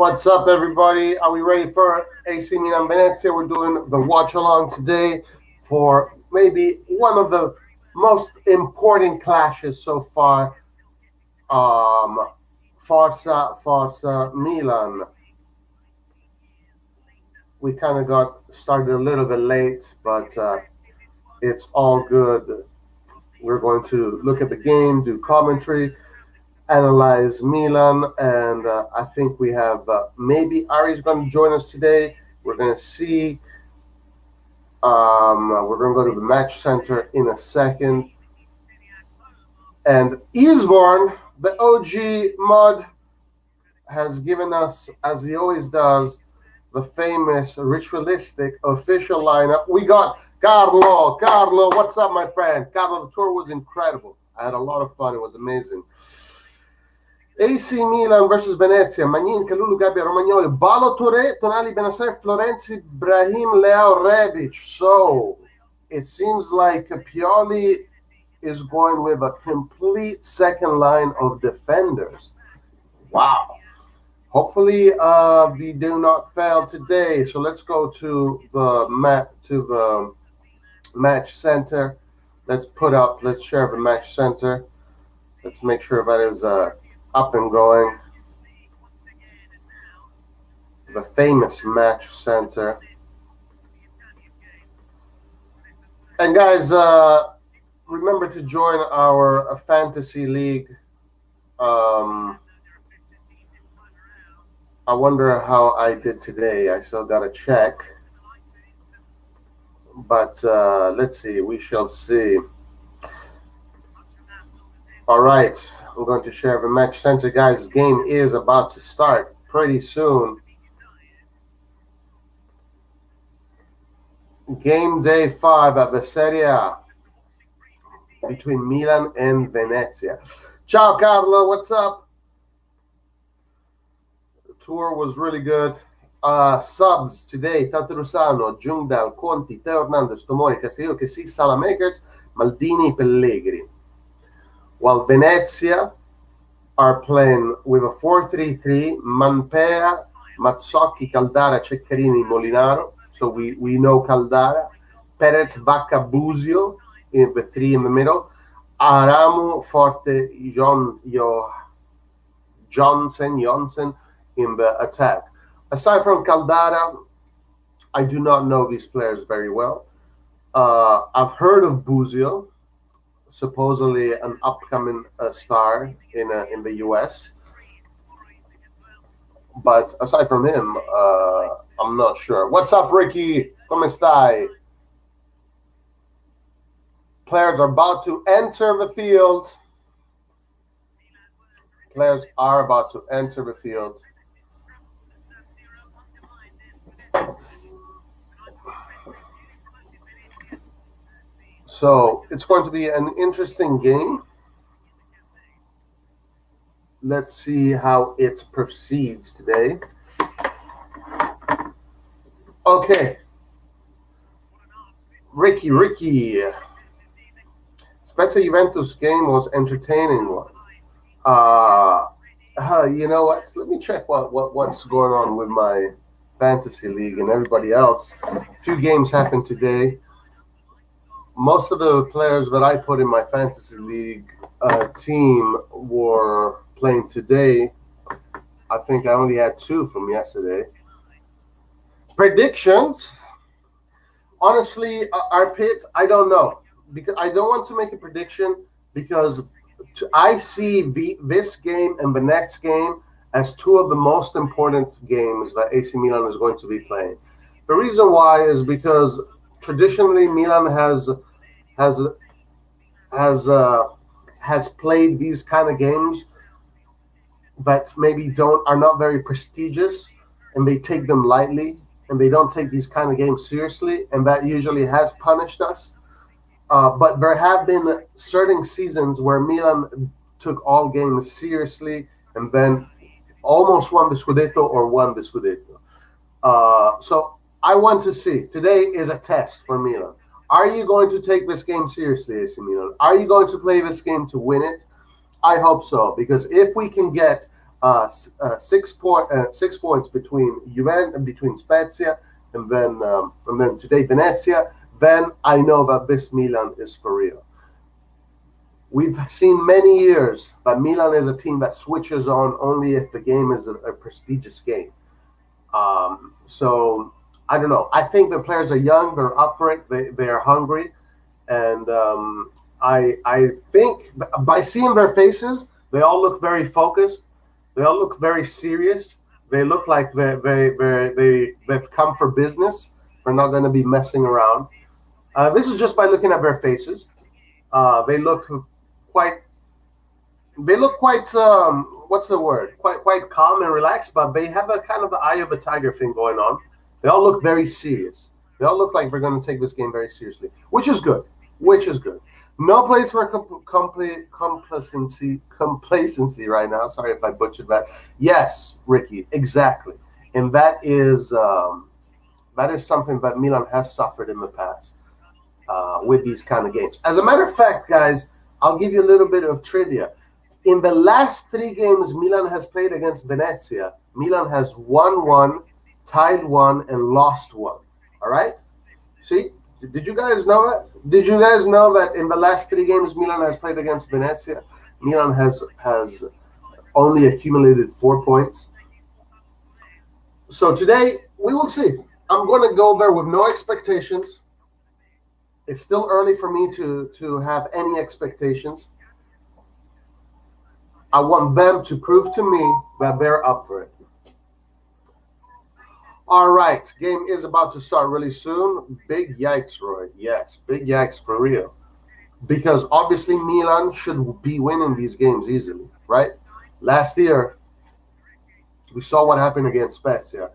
What's up, everybody? Are we ready for AC Milan Venezia? We're doing the watch along today for maybe one of the most important clashes so far. Forza Milan. We kind of got started a little bit late, but it's all good. We're going to look at the game, do commentary, analyze Milan, and I think we have maybe Ari's going to join us today. We're going to see. We're going to go to the match center in a second. And Eastbourne, the OG mod, has given us, as he always does, the famous ritualistic official lineup. We got Carlo. Carlo, what's up, my friend? Carlo, the tour was incredible. I had a lot of fun. It was amazing. AC Milan versus Venezia, Magnin, Kalulu, Gabbia, Romagnoli, Balo, Touré, Tonali, Benacer, Florenzi, Brahim, Leao, Rebic. So it seems like Pioli is going with a complete second line of defenders. Wow. Hopefully we do not fail today. So let's go to the match center. Let's share the match center. Let's make sure that is up and going. The famous match center. And guys, remember to join our fantasy league. I wonder how I did today. I still got to check. But let's see. We shall see. All right. I'm going to share the match center, guys. Game is about to start pretty soon. Game day 5 at the Serie A between Milan and Venezia. Ciao, Carlo. What's up? The tour was really good. Subs today: Tante Rusano, Jungdal, Conti, Teo Hernandez, Tomori, Castellino, Kessi, Salamakers, Maldini, Pellegrini. While Venezia are playing with a 4-3-3, Manpea, Mazzocchi, Caldara, Ceccarini, Molinaro. So we know Caldara. Perez, Vacca, Busio, in the three in the middle. Aramu, Forte, Johnson in the attack. Aside from Caldara, I do not know these players very well. I've heard of Busio, supposedly an upcoming star in the U.S. But aside from him, I'm not sure. What's up, Ricky? Come stai? Players are about to enter the field. Players are about to enter the field. So it's going to be an interesting game. Let's see how it proceeds today. Okay. Ricky. Spezia Juventus game was entertaining one. You know what? Let me check what's going on with my fantasy league and everybody else. A few games happened today. Most of the players that I put in my fantasy league team were playing today. I think I only had 2 from yesterday. Predictions. Honestly, our picks, I don't know. Because I don't want to make a prediction because I see this game and the next game as 2 of the most important games that AC Milan is going to be playing. The reason why is because traditionally Milan has played these kind of games that maybe are not very prestigious, and they take them lightly, and they don't take these kind of games seriously, and that usually has punished us. But there have been certain seasons where Milan took all games seriously and then almost won the Scudetto or won the Scudetto. So I want to see. Today is a test for Milan. Are you going to take this game seriously, AC Milan? Are you going to play this game to win it? I hope so, because if we can get 6 points between Juventus and between Spezia, and then today Venezia. Then I know that this Milan is for real. We've seen many years that Milan is a team that switches on only if the game is a prestigious game. So I don't know. I think the players are young, they're up for it, they are hungry, and I think by seeing their faces, they all look very focused. They all look very serious. They look like they've come for business. They're not going to be messing around. This is just by looking at their faces. They look quite. They look quite. What's the word? Quite calm and relaxed, but they have a kind of the eye of a tiger thing going on. They all look very serious. They all look like they're going to take this game very seriously, which is good. Which is good. No place for complacency right now. Sorry if I butchered that. Yes, Ricky, exactly, and that is something that Milan has suffered in the past with these kind of games. As a matter of fact, guys, I'll give you a little bit of trivia. In the last 3 games Milan has played against Venezia, Milan has won 1, tied 1, and lost 1. All right? See? Did you guys know that? Did you guys know that in the last 3 games Milan has played against Venezia, Milan has only accumulated 4 points? So today, we will see. I'm going to go there with no expectations. It's still early for me to have any expectations. I want them to prove to me that they're up for it. All right, game is about to start really soon. Big yikes, Roy. Yes, big yikes for real. Because obviously Milan should be winning these games easily, right? Last year, we saw what happened against Spezia.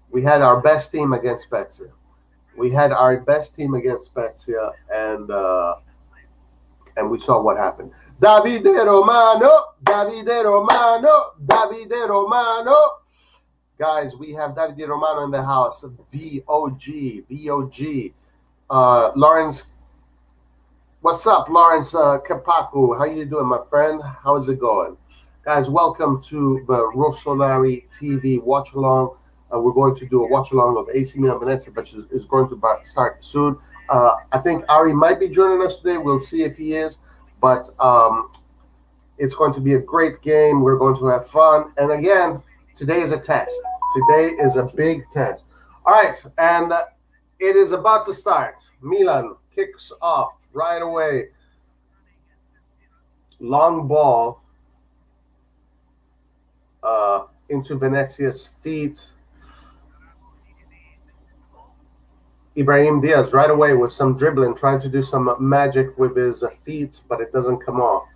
We had our best team against Spezia. And we saw what happened. Davide Romano. Guys, we have Davide Romano in the house. VOG. Lawrence, what's up, Lawrence Kapaku? How you doing, my friend? How is it going? Guys, welcome to the Rossonari TV watch along. We're going to do a watch along of AC Milan Venezia, which is going to start soon. I think Ari might be joining us today. We'll see if he is. But it's going to be a great game. We're going to have fun. And again, today is a test. Today is a big test. All right, and it is about to start. Milan kicks off right away. Long ball into Venezia's feet. Ibrahim Diaz right away with some dribbling, trying to do some magic with his feet, but it doesn't come off.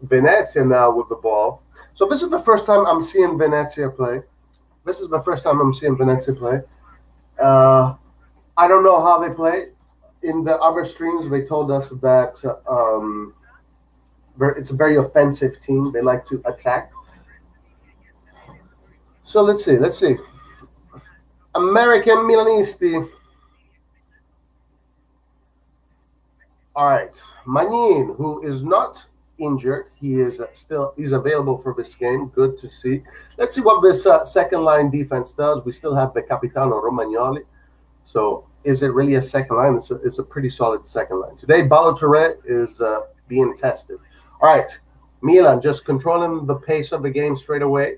Venezia now with the ball. So this is the first time I'm seeing Venezia play. I don't know how they play. In the other streams, they told us that it's a very offensive team. They like to attack. So let's see. American Milanisti. All right. Manin, who is not injured. He's available for this game. Good to see. Let's see what this second line defense does. We still have the Capitano Romagnoli. So is it really a second line? It's a pretty solid second line. Today, Balotelli is being tested. All right. Milan just controlling the pace of the game straight away.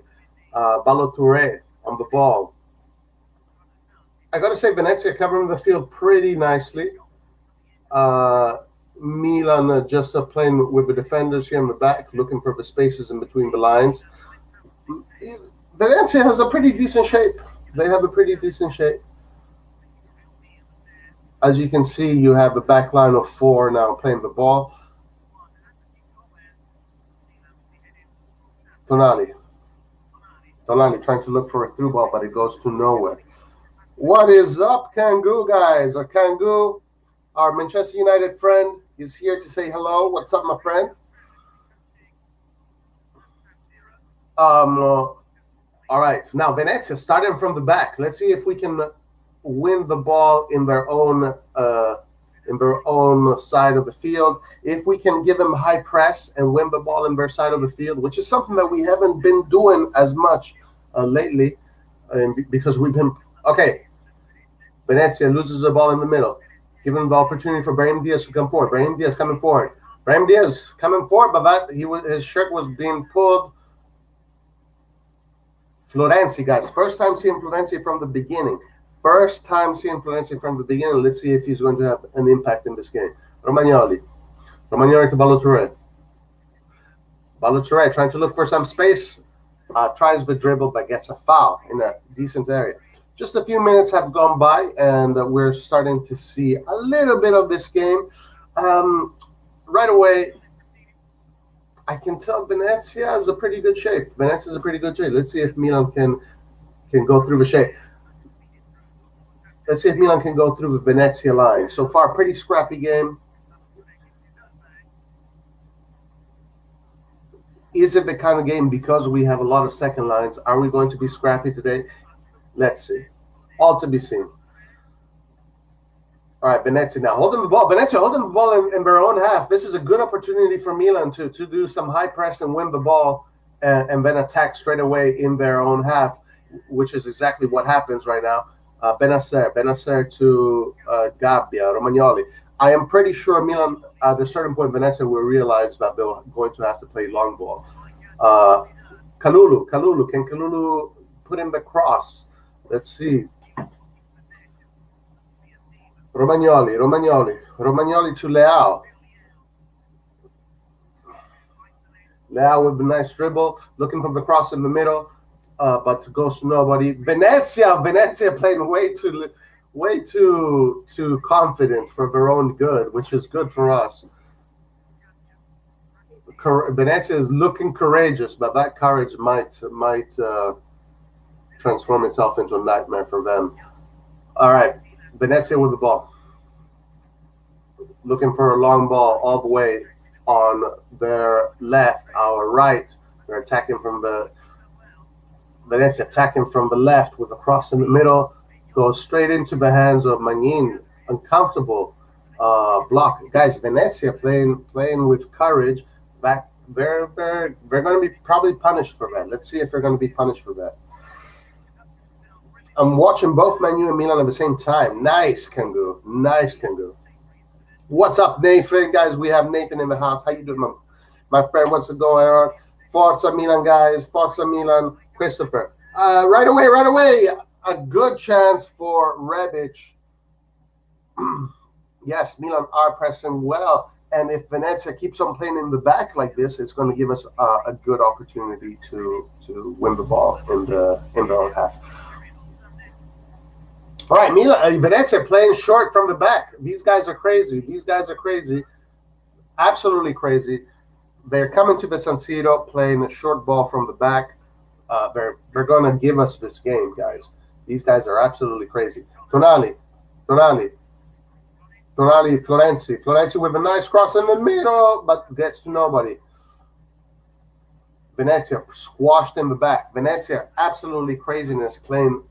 Balotelli on the ball. I got to say, Venezia covering the field pretty nicely. Milan just playing with the defenders here in the back, looking for the spaces in between the lines. Venezia has a pretty decent shape. They have a pretty decent shape. As you can see, you have a back line of 4 now playing the ball. Tonali trying to look for a through ball, but it goes to nowhere. What is up, Kangu, guys? Or Kangu, our Manchester United friend, is here to say hello. What's up, my friend? All right. Now, Venezia starting from the back. Let's see if we can win the ball in their own in their own side of the field. If we can give them high press and win the ball in their side of the field, which is something that we haven't been doing as much lately, because we've been okay. Venezia loses the ball in the middle, giving the opportunity for Brahim Diaz to come forward. Brahim Diaz coming forward. Brahim Diaz coming forward, but his shirt was being pulled. Florenzi, guys, first time seeing Florenzi from the beginning. First time seeing Florenzi from the beginning. Let's see if he's going to have an impact in this game. Romagnoli to Balotelli. Balotelli trying to look for some space. Tries the dribble, but gets a foul in a decent area. Just a few minutes have gone by, and we're starting to see a little bit of this game. Right away, I can tell Venezia is a pretty good shape. Venezia is a pretty good shape. Let's see if Milan can go through the shape. Let's see if Milan can go through the Venezia line. So far, pretty scrappy game. Is it the kind of game, because we have a lot of second lines, are we going to be scrappy today? Let's see. All to be seen. All right, Venezia now holding the ball. Venezia holding the ball in their own half. This is a good opportunity for Milan to do some high press and win the ball and then attack straight away in their own half, which is exactly what happens right now. Benacer to Gabbia, Romagnoli. I am pretty sure Milan, at a certain point, Venezia will realize that they're going to have to play long ball. Kalulu. Can Kalulu put in the cross? Let's see. Romagnoli to Leao. Leao with a nice dribble, looking for the cross in the middle, but goes to nobody. Venezia playing way too confident for their own good, which is good for us. Venezia is looking courageous, but that courage might transform itself into a nightmare for them. All right, Venezia with the ball, looking for a long ball all the way on their left, our right. They're attacking from the Venezia attacking from the left with a cross in the middle, goes straight into the hands of Magnin. Uncomfortable block, guys. Venezia playing with courage. Back, they're going to be probably punished for that. Let's see if they're going to be punished for that. I'm watching both Man U and Milan at the same time. Nice, Kangu. What's up, Nathan? Guys, we have Nathan in the house. How you doing, my friend? What's going on? Forza Milan, guys. Forza Milan. Christopher. Right away. A good chance for Rebic. Yes, Milan are pressing well. And if Venezia keeps on playing in the back like this, it's going to give us a good opportunity to win the ball in their own half. All right, Milan, Venezia playing short from the back. These guys are crazy. Absolutely crazy. They're coming to the San Siro playing a short ball from the back. They're going to give us this game, guys. These guys are absolutely crazy. Tonali, Florenzi with a nice cross in the middle, but gets to nobody. Venezia squashed in the back. Venezia, absolutely craziness, playing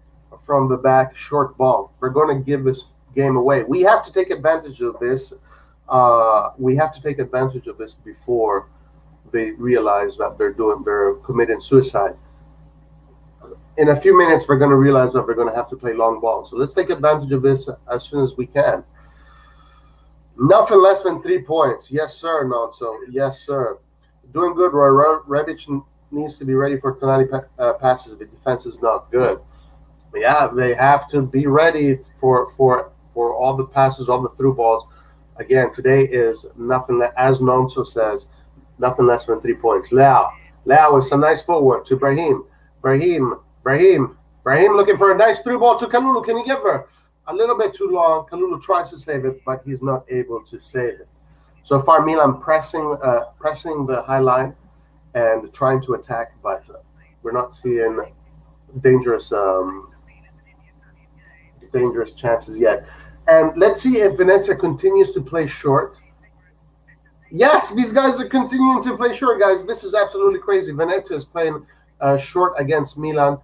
from the back, short ball. We're going to give this game away. We have to take advantage of this. Before they realize that they're committing suicide. In a few minutes, we're going to realize that we're going to have to play long ball. So let's take advantage of this as soon as we can. Nothing less than 3 points. Yes, sir, Nonso. Yes, sir. Doing good, Roy. Rebic needs to be ready for Tonali passes. The defense is not good. But yeah, they have to be ready for all the passes, all the through balls. Again, today is nothing, as Nonso says, nothing less than 3 points. Leao with some nice footwork to Brahim looking for a nice through ball to Kalulu. Can he get there? A little bit too long. Kalulu tries to save it, but he's not able to save it. So far, Milan pressing the high line and trying to attack, but we're not seeing dangerous chances yet. And let's see if Venezia continues to play short. Yes, these guys are continuing to play short, guys. This is absolutely crazy. Venezia is playing short against Milan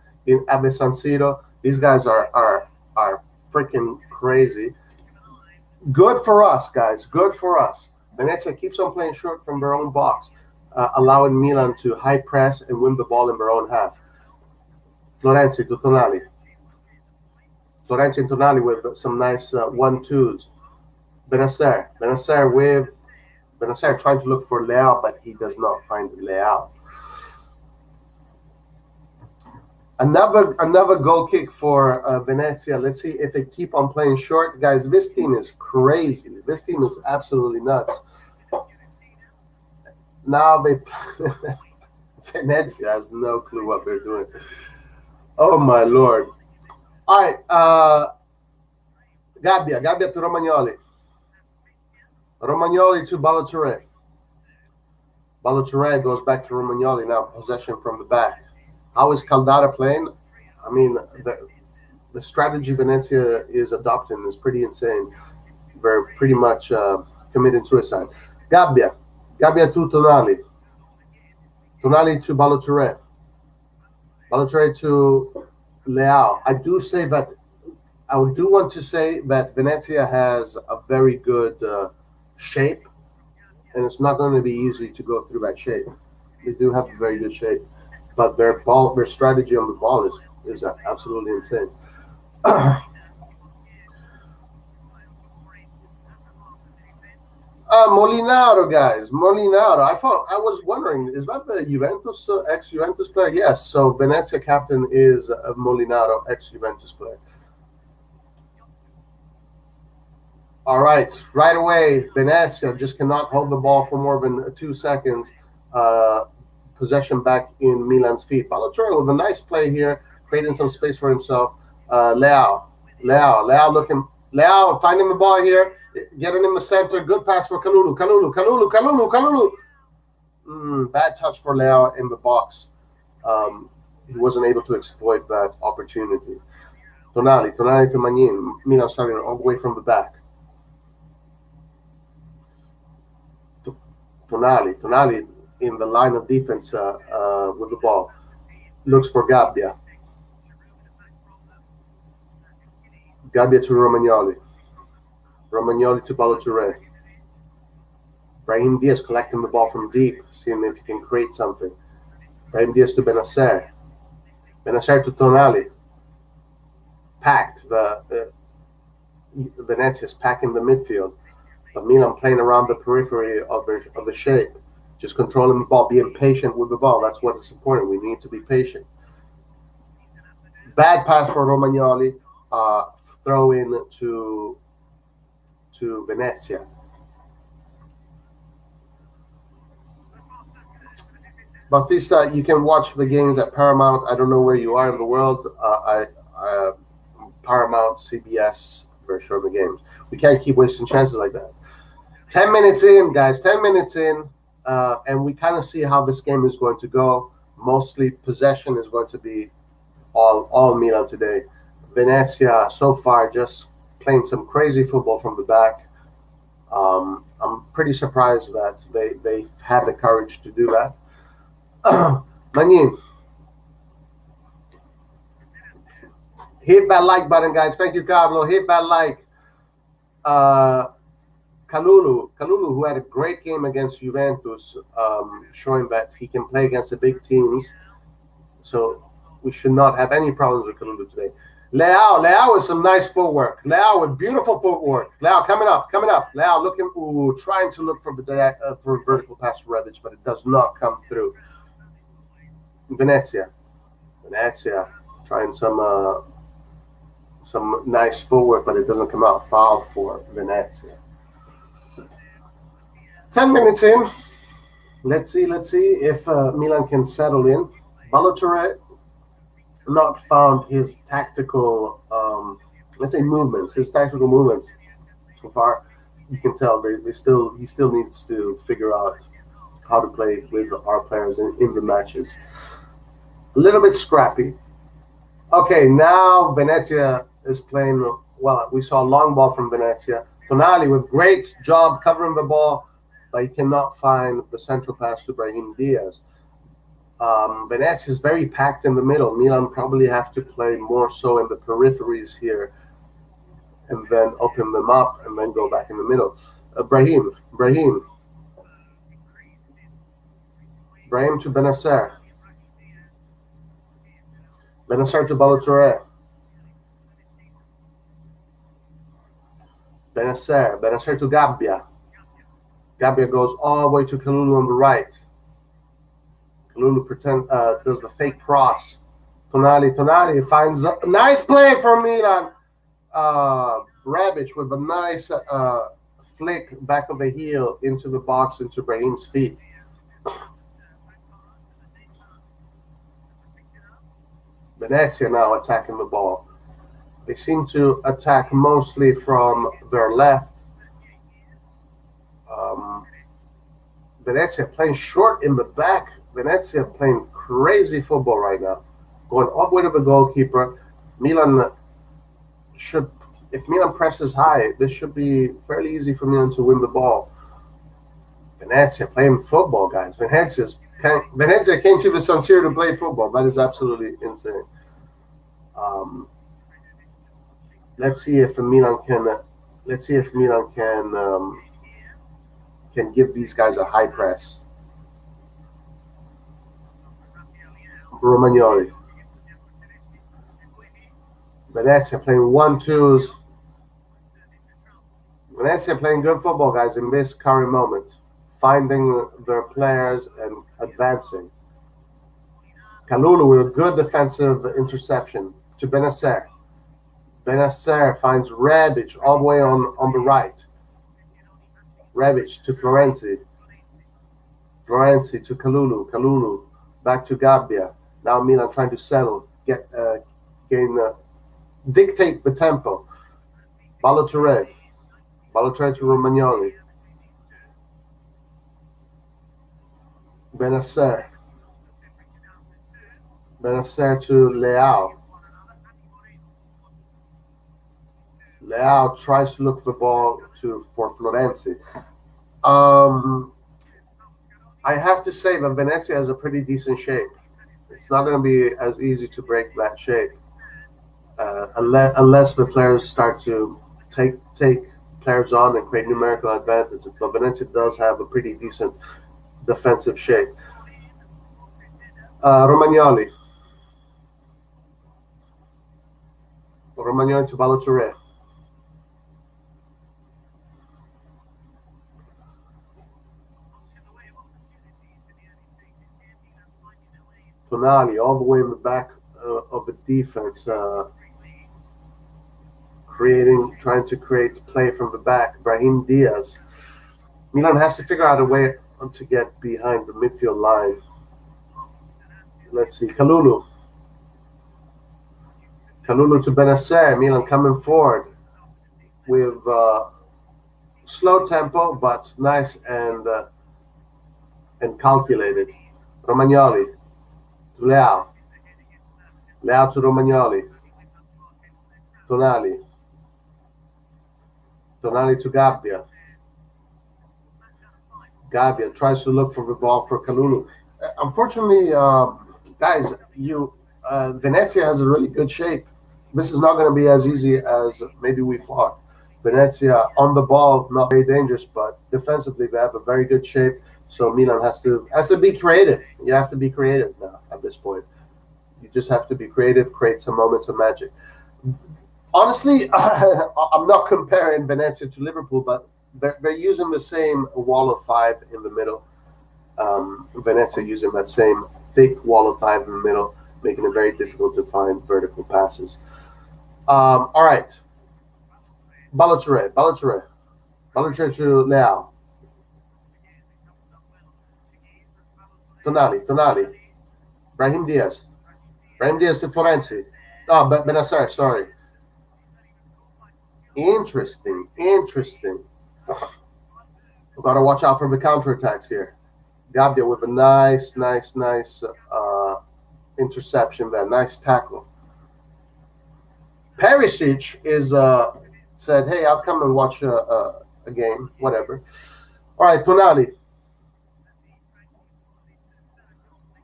at the San Siro. These guys are freaking crazy. Good for us, guys. Good for us. Venezia keeps on playing short from their own box, allowing Milan to high press and win the ball in their own half. Florenzi to Tonali. Florenzi and Tonali with some nice 1-2s. Benacer. Benacer trying to look for Leao, but he does not find Leao. Another goal kick for Venezia. Let's see if they keep on playing short. Guys, this team is crazy. This team is absolutely nuts. Now they Venezia has no clue what they're doing. Oh my lord. All right, Gabbia to Romagnoli. Romagnoli to Balotelli. Balotelli goes back to Romagnoli now, possession from the back. How is Caldara playing? I mean, the strategy Venezia is adopting is pretty insane. They're pretty much committing suicide. Gabbia to Tonali. Tonali to Balotelli. Balotelli to Leao. I do want to say that Venezia has a very good shape, and it's not going to be easy to go through that shape. They do have a very good shape, but their strategy on the ball is absolutely insane. Molinaro, guys. Molinaro. I was wondering, is that the Juventus ex-Juventus player? Yes. So Venezia captain is Molinaro, ex-Juventus player. All right, right away, Venezia just cannot hold the ball for more than 2 seconds. Possession back in Milan's feet. Balotelli with a nice play here, creating some space for himself. Leao finding the ball here, getting in the center. Good pass for Kalulu. Bad touch for Leao in the box. He wasn't able to exploit that opportunity. Tonali to Magnin. Milan starting all the way from the back. Tonali in the line of defense with the ball. Looks for Gabbia. Gabbia to Romagnoli. Romagnoli to Balotelli. Brahim Diaz collecting the ball from deep, seeing if he can create something. Brahim Diaz to Benacer. Benacer to Tonali. Packed. Venezia's packing the midfield. But Milan playing around the periphery of the shape. Just controlling the ball, being patient with the ball. That's what is important. We need to be patient. Bad pass for Romagnoli. Throw in to Venezia. Bautista, you can watch the games at Paramount. I don't know where you are in the world. Paramount, CBS, they're showing the games. We can't keep wasting chances like that. 10 minutes in, guys. 10 minutes in. And we kind of see how this game is going to go. Mostly possession is going to be all Milan today. Venezia so far just playing some crazy football from the back. I'm pretty surprised that they've had the courage to do that. Magnin. Hit that like button, guys. Thank you, Carlo. Hit that like. Kalulu, who had a great game against Juventus, showing that he can play against the big teams. So we should not have any problems with Kalulu today. Leao with some nice footwork. Leao with beautiful footwork. Leao coming up. Leao trying to look for a vertical pass for Rebic, but it does not come through. Venezia trying some nice footwork, but it doesn't come out. Foul for Venezia. 10 minutes in. Let's see if Milan can settle in. Balotelli not found his tactical, movements. His tactical movements so far, you can tell he still needs to figure out how to play with our players in the matches. A little bit scrappy. Okay, now Venezia is playing well. We saw a long ball from Venezia. Tonali with great job covering the ball, but he cannot find the central pass to Brahim Diaz. Venezia is very packed in the middle. Milan probably have to play more so in the peripheries here. and then open them up and then go back in the middle. Brahim to Benacer. Benacer to Balotelli. Benacer to Gabbia. Gabbia goes all the way to Kalulu on the right. Kalulu does the fake cross. Tonali finds a nice play for Milan. Rebic with a nice flick back of the heel into the box, into Brahim's feet. Venezia now attacking the ball. They seem to attack mostly from their left. Venezia playing short in the back. Venezia playing crazy football right now. Going all the way to the goalkeeper. Milan should, if Milan presses high, this should be fairly easy for Milan to win the ball. Venezia playing football, guys. Venezia came to the San Siro to play football. That is absolutely insane. Let's see if Milan can give these guys a high press. Romagnoli. Venezia playing 1-2s. Venezia playing good football, guys, in this current moment. Finding their players and advancing. Kalulu with a good defensive interception to Benacer. Benacer finds Rebic all the way on the right. Rebic to Florenzi. Florenzi to Kalulu. Kalulu back to Gabbia. Now Milan trying to settle, dictate the tempo. Balotelli to Romagnoli. Benacer to Leao. Leao tries to look the ball for Florenzi. I have to say that Venezia has a pretty decent shape. It's not going to be as easy to break that shape unless the players start to take players on and create numerical advantages. But Venezia does have a pretty decent defensive shape. Romagnoli to Balotelli. Tonali all the way in the back of the defense, trying to create play from the back. Brahim Diaz. Milan has to figure out a way to get behind the midfield line. Let's see, Kalulu to Benacer. Milan coming forward with slow tempo, but nice and calculated. Romagnoli to Leao to Romagnoli. Tonali to Gabbia. Gabbia tries to look for the ball for Kalulu. Unfortunately, guys, Venezia has a really good shape. This is not going to be as easy as maybe we thought. Venezia on the ball, not very dangerous, but defensively they have a very good shape. So Milan has to be creative. You have to be creative now at this point. You just have to be creative, create some moments of magic. Honestly, I'm not comparing Venezia to Liverpool, but they're using the same wall of five in the middle. Venezia using that same thick wall of five in the middle, making it very difficult to find vertical passes. All right. Balotelli to Leao. Tonali. Brahim Diaz to Florenzi. Oh, Benacer, sorry. Interesting. We've got to watch out for the counterattacks here. Gabbia with a nice interception there. Nice tackle. Perisic said, hey, I'll come and watch a game, whatever. All right, Tonali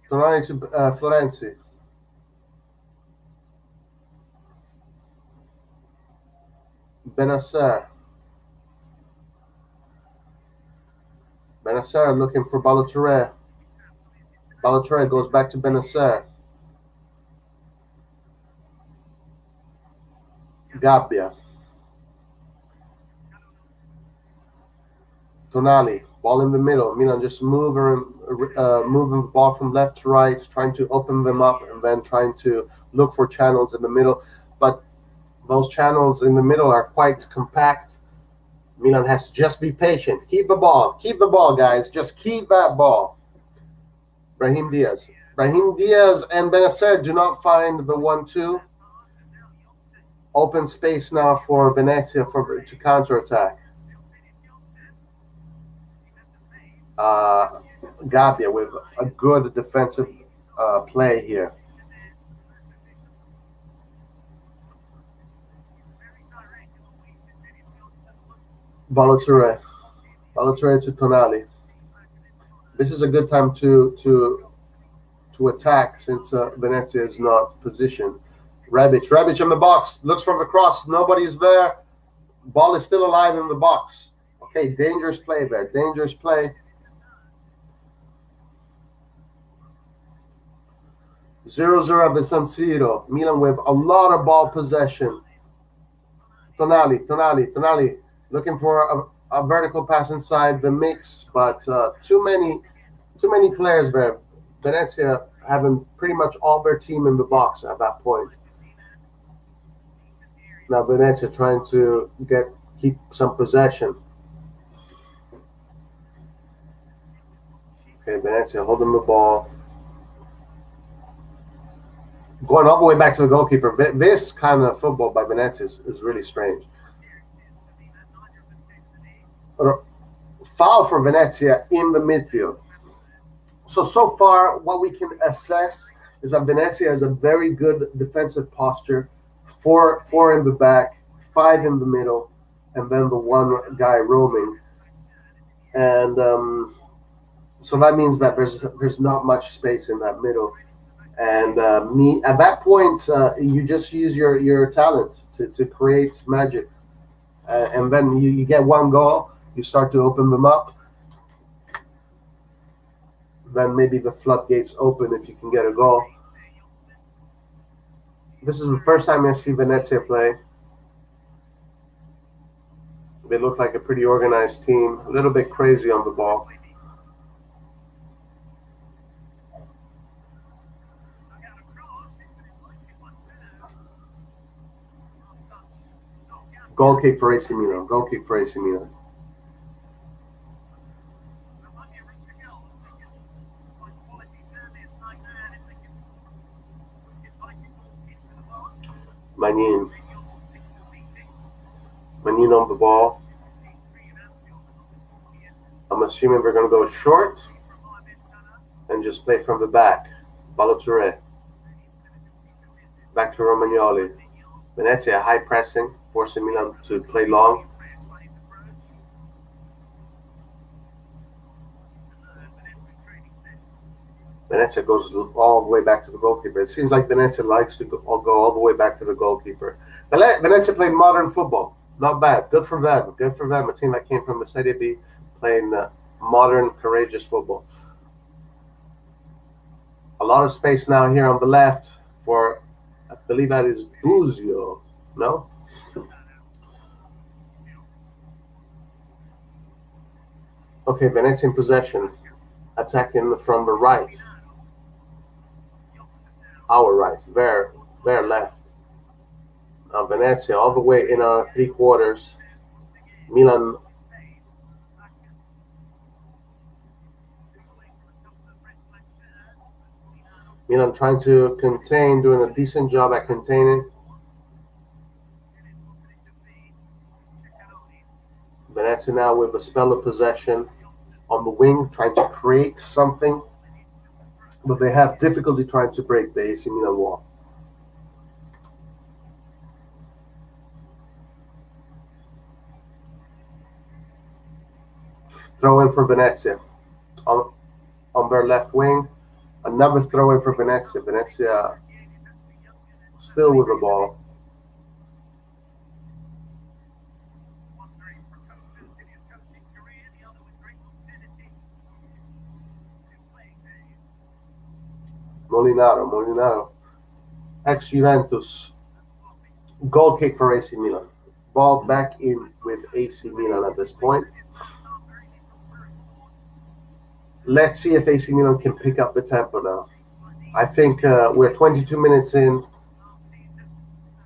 to Florenzi. Benacer. Benacer looking for Balotelli. Balotelli goes back to Benacer. Gabbia. Tonali. Ball in the middle. Milan just moving the ball from left to right, trying to open them up and then trying to look for channels in the middle. But those channels in the middle are quite compact. Milan has to just be patient. Keep the ball. Keep the ball, guys. Just keep that ball. Brahim Diaz. Brahim Diaz and Benacer do not find the 1-2. Open space now for Venezia to counterattack. Gabbia with a good defensive play here. Balotelli to Tonali. This is a good time to attack since Venezia is not positioned. Rebic in the box, looks for the cross, nobody's there. Ball is still alive in the box. Okay, dangerous play there, dangerous play. 0-0 at San Siro. Milan with a lot of ball possession. Tonali. Looking for a vertical pass inside the mix, but too many players there. Venezia having pretty much all their team in the box at that point. Now Venezia trying to keep some possession. Okay, Venezia holding the ball. Going all the way back to the goalkeeper. This kind of football by Venezia is really strange. Foul for Venezia in the midfield. So far, what we can assess is that Venezia has a very good defensive posture. Four in the back, 5 in the middle, and then the one guy roaming. And so that means that there's not much space in that middle. And at that point, you just use your talent to create magic. And then you get one goal, you start to open them up. Then maybe the floodgates open if you can get a goal. This is the first time I see Venezia play. They look like a pretty organized team, a little bit crazy on the ball. Goal kick for AC Milan. Goal kick for AC Milan. Manin on the ball. I'm assuming we're going to go short and just play from the back. Balotelli. Back to Romagnoli. Venezia high pressing, forcing Milan to play long. Venezia goes all the way back to the goalkeeper. It seems like Venezia likes to go all the way back to the goalkeeper. Venezia played modern football. Not bad. Good for them. Good for them. A team that came from the Serie B playing modern, courageous football. A lot of space now here on the left for, I believe that is Buzio. No? Okay, Venezia in possession. Attacking from the right. Our right. Their left. Now Venezia all the way in our 3/4. Milan trying to contain, doing a decent job at containing. Venezia now with a spell of possession on the wing, trying to create something, but they have difficulty trying to break the AC Milan wall. Throw in for Venezia on their left wing. Another throw in for Venezia. Venezia still with the ball. Molinaro, ex-Juventus. Goal kick for AC Milan. Ball back in with AC Milan at this point. Let's see if AC Milan can pick up the tempo now. I think we're 22 minutes in.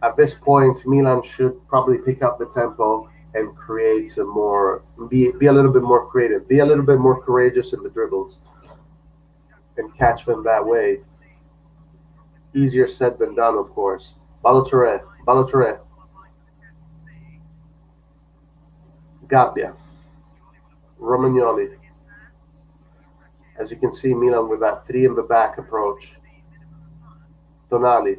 At this point, Milan should probably pick up the tempo and create a more, be a little bit more creative, be a little bit more courageous in the dribbles, and catch them that way. Easier said than done, of course. Balotelli, Gabbia, Romagnoli. As you can see, Milan with that three in the back approach. Tonali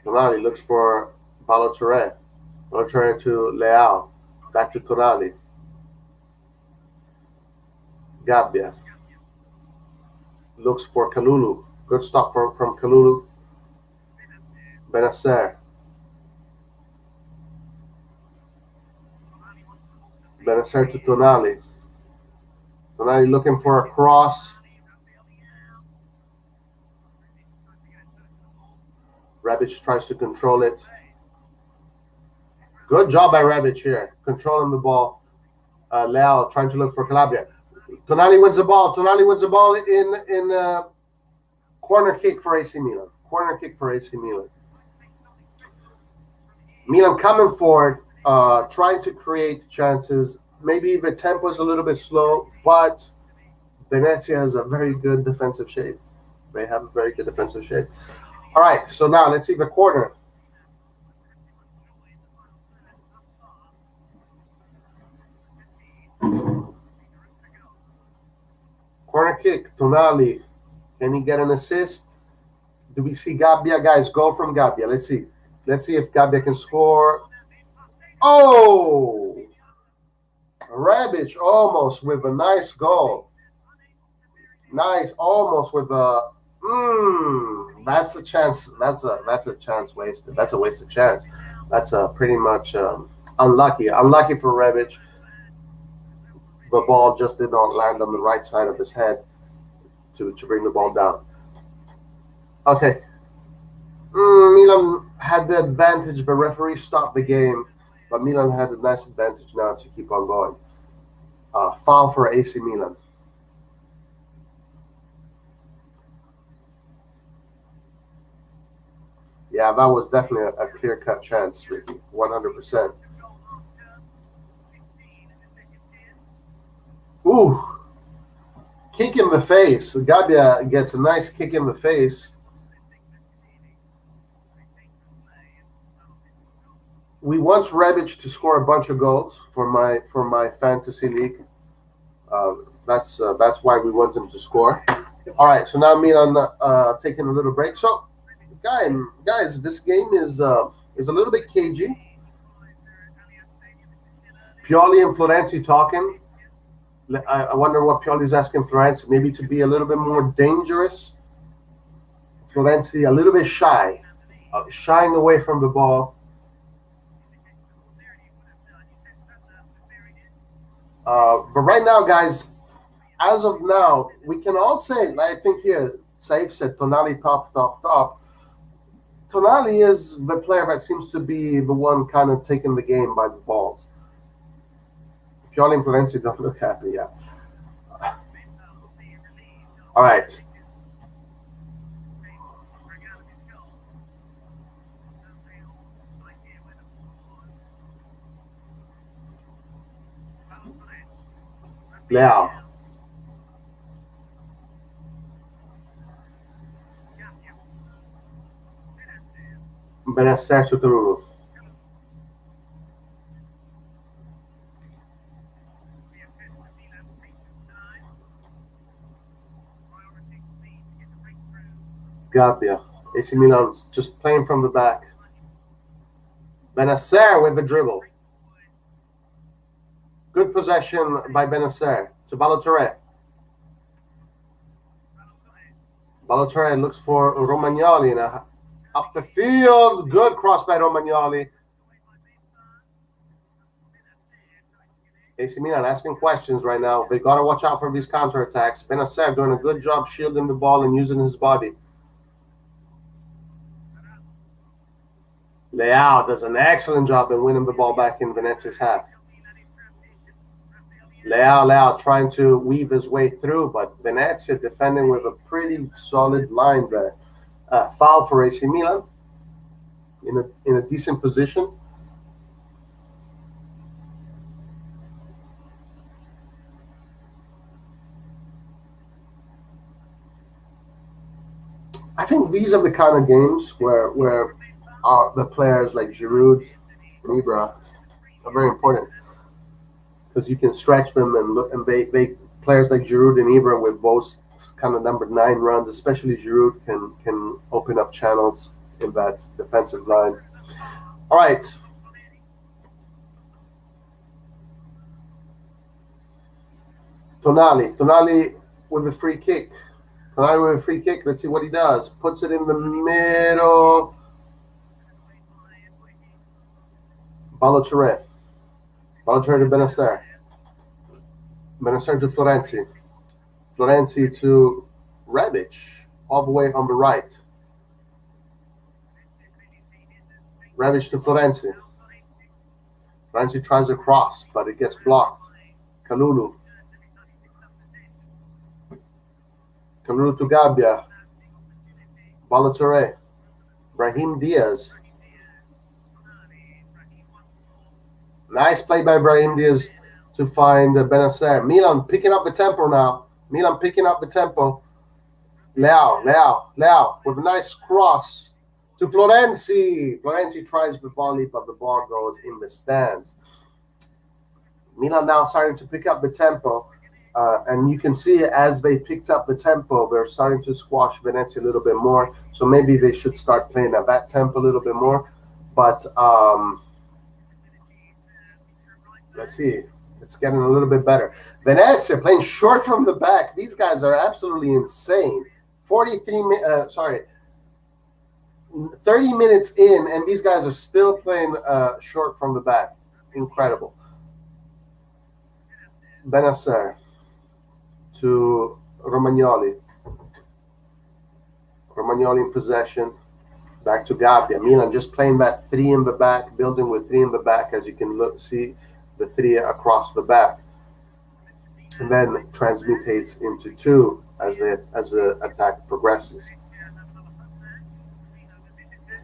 looks for Balotelli. Balotelli to Leao. Back to Tonali. Gabbia looks for Kalulu. Good stop from Kalulu. Bennacer. Bennacer to Tonali. Tonali looking for a cross. Rebic tries to control it. Good job by Rebic here, controlling the ball. Leao trying to look for Calabria. Tonali wins the ball. In corner kick for AC Milan. Milan coming forward, trying to create chances. Maybe the tempo is a little bit slow, but Venezia has a very good defensive shape. They have a very good defensive shape. All right, so now let's see the corner. Corner kick, Tonali. Can he get an assist? Do we see Gabbia? Guys, goal from Gabbia. Let's see. Let's see if Gabbia can score. Oh! Rebic almost with a nice goal. Nice, almost with a... that's a chance. That's a chance wasted. That's a wasted chance. That's a pretty much unlucky. Unlucky for Rebic. The ball just did not land on the right side of his head to bring the ball down. Okay. Milan had the advantage. The referee stopped the game, but Milan had a nice advantage now to keep on going. Foul for AC Milan. Yeah, that was definitely a clear-cut chance, Ricky. 100%. Ooh. Kick in the face. Gabbia gets a nice kick in the face. We want Rebic to score a bunch of goals for my fantasy league. That's why we want him to score. All right, so now Milan taking a little break. So, guys, this game is a little bit cagey. Pioli and Florenzi talking. I wonder what Pioli's asking Florenzi, maybe to be a little bit more dangerous. Florenzi a little bit shy, shying away from the ball. But right now, guys, as of now, we can all say, I think here, Saif said Tonali top. Tonali is the player that seems to be the one kind of taking the game by the balls. Pioli and Florenzi don't look happy, yeah. All right. Leao. Bennacer to Kalulu. Gabbia. AC Milan just playing from the back. Bennacer with the dribble. Good possession by Bennacer to Balotelli. Balotelli looks for Romagnoli up the field. Good cross by Romagnoli. AC Milan asking questions right now. They got to watch out for these counterattacks. Benacer doing a good job shielding the ball and using his body. Leao does an excellent job in winning the ball back in Venezia's half. Leao trying to weave his way through, but Venezia defending with a pretty solid line there. Foul for AC Milan in a decent position. I think these are the kind of games where the players like Giroud and Ibra are very important, because you can stretch them and look, and they players like Giroud and Ibra with both kind of number 9 runs, especially Giroud, can open up channels in that defensive line. All right. Tonali with a free kick. Tonali with a free kick. Let's see what he does. Puts it in the middle. Balotelli to Benacer. Benacer to Florenzi. Florenzi to Rebic, all the way on the right. Rebic to Florenzi. Florenzi tries a cross, but it gets blocked. Kalulu to Gabbia. Balotelli. Brahim Diaz. Nice play by Brahim Diaz to find Benacer. Milan picking up the tempo now. Leao with a nice cross to Florenzi. Florenzi tries the volley, but the ball goes in the stands. Milan now starting to pick up the tempo. And you can see as they picked up the tempo, they're starting to squash Venezia a little bit more. So maybe they should start playing at that tempo a little bit more. But let's see. It's getting a little bit better. Venezia playing short from the back. These guys are absolutely insane. 30 minutes in, and these guys are still playing short from the back. Incredible. Benacer to Romagnoli. Romagnoli in possession. Back to Gabbia. Milan just playing that 3 in the back, building with 3 in the back, as you can see the 3 across the back. And then transmutates into 2 as the attack progresses.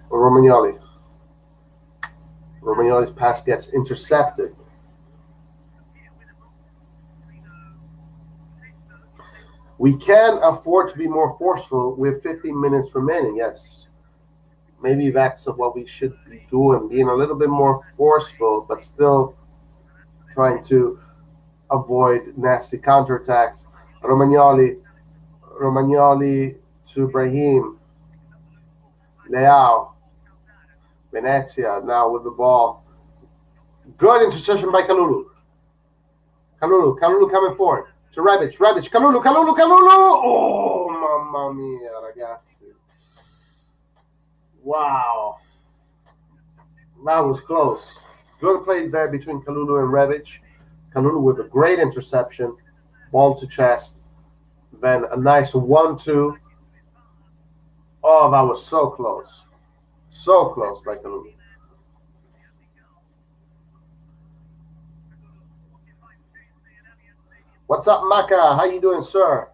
Romagnoli's pass gets intercepted. We can afford to be more forceful with 15 minutes remaining, yes. Maybe that's what we should be doing, being a little bit more forceful, but still trying to avoid nasty counterattacks. Romagnoli to Brahim. Leao. Venezia now with the ball. Good interception by Kalulu. Kalulu coming forward to Rebic. Kalulu. Oh, mamma mia, ragazzi. Wow. That was close. Good play there between Kalulu and Rebic. Kalulu with a great interception. Ball to chest. Then a nice 1-2. Oh, that was so close. So close by Kalulu. What's up, Maka? How you doing, sir?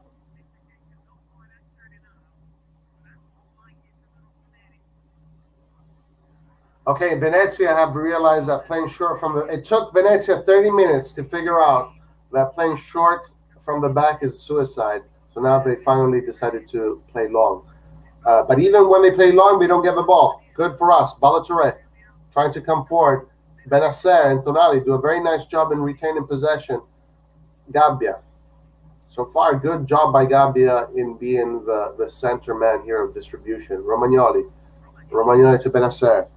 Okay, Venezia have realized that playing short from the... It took Venezia 30 minutes to figure out that playing short from the back is suicide. So now they finally decided to play long. But even when they play long, they don't get the ball. Good for us. Balotelli trying to come forward. Benacer and Tonali do a very nice job in retaining possession. Gabbia. So far, good job by Gabbia in being the center man here of distribution. Romagnoli to Benacer.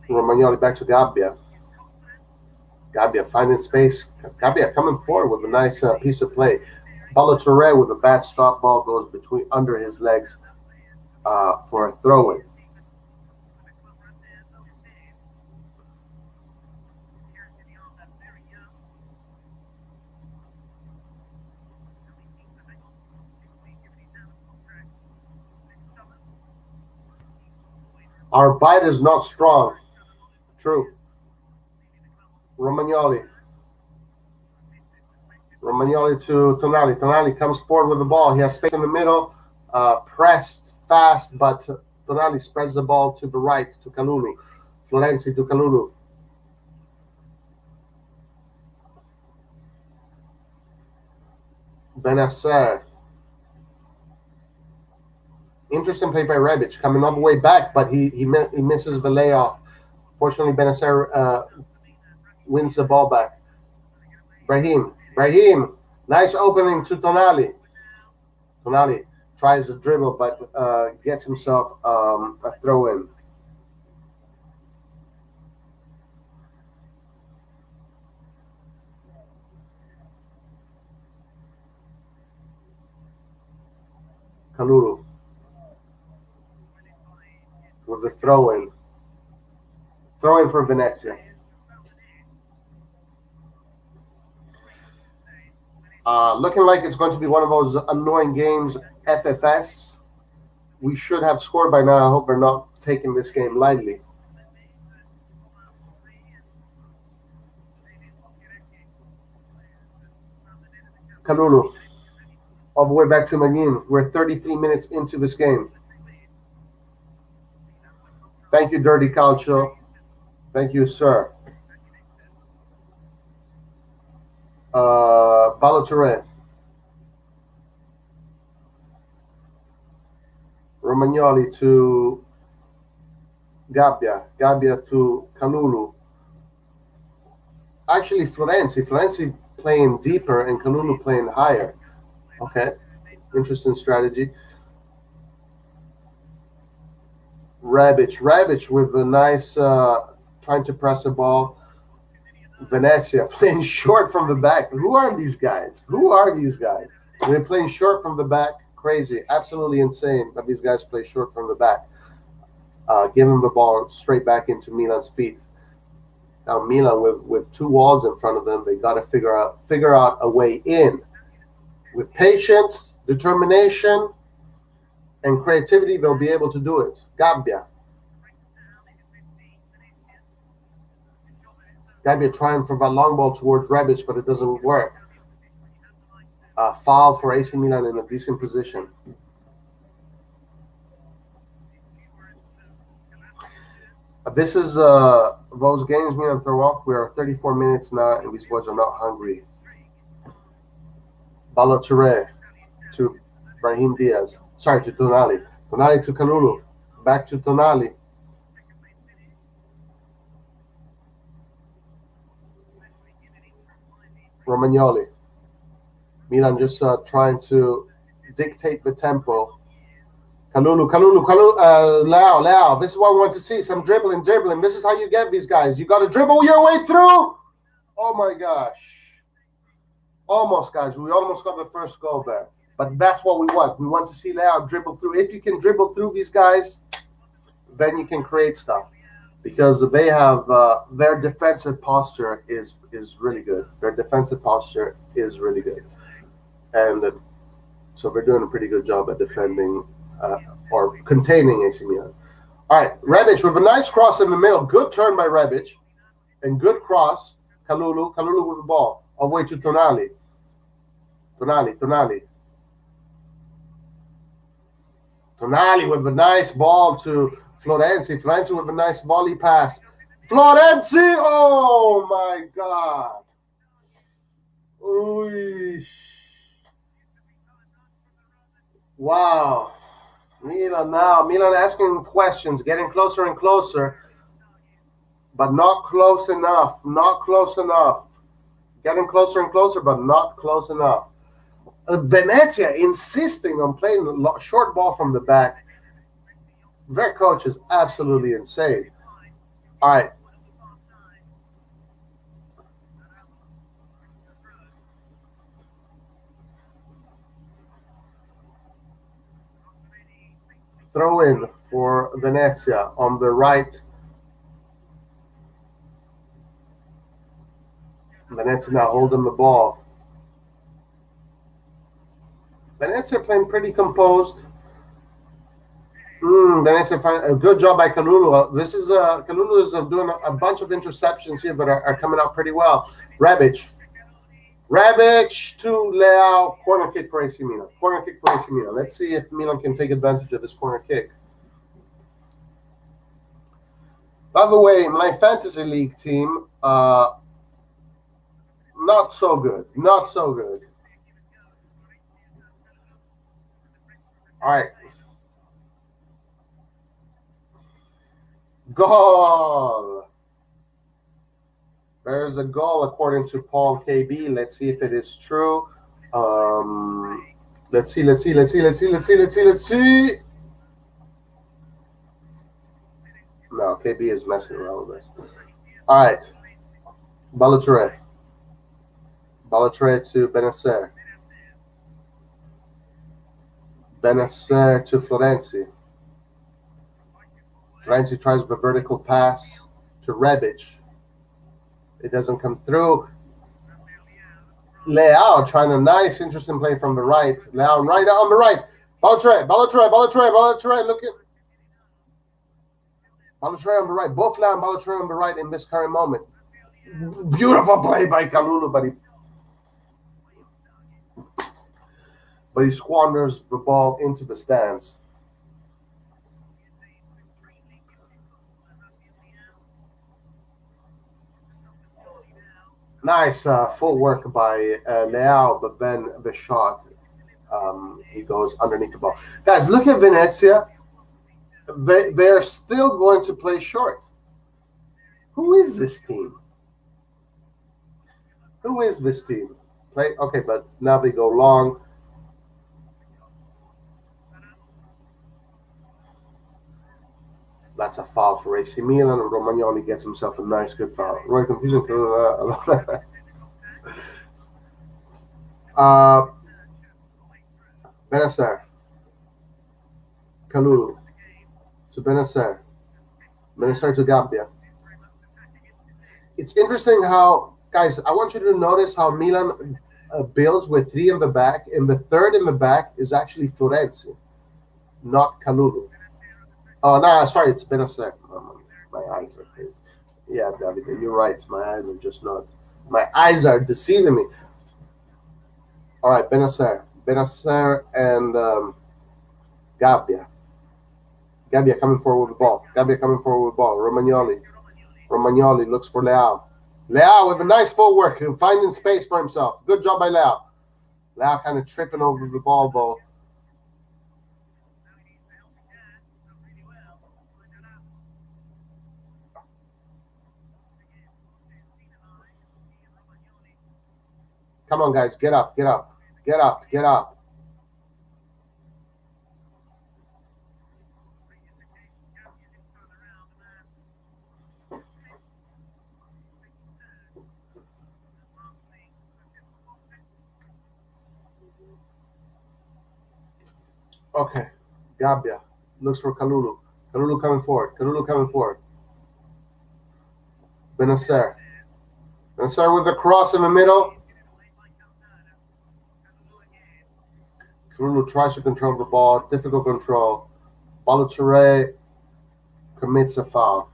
Romagnoli back to Gabbia. Gabbia finding space. Gabbia coming forward with a nice piece of play. Balotelli with a bad stop, ball goes under his legs for a throw-in. Our bite is not strong. True. Romagnoli. Romagnoli to Tonali. Tonali comes forward with the ball. He has space in the middle. Pressed fast, but Tonali spreads the ball to the right to Kalulu. Florenzi to Kalulu. Benacer. Interesting play by Rebic, coming all the way back, but he misses the layoff. Fortunately, Benacer wins the ball back. Brahim, nice opening to Tonali. Tonali tries a dribble, but gets himself a throw-in. Kalulu with the throw-in. Throw-in for Venezia. Looking like it's going to be one of those annoying games, FFS. We should have scored by now. I hope we're not taking this game lightly. Kalulu. All the way back to Magin. We're 33 minutes into this game. Thank you, Dirty Calcio. Thank you, sir. Balotelli. Romagnoli to Gabbia. Gabbia to Kalulu. Actually, Florenzi playing deeper and Kalulu playing higher. Okay, interesting strategy. Rebic with a nice trying to press the ball. Venezia playing short from the back. Who are these guys? They're playing short from the back. Crazy, absolutely insane that these guys play short from the back. Giving the ball straight back into Milan's feet. Now Milan with two walls in front of them, they got to figure out a way in. With patience, determination, and creativity, they'll be able to do it. Gabbia trying for that long ball towards Rebic, but it doesn't work. Foul for AC Milan in a decent position. This is those games Milan throw off. We are 34 minutes now, and these boys are not hungry. Balotelli to Brahim Diaz. Sorry, to Tonali. Tonali to Kalulu. Back to Tonali. Romagnoli. Milan just trying to dictate the tempo. Kalulu. Leao. This is what we want to see. Some dribbling. This is how you get these guys. You got to dribble your way through. Oh, my gosh. Almost, guys. We almost got the first goal there. But that's what we want. We want to see Leao dribble through. If you can dribble through these guys, then you can create stuff. Because they have their defensive posture is really good. And so they're doing a pretty good job at defending or containing AC Milan. All right, Rebic with a nice cross in the middle. Good turn by Rebic. And good cross. Kalulu with the ball. All the way to Tonali. Tonali with a nice ball to Florenzi. Florenzi with a nice volley pass. Florenzi! Oh, my God. Ooh. Wow. Milan asking questions, getting closer and closer, but not close enough. Getting closer and closer, but not close enough. Venezia insisting on playing the short ball from the back. Their coach is absolutely insane. All right. Throw in for Venezia on the right. Venezia now holding the ball. Venezia playing pretty composed. Venezia, a good job by Kalulu. This is Kalulu is doing a bunch of interceptions here, but are coming out pretty well. Rebic to Leao. Corner kick for AC Milan. Corner kick for AC Milan. Let's see if Milan can take advantage of this corner kick. By the way, my fantasy league team, not so good. Not so good. All right. Goal. There's a goal according to Paul KB. Let's see if it is true. Let's see. No, KB is messing around with this. All right. Balotelli to Bennacer. Bennacer to Florenzi. Florenzi tries the vertical pass to Rebic. It doesn't come through. Leao trying a nice, interesting play from the right. Leao right on the right. Balotelli. Look at Balotelli on the right. Both Leao and Balotelli on the right in this current moment. Beautiful play by Kalulu, but he squanders the ball into the stands. Nice full work by Leao, but then the shot, he goes underneath the ball. Guys, look at Venezia. They're still going to play short. Who is this team? Who is this team? Okay, but now they go long. That's a foul for AC Milan, and Romagnoli gets himself a nice, good foul. Really confusing. Bennacer. Kalulu. To Bennacer. Bennacer to Gabbia. It's interesting how, guys, I want you to notice how Milan builds with three in the back, and the third in the back is actually Florenzi, not Kalulu. Oh, no, sorry, it's Bennacer. My eyes are crazy. Yeah, David, you're right. My eyes are just not. My eyes are deceiving me. All right, Bennacer and Gabbia. Gabbia coming forward with the ball. Romagnoli looks for Leao. Leao with a nice footwork, finding space for himself. Good job by Leao. Leao kind of tripping over the ball, though. Come on, guys, get up. Okay, Gabbia looks for Kalulu. Kalulu coming forward. Bennacer with the cross in the middle. Kalulu tries to control the ball. Difficult control. Balotelli commits a foul.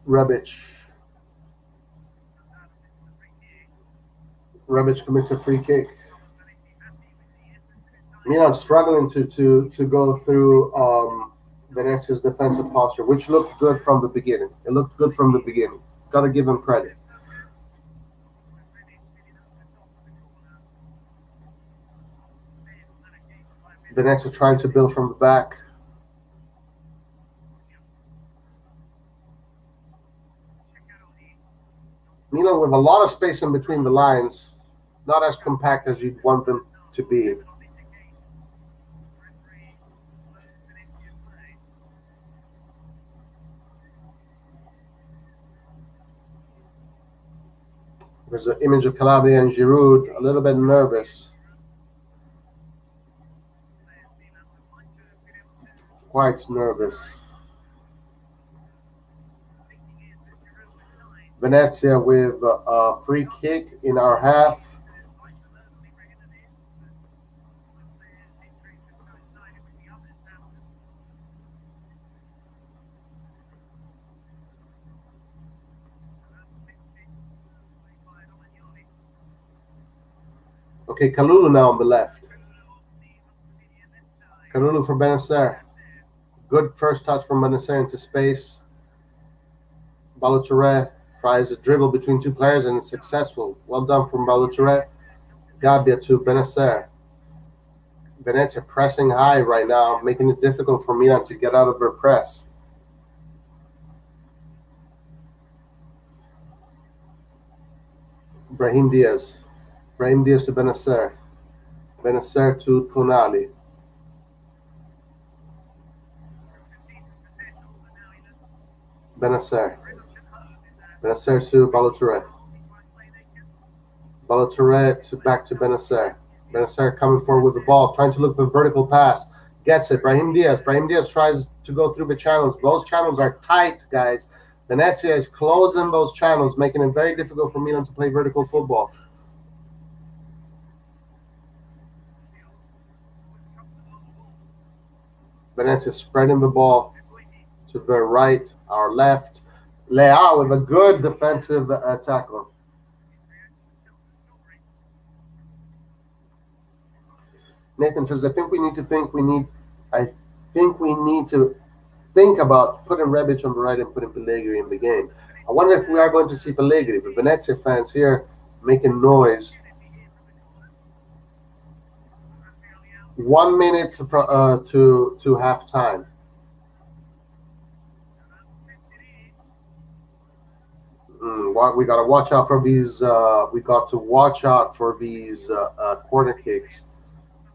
Rebic commits a free kick. Milan struggling to go through Venezia's defensive posture, which looked good from the beginning. Got to give him credit. Venezia trying to build from the back. Milan with a lot of space in between the lines, not as compact as you'd want them to be. There's an image of Calabria and Giroud, a little bit nervous. Quite nervous. Venezia with a free kick in our half. Okay, Kalulu now on the left. Kalulu for Benacer. Good first touch from Benacer into space. Balotelli tries a dribble between two players and is successful. Well done from Balotelli. Gabbia to Benacer. Venezia pressing high right now, making it difficult for Milan to get out of their press. Brahim Diaz. Brahim Diaz to Benacer. Benacer to Tonali. Benacer. Benacer to Balotelli. Balotelli to back to Benacer. Benacer coming forward with the ball, trying to look for the vertical pass. Gets it. Brahim Diaz. Brahim Diaz tries to go through the channels. Those channels are tight, guys. Venezia is closing those channels, making it very difficult for Milan to play vertical football. Venezia spreading the ball to their right, our left. Leao with a good defensive tackle. Nathan says, I think we need to think about putting Rebic on the right and putting Pellegrini in the game. I wonder if we are going to see Pellegrini. The Venezia fans here making noise. 1 minute to halftime. We got to watch out for these. We got to watch out for these corner kicks,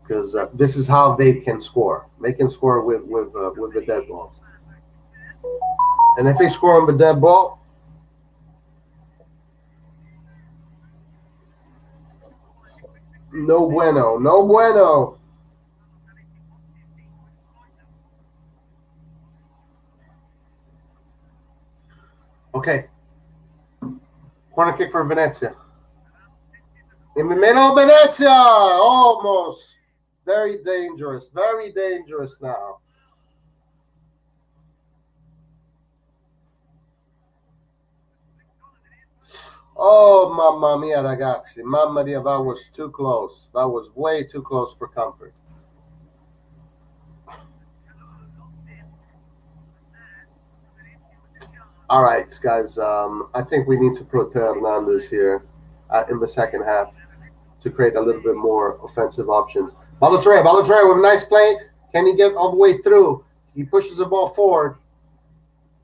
because this is how they can score. They can score with the dead balls. And if they score on the dead ball, no bueno, no bueno. Okay. Corner kick for Venezia. In the middle, Venezia! Almost. Very dangerous. Very dangerous now. Oh, mamma mia, ragazzi. Mamma mia, that was too close. That was way too close for comfort. All right, guys. I think we need to put Hernandez here in the second half to create a little bit more offensive options. Balotelli with a nice play. Can he get all the way through? He pushes the ball forward,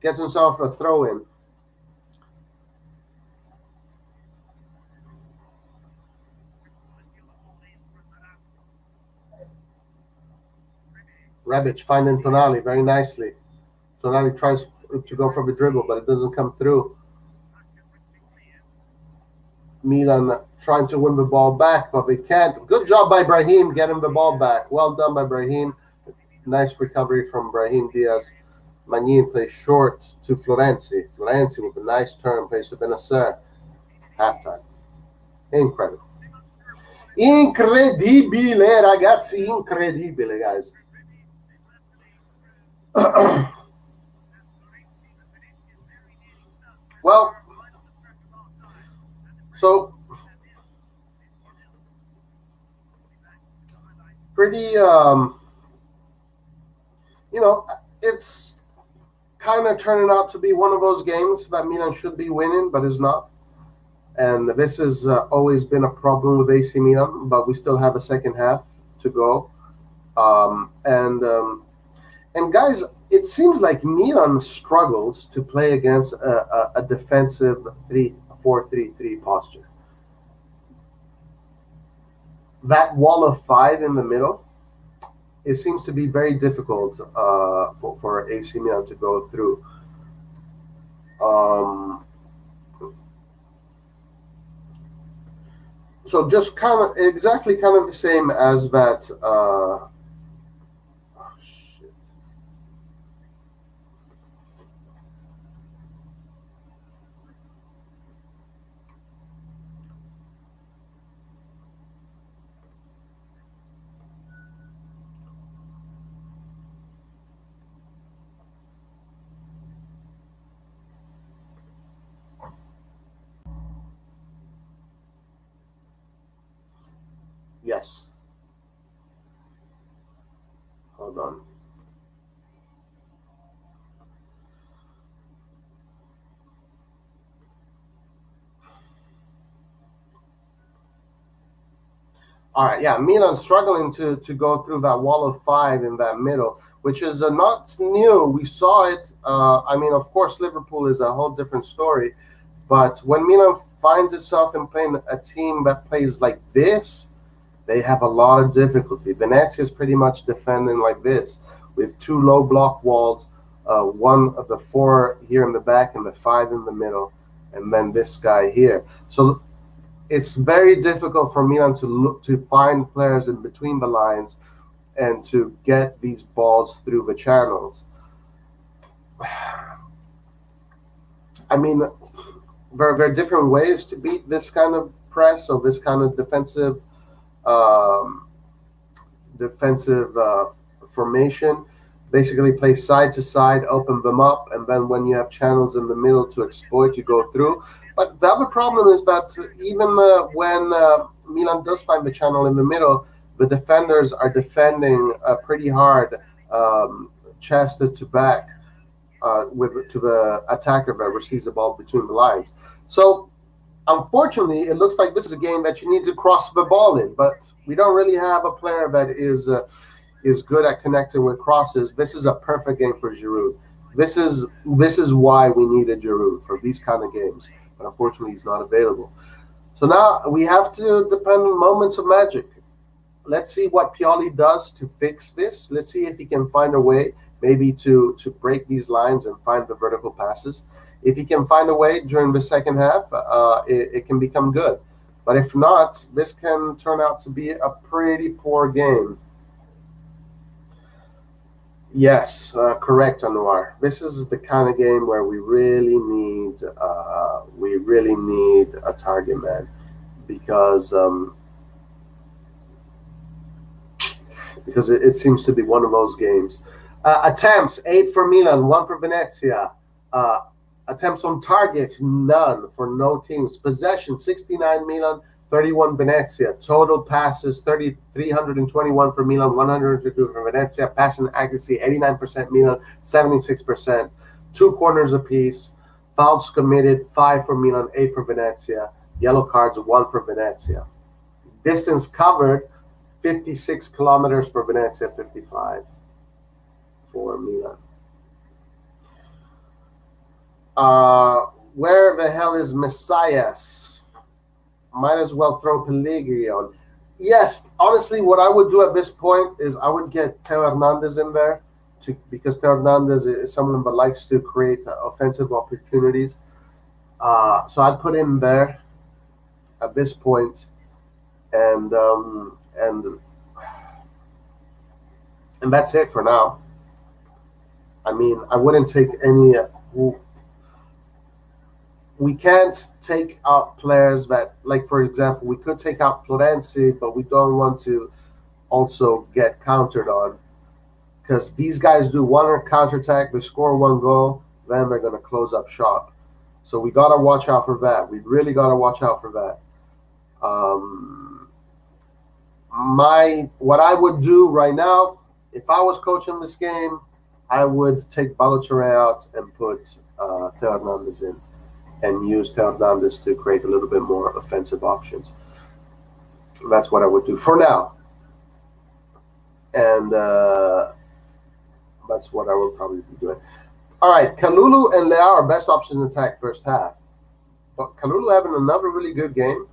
gets himself a throw in. Rebic finding Tonali very nicely. Tonali tries to go for the dribble, but it doesn't come through. Milan trying to win the ball back, but they can't. Good job by Brahim getting the ball back. Well done by Brahim. Nice recovery from Brahim Diaz. Magnin plays short to Florenzi. Florenzi with a nice turn plays to Benacer. Halftime. Incredible. Incredibile, ragazzi. Incredibile, guys. Well, so pretty, it's kind of turning out to be one of those games that Milan should be winning, but is not. And this has always been a problem with AC Milan, but we still have a second half to go. And guys, it seems like Milan struggles to play against a defensive 4-3-3 posture. That wall of five in the middle, it seems to be very difficult for AC Milan to go through. So just kind of the same as that. Yes. Hold on. All right, yeah, Milan struggling to go through that wall of five in that middle, which is not new. We saw it. I mean, of course, Liverpool is a whole different story, but when Milan finds itself in playing a team that plays like this, they have a lot of difficulty. Venezia is pretty much defending like this, with two low block walls, one of the four here in the back and the five in the middle, and then this guy here. So it's very difficult for Milan to look to find players in between the lines and to get these balls through the channels. I mean, there are different ways to beat this kind of press or this kind of um, defensive formation. Basically, play side to side, open them up, and then when you have channels in the middle to exploit, you go through. But the other problem is that even when Milan does find the channel in the middle, the defenders are defending pretty hard, chested to back, with to the attacker that receives the ball between the lines. So unfortunately, it looks like this is a game that you need to cross the ball in, but we don't really have a player that is good at connecting with crosses. This is a perfect game for Giroud. This is why we needed Giroud for these kind of games, but unfortunately, he's not available. So now we have to depend on moments of magic. Let's see what Pioli does to fix this. Let's see if he can find a way, maybe to break these lines and find the vertical passes. If he can find a way during the second half, it can become good. But if not, this can turn out to be a pretty poor game. Yes, correct, Anwar. This is the kind of game where we really need a target man because it seems to be one of those games. Attempts 8 for Milan, 1 for Venezia. Uh, Attempts on target none for no teams. Possession 69 Milan, 31 Venezia. Total passes 321 for Milan, 102 for Venezia. Passing accuracy 89% Milan, 76%. Two corners apiece. Fouls committed 5 for Milan, 8 for Venezia. Yellow cards 1 for Venezia. Distance covered 56 kilometers for Venezia, 55 for Milan. Where the hell is Messias? Might as well throw Pellegrini on. Yes, honestly, what I would do at this point is I would get Teo Hernandez in there because Teo Hernandez is someone that likes to create offensive opportunities. So I'd put him there at this point, and that's it for now. I mean, I wouldn't take any. We can't take out players that, like, for example, we could take out Florenzi, but we don't want to also get countered on because these guys do one counterattack, they score one goal, then they're going to close up shop. So we got to watch out for that. We really got to watch out for that. What I would do right now, if I was coaching this game, I would take Balotelli out and put Teo Hernandez in, and use Teo Hernandez to create a little bit more offensive options. That's what I would do for now. And that's what I would probably be doing. All right, Kalulu and Leao are best options in attack first half. But Kalulu having another really good game.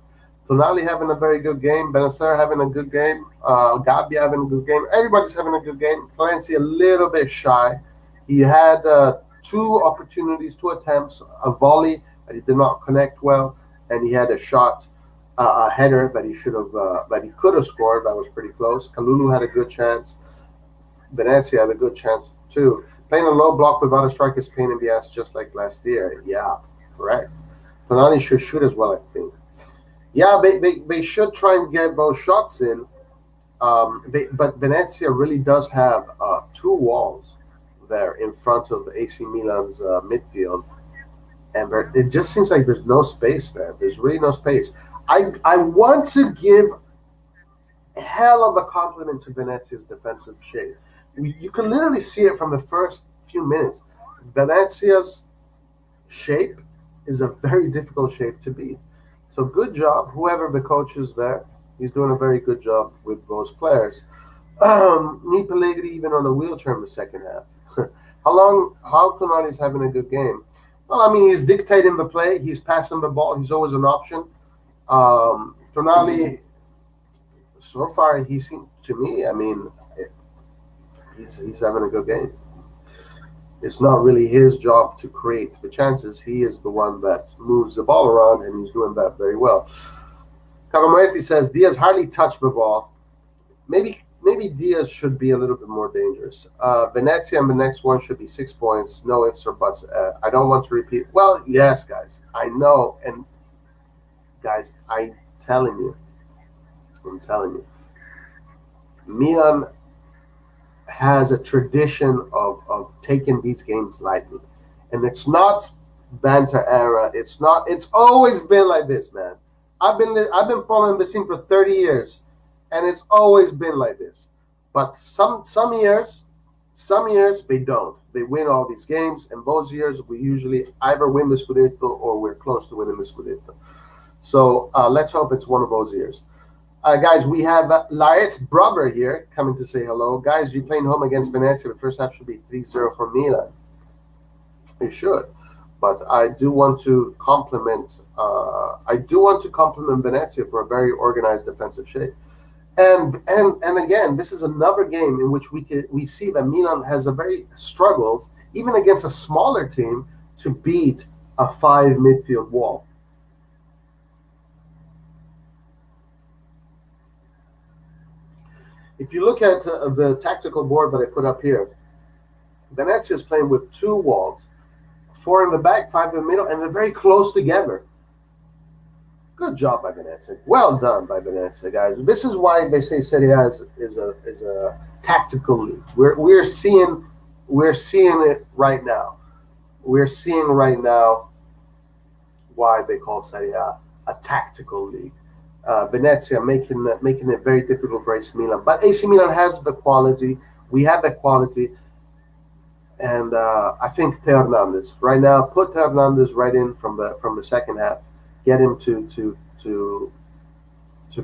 Tonali having a very good game. Benacer having a good game. Gabi having a good game. Everybody's having a good game. Florenzi a little bit shy. He had 2 opportunities, 2 attempts, a volley that he did not connect well, and he had a shot, a header that he could have scored. That was pretty close. Kalulu had a good chance. Venezia had a good chance too. Playing a low block without a striker is pain in the ass, just like last year. Yeah, correct. Tonali should shoot as well, I think. Yeah, they should try and get those shots in. But Venezia really does have 2 walls there in front of AC Milan's midfield. And it just seems like there's no space there. There's really no space. I want to give hell of a compliment to Venezia's defensive shape. You can literally see it from the first few minutes. Venezia's shape is a very difficult shape to beat. So good job, whoever the coach is there. He's doing a very good job with those players. Need Pellegrini even on a wheelchair in the second half. How Tonali's having a good game? Well, I mean, he's dictating the play. He's passing the ball. He's always an option. Tonali, so far, he seemed to me, I mean, he's having a good game. It's not really his job to create the chances. He is the one that moves the ball around, and he's doing that very well. Caramoretti says Diaz hardly touched the ball. Maybe Diaz should be a little bit more dangerous. Venezia and the next one should be 6 points. No ifs or buts. I don't want to repeat. Well, yes, guys, I know, and guys, I'm telling you, Milan has a tradition of taking these games lightly, and it's not banter era. It's not. It's always been like this, man. I've been following the scene for 30 years, and it's always been like this. But some years they don't. They win all these games, and those years we usually either win the Scudetto or we're close to winning the Scudetto. So let's hope it's one of those years. Guys, we have Laret's brother here coming to say hello. Guys, you're playing home against Venezia. The first half should be 3-0 for Milan. It should. But I do want to compliment Venezia for a very organized defensive shape. And again, this is another game in which we see that Milan has a very struggled, even against a smaller team, to beat a 5 midfield wall. If you look at the tactical board that I put up here, Venezia is playing with 2 walls, 4 in the back, 5 in the middle, and they're very close together. Good job by Venezia. Well done by Venezia, guys. This is why they say Serie A is a tactical league. We're seeing it right now. We're seeing right now why they call Serie A tactical league. Venezia making it very difficult for AC Milan, but AC Milan has the quality. We have the quality, and I think Teo Hernandez right now. Put Teo Hernandez right in from the second half. Get him to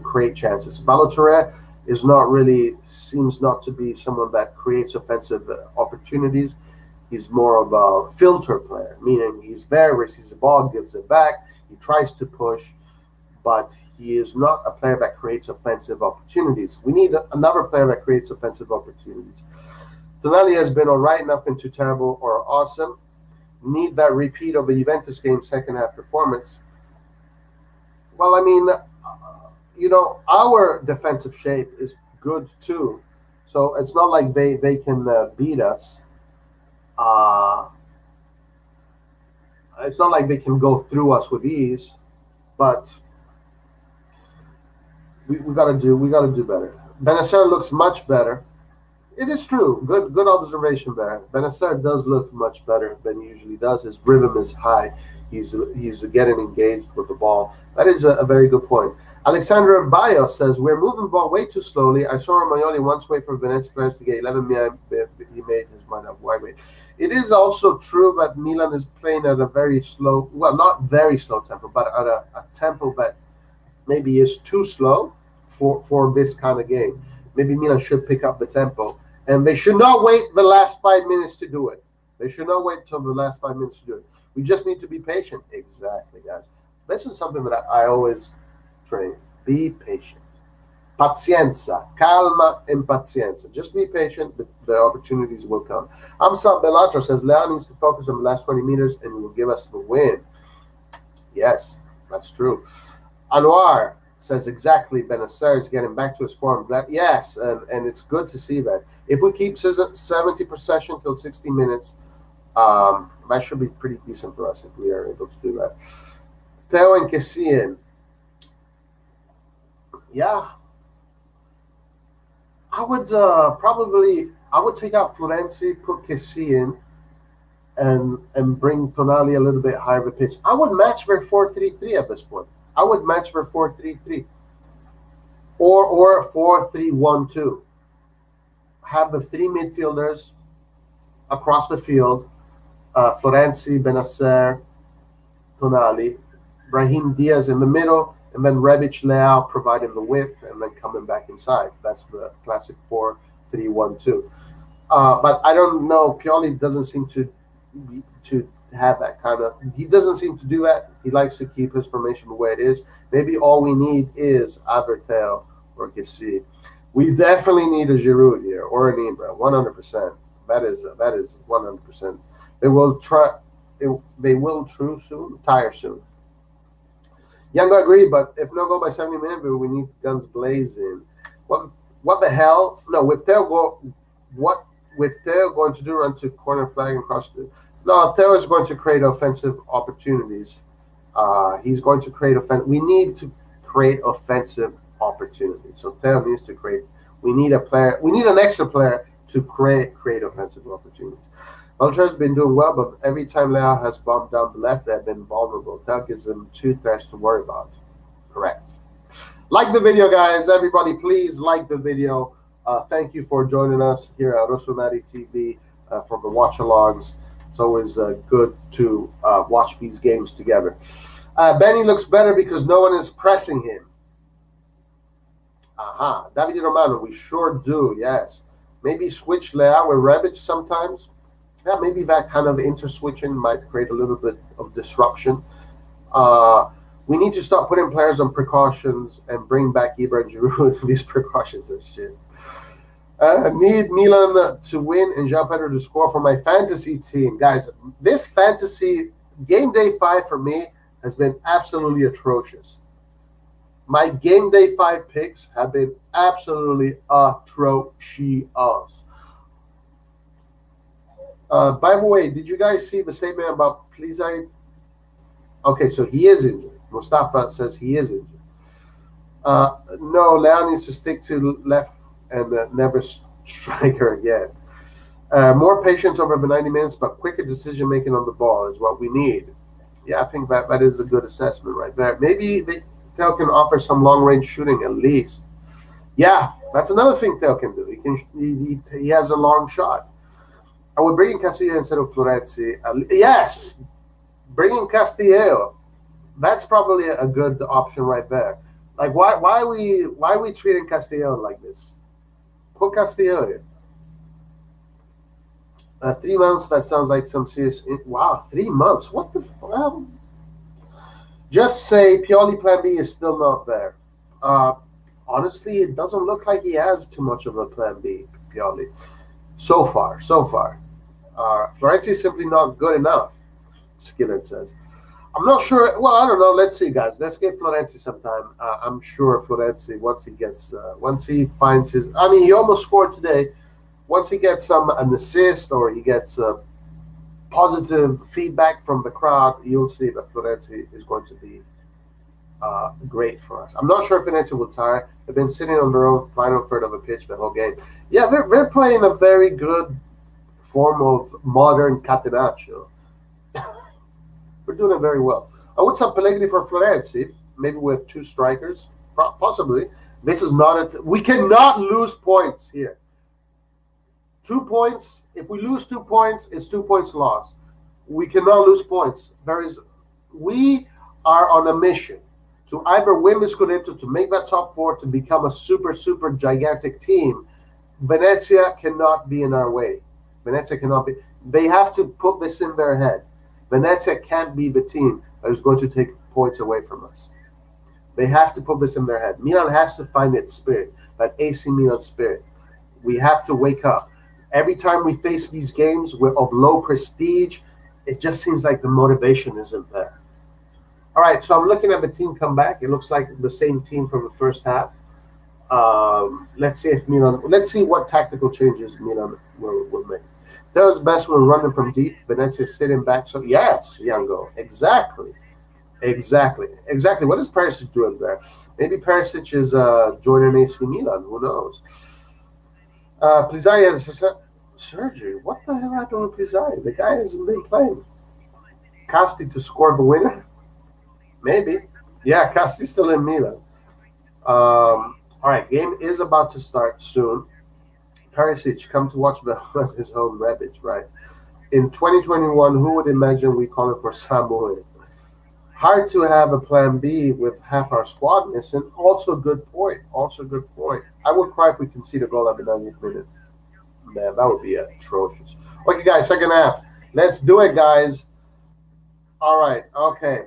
create chances. Balotelli seems not to be someone that creates offensive opportunities. He's more of a filter player, meaning he's there, receives the ball, gives it back. He tries to push, but he is not a player that creates offensive opportunities. We need another player that creates offensive opportunities. Tonali has been all right, nothing too terrible or awesome. Need that repeat of the Juventus game second half performance. Well, I mean, our defensive shape is good too. So it's not like they can beat us. It's not like they can go through us with ease, but we gotta do better. Bennacer looks much better. It is true. Good observation there. Bennacer does look much better than he usually does. His rhythm is high. He's getting engaged with the ball. That is a very good point. Alexander Bayo says, we're moving the ball way too slowly. I saw Romagnoli once wait for Venezia players to get 11 million. He made his mind up. Why wait? It is also true that Milan is playing at a very slow, well, not very slow tempo, but at a tempo that maybe is too slow for this kind of game. Maybe Milan should pick up the tempo. And they should not wait the last 5 minutes to do it. They should not wait until the last 5 minutes to do it. We just need to be patient. Exactly, guys. This is something that I always train. Be patient. Pazienza. Calma and pazienza. Just be patient. The opportunities will come. Amsa Belatro says, Leao needs to focus on the last 20 meters and will give us the win. Yes, that's true. Anwar says exactly, Bennacer is getting back to his form. Yes, and it's good to see that. If we keep 70 possession till 60 minutes, that should be pretty decent for us if we are able to do that. Theo and Kessian. Yeah. I would take out Florenzi, put Kessian, and bring Tonali a little bit higher of a pitch. I would match their 4-3-3 at this point. I would match for 4-3-3. or 4-3-1-2. Have the three midfielders across the field: Florenzi, Benacer, Tonali, Brahim Diaz in the middle, and then Rebic, Leao providing the width and then coming back inside. That's the classic 4-3-1-2. But I don't know. Pioli doesn't seem to have that kind of. He doesn't seem to do that. He likes to keep his formation the way it is. Maybe all we need is Abertel or Kessie. We definitely need a Giroud here or an Ibra. 100%. That is 100%. They will try. They will tire soon. Young agree, but if no goal by 70 minutes, we need guns blazing. What the hell? No, with Theo going to do, run to corner flag and cross the. No, Theo is going to create offensive opportunities. He's going to create We need to create offensive opportunities. So Theo needs to create. We need a player. We need an extra player to create offensive opportunities. Ultra's been doing well, but every time Leao has bombed down the left, they have been vulnerable. That gives them two threats to worry about. Correct. Like the video, guys. Everybody, please like the video. Thank you for joining us here at Rossonari TV for the watch-alongs. It's always good to watch these games together. Benny looks better because no one is pressing him. Aha. Davide Romano, we sure do, yes. Maybe switch Leao with Rebic sometimes. Yeah, maybe that kind of inter-switching might create a little bit of disruption. We need to start putting players on precautions and bring back Ibra and Giroud. These precautions are shit. Need Milan to win and Jean Pedro to score for my fantasy team. Guys, this fantasy game day 5 for me has been absolutely atrocious. My game day 5 picks have been absolutely atrocious. By the way, did you guys see the statement about Plizai? Okay, so he is injured. Mustafa says he is injured. No, Leao needs to stick to left and never striker again. More patience over the 90 minutes, but quicker decision-making on the ball is what we need. Yeah, I think that is a good assessment right there. Maybe Theo can offer some long-range shooting at least. Yeah, that's another thing Theo can do. He has a long shot. I would bring in Castillo instead of Florenzi. Yes, bring in Castillo. That's probably a good option right there. Like, why are we treating Castillo like this? Put Castillo in. 3 months. That sounds like some serious. Wow, 3 months. What the? Well, just say Pioli Plan B is still not there. Honestly, it doesn't look like he has too much of a Plan B, Pioli. So far. Florenzi is simply not good enough, Skinner says. I'm not sure. Well, I don't know. Let's see, guys. Let's give Florenzi some time. I'm sure Florenzi, once he finds his. I mean, he almost scored today. Once he gets an assist or he gets positive feedback from the crowd, you'll see that Florenzi is going to be great for us. I'm not sure if Venezia will tire. They've been sitting on their own final third of the pitch the whole game. Yeah, they're playing a very good form of modern catenaccio. We're doing it very well. I would say Pellegrini for Florenzi, maybe with 2 strikers, possibly. This is not we cannot lose points here. 2 points. If we lose 2 points, it's 2 points lost. We cannot lose points. We are on a mission to either win the Scudetto, to make that top 4, to become a super gigantic team. Venezia cannot be in our way. Venezia cannot be. They have to put this in their head. Venezia can't be the team that is going to take points away from us. They have to put this in their head. Milan has to find its spirit, that AC Milan spirit. We have to wake up. Every time we face these games of low prestige, it just seems like the motivation isn't there. All right, so I'm looking at the team come back. It looks like the same team from the first half. Let's see what tactical changes Milan will make. Theo's best when running from deep. Venezia sitting back. So yes, Yango, exactly. What is Perisic doing there? Maybe Perisic is joining AC Milan. Who knows? Plizari has surgery. What the hell happened with Plizari? The guy hasn't been playing. Casti to score the winner? Maybe. Yeah, Casti's still in Milan. All right, game is about to start soon. Perisic come to watch his home Rebic, right? In 2021, who would imagine we calling for Samuel? Hard to have a plan B with half our squad missing. Also, good point. Also, good point. I would cry if we concede a goal at the 90th minute. Man, that would be atrocious. Okay, guys, second half. Let's do it, guys. All right. Okay.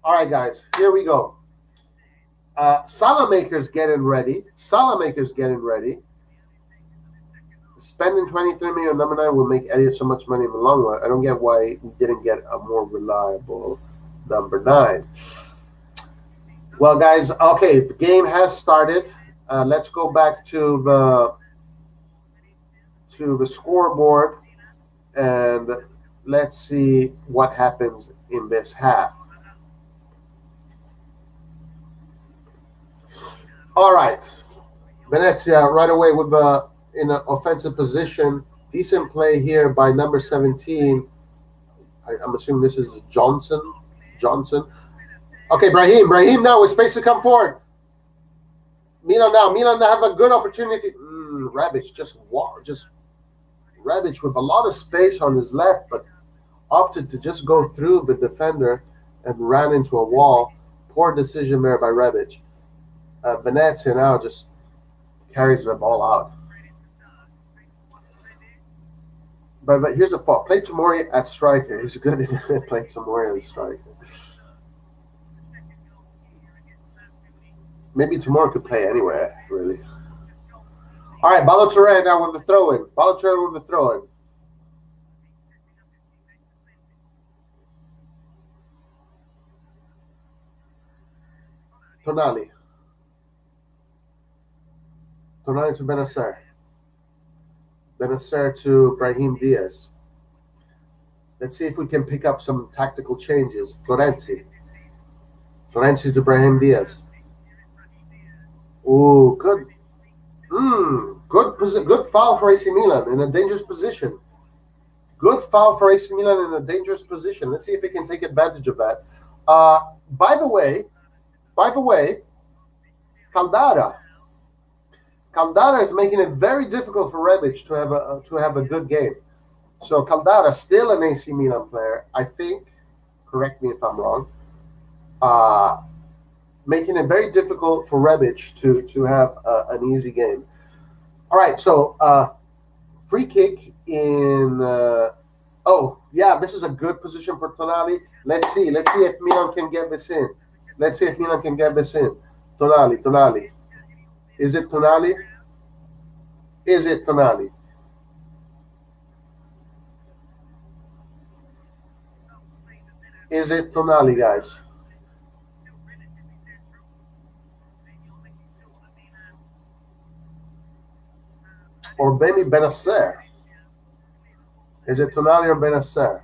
All right, guys. Here we go. Salah makers getting ready. Salah makers getting ready. Spending 23 million number 9 will make Elliott so much money in the long run. I don't get why we didn't get a more reliable number 9. Well, guys, okay, the game has started. Let's go back to the scoreboard and let's see what happens in this half. All right, Venezia right away with in an offensive position. Decent play here by number 17. I'm assuming this is Johnson. Okay, Brahim now with space to come forward. Milan now have a good opportunity. Rebic Rebic with a lot of space on his left, but opted to just go through the defender and ran into a wall. Poor decision there by Rebic. Venezia now just carries the ball out. But here's a fault. Play Tomori at striker. He's good at playing Tomori as striker. Maybe Tomori could play anywhere, really. All right, Balotelli now with the throw-in. Balotelli with the throw-in. Tonali to Benacer. Benacer to Brahim Diaz. Let's see if we can pick up some tactical changes. Florenzi to Brahim Diaz. Ooh, good. Good foul for AC Milan in a dangerous position. Good foul for AC Milan in a dangerous position. Let's see if we can take advantage of that. By the way, Caldara is making it very difficult for Rebic to have a good game. So Caldara still an AC Milan player, I think. Correct me if I'm wrong. Making it very difficult for Rebic to have an easy game. All right, so free kick in. Oh yeah, this is a good position for Tonali. Let's see if Milan can get this in. Tonali. Is it Tonali? Is it Tonali? Is it Tonali, guys? Or maybe Benacer. Is it Tonali or Benacer?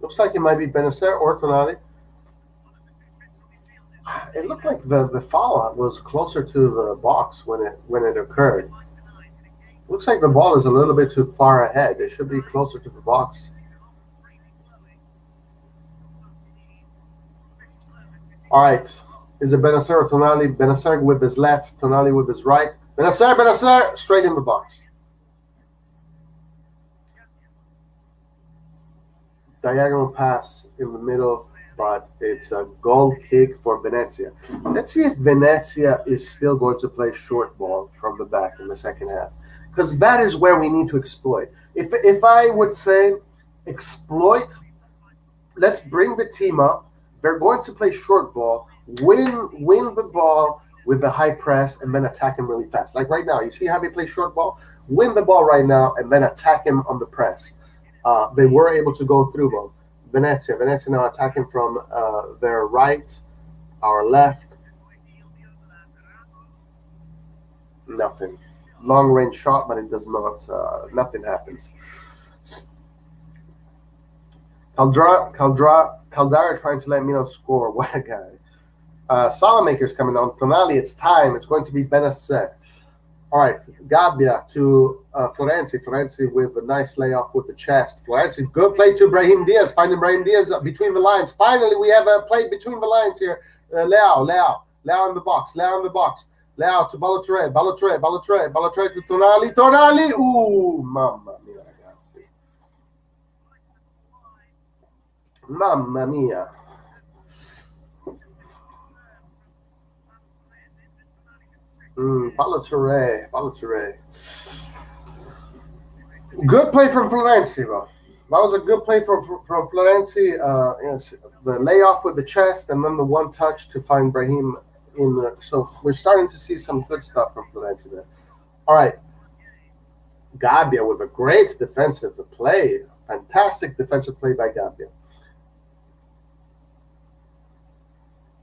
Looks like it might be Benacer or Tonali. It looked like the foul was closer to the box when it occurred. Looks like the ball is a little bit too far ahead. It should be closer to the box. All right. Is it Benacer or Tonali? Benacer with his left, Tonali with his right. Benacer, straight in the box. Diagonal pass in the middle, but it's a goal kick for Venezia. Let's see if Venezia is still going to play short ball from the back in the second half, because that is where we need to exploit. If I would say exploit, let's bring the team up. They're going to play short ball, win the ball with the high press, and then attack him really fast. Like right now, you see how they play short ball? Win the ball right now, and then attack him on the press. They were able to go through them. Venezia now attacking from their right, our left. Nothing. Long range shot, but it does not. Nothing happens. Caldara trying to let Milan score. What a guy. Salamaker's coming on. Tonali, it's time. It's going to be Benacer. All right, Gabbia to Florenzi. Florenzi with a nice layoff with the chest. Florenzi, good play to Brahim Diaz. Finding Brahim Diaz between the lines. Finally, we have a play between the lines here. Leao. Leao in the box. Leao in the box. Leao to Balotelli. Balotelli to Tonali. Tonali. Ooh, mamma mia, ragazzi. Mamma mia. Balotelli. Good play from Florenzi, bro. That was a good play from Florenzi. Yes, the layoff with the chest and then the one touch to find Brahim in the. So we're starting to see some good stuff from Florenzi there. All right. Gabbia with a great defensive play. Fantastic defensive play by Gabbia.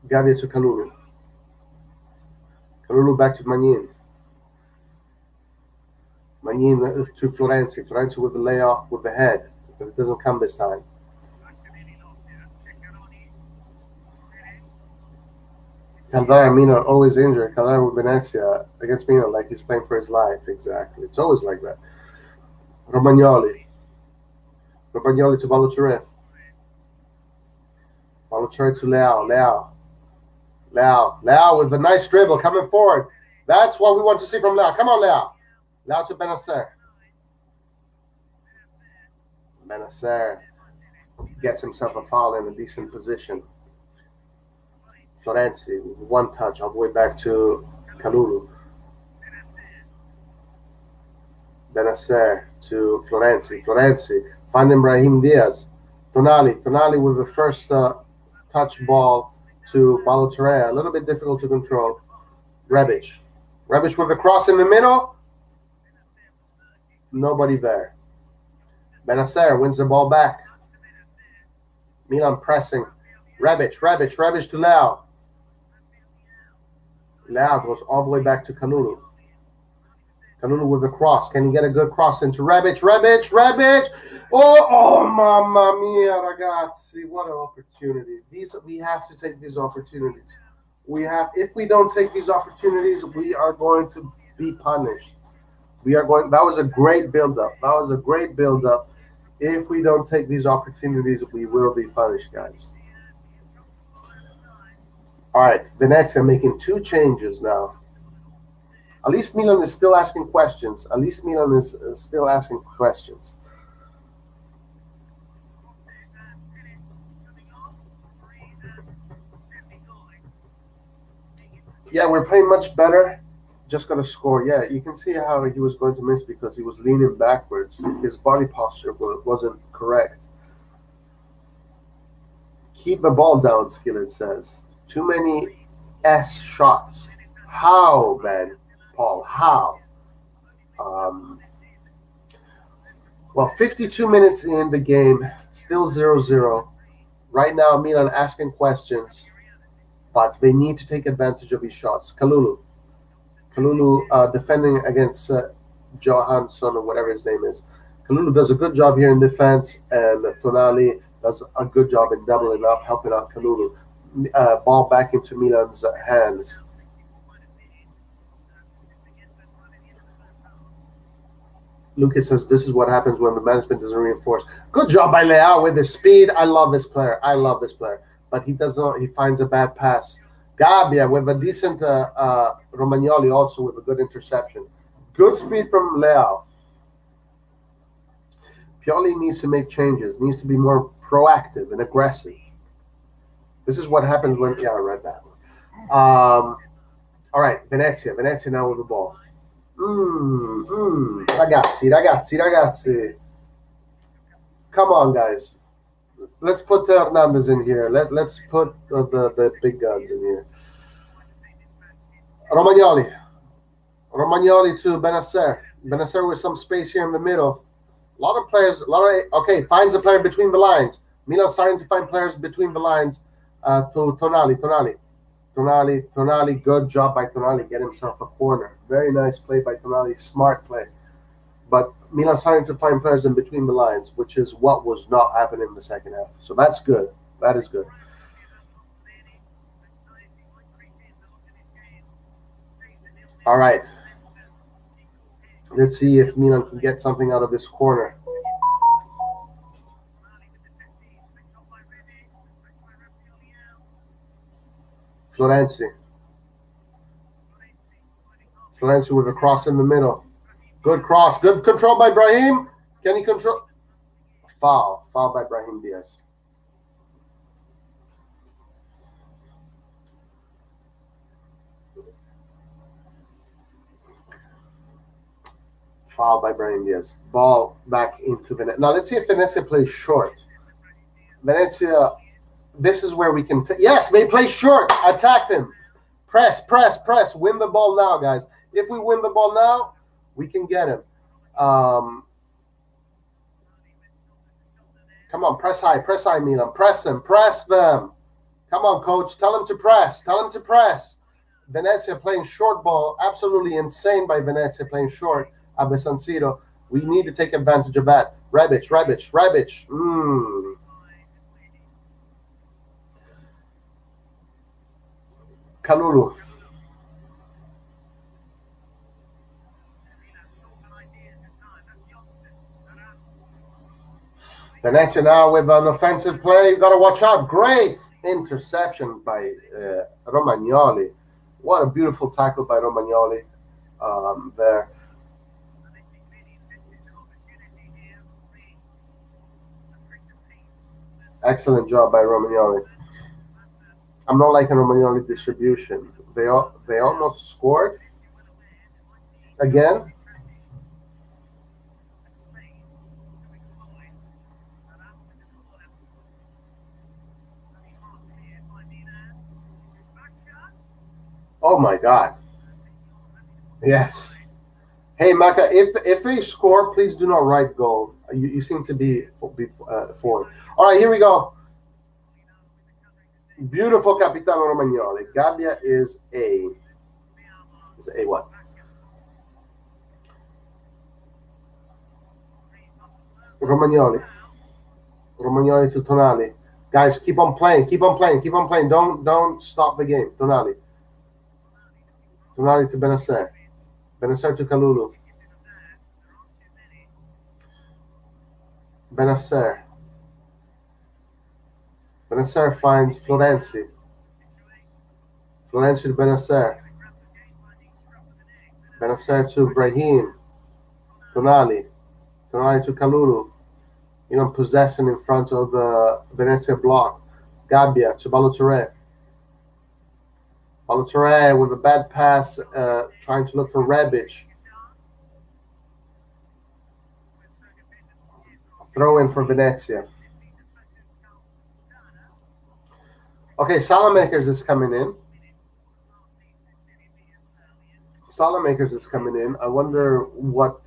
Gabbia to Kalulu. Kalulu back to Magnin. Magnin to Florenzi. Florenzi with the layoff with the head. But it doesn't come this time. Caldara, Milan always injured. Caldara with Venezia against Milan like he's playing for his life. Exactly. It's always like that. Romagnoli. Romagnoli to Balotelli. Balotelli to Leao. Leao with a nice dribble coming forward. That's what we want to see from Leao. Come on, Leao. Leao to Benacer. Benacer gets himself a foul in a decent position. Florenzi with one touch all the way back to Kalulu. Benacer to Florenzi. Florenzi finding Brahim Diaz. Tonali with the first touch ball to Balotelli. A little bit difficult to control. Rebic with the cross in the middle. Nobody there. Benacer wins the ball back. Milan pressing. Rebic to Leao. Leao goes all the way back to Kalulu. Kalulu with the cross. Can he get a good cross into Rebic? Oh, mamma mia, ragazzi. What an opportunity. We have to take these opportunities. If we don't take these opportunities, we are going to be punished. That was a great build-up. If we don't take these opportunities, we will be punished, guys. All right, Venezia making two changes now. At least Milan is still asking questions. Yeah, we're playing much better. Just got to score. Yeah, you can see how he was going to miss because he was leaning backwards. His body posture wasn't correct. Keep the ball down, Skillard says. Too many S shots. How, man? Paul, how? Well, 52 minutes in the game, still 0-0. Right now, Milan asking questions, but they need to take advantage of his shots. Kalulu defending against Johansson or whatever his name is. Kalulu does a good job here in defense, and Tonali does a good job in doubling up, helping out Kalulu. Ball back into Milan's hands. Lucas says this is what happens when the management doesn't reinforce. Good job by Leao with his speed. I love this player. But he doesn't. He finds a bad pass. Gabbia with a decent Romagnoli also with a good interception. Good speed from Leao. Pioli needs to make changes. Needs to be more proactive and aggressive. This is what happens when. Yeah, I read that. All right, Venezia now with the ball. Ragazzi. Come on, guys. Let's put Hernandez in here. Let's put the big guns in here. Romagnoli to Benacer. Benacer with some space here in the middle. A lot of players. Okay, finds a player between the lines. Milan starting to find players between the lines. To Tonali, good job by Tonali. Get himself a corner. Very nice play by Tonali. Smart play. But Milan starting to find players in between the lines, which is what was not happening in the second half. So that's good. That is good. All right. Let's see if Milan can get something out of this corner. Florenzi. Florenzi with a cross in the middle. Good cross. Good control by Brahim. Can he control? Foul. Foul by Brahim Diaz. Foul by Brahim Diaz. Ball back into Venezia. Now let's see if Venezia plays short. Venezia, this is where we can... Yes, they play short. Attack them. Press, press, press. Win the ball now, guys. If we win the ball now, we can get him. Come on, press high, Milan. Press them, press them. Come on, coach. Tell them to press. Tell them to press. Venezia playing short ball. Absolutely insane by Venezia playing short at the San Siro. We need to take advantage of that. Rebic. Kalulu. Venezia now with an offensive play. You got to watch out. Great interception by Romagnoli. What a beautiful tackle by Romagnoli there. Excellent job by Romagnoli. I'm not liking Romagnoli distribution. They almost scored again. Oh my God! Yes. Hey Maka, if they score, please do not write goal. You seem to be forward. All right, here we go. Beautiful Capitano Romagnoli. Gabbia is a what? Romagnoli to Tonali. Guys, keep on playing. Don't stop the game. Tonali to Benacer. Benacer to Kalulu. Benacer finds Florenzi. Florenzi to Benacer. Benacer to Brahim. Tonali to Kalulu. Possession in front of the Venezia block. Gabbia to Balotore. Balotore with a bad pass, trying to look for Rebic. Throw in for Venezia. Okay, Salamakers is coming in. I wonder what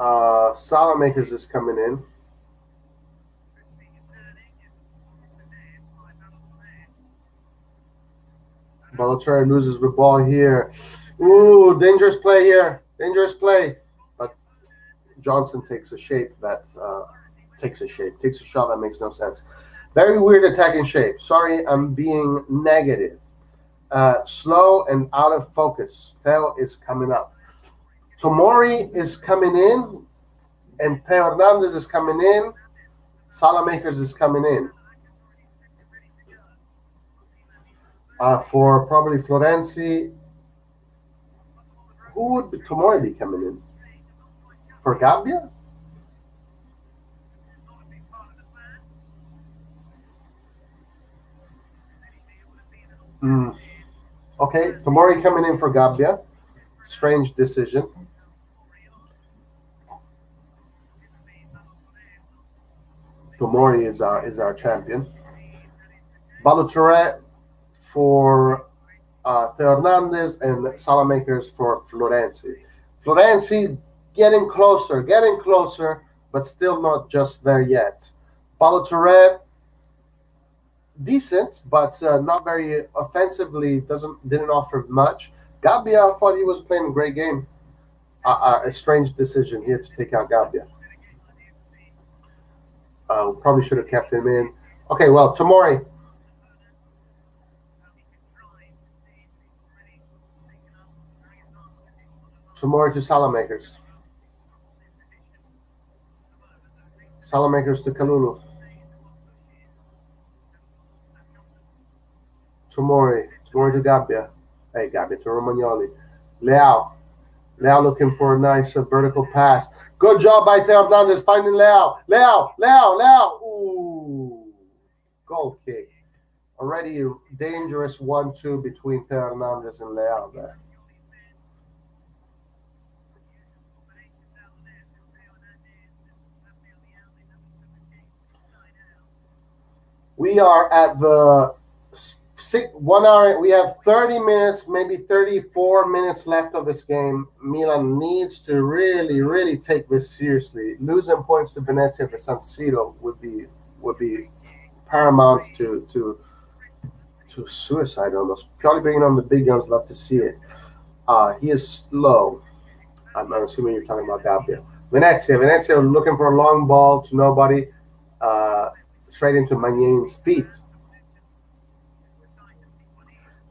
Salamakers is coming in. Balotore loses the ball here. Ooh, dangerous play here. Dangerous play. But Johnson takes a shot that makes no sense. Very weird attacking shape. Sorry, I'm being negative. Slow and out of focus. Theo is coming up. Tomori is coming in, and Theo Hernandez is coming in. Salamakers is coming in. For probably Florenzi. Who would Tomori be coming in? For Gabbia? Okay, Tomori coming in for Gabbia. Strange decision. Tomori is our champion. Balotore for Theo Hernandez and Salamakers for Florenzi. Florenzi getting closer, but still not just there yet. Balotore decent, but not very offensively. Didn't offer much. Gabbia, I thought he was playing a great game. A strange decision here to take out Gabbia. Probably should have kept him in. Okay, well, Tomori. Tomori to Salamakers. Salamakers to Kalulu. Tomori to Gabbia. Hey, Gabbia to Romagnoli. Leao. Leao looking for a nice vertical pass. Good job by Theo Hernandez finding Leao. Leao. Ooh. Goal kick. Already dangerous 1-2 between Theo Hernandez and Leao there. We are at the 1 hour. We have 30 minutes, maybe 34 minutes left of this game. Milan needs to really take this seriously. Losing points to Venezia at the San Siro would be paramount to suicide almost. Probably bringing on the big guns. Love to see it. He is slow. I'm assuming you're talking about Gabbia. Venezia looking for a long ball to nobody. Straight into Magnin's feet.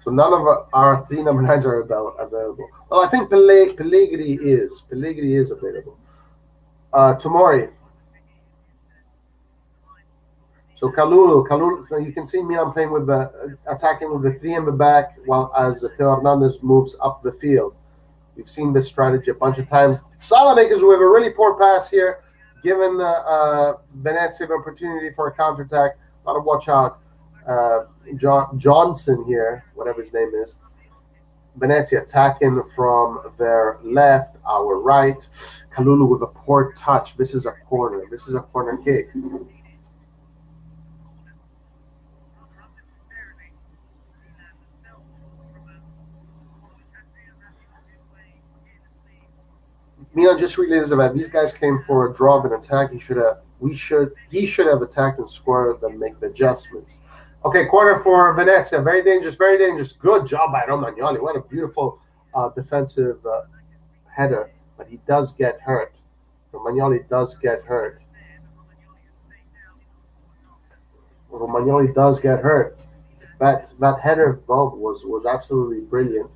So none of our 3 number 9s are available. Well, I think Pellegrini is. Pellegrini is available. Tomori. So Kalulu. So you can see Milan playing with attacking with the 3 in the back, while as Theo Hernandez moves up the field. We've seen this strategy a bunch of times. Salamakers with a really poor pass here, giving Venezia the opportunity for a counterattack. Got to watch out. Johnson here, whatever his name is. Venezia attacking from their left, our right. Kalulu with a poor touch. This is a corner. This is a corner kick. Milan just realized that these guys came for a draw of an attack. He should have attacked and scored and make the adjustments. Okay, corner for Venezia. Very dangerous. Good job by Romagnoli. What a beautiful defensive header. But he does get hurt. Romagnoli does get hurt. That header, Bob, was absolutely brilliant.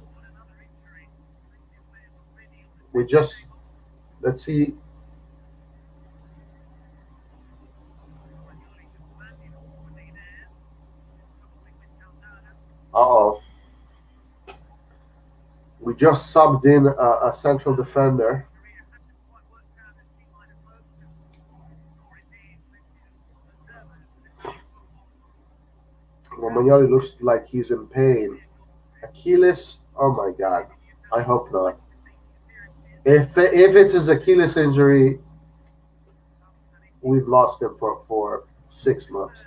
Let's see. We just subbed in a central defender. Romagnoli looks like he's in pain. Achilles, oh my God. I hope not. If it's his Achilles injury, we've lost him for 6 months.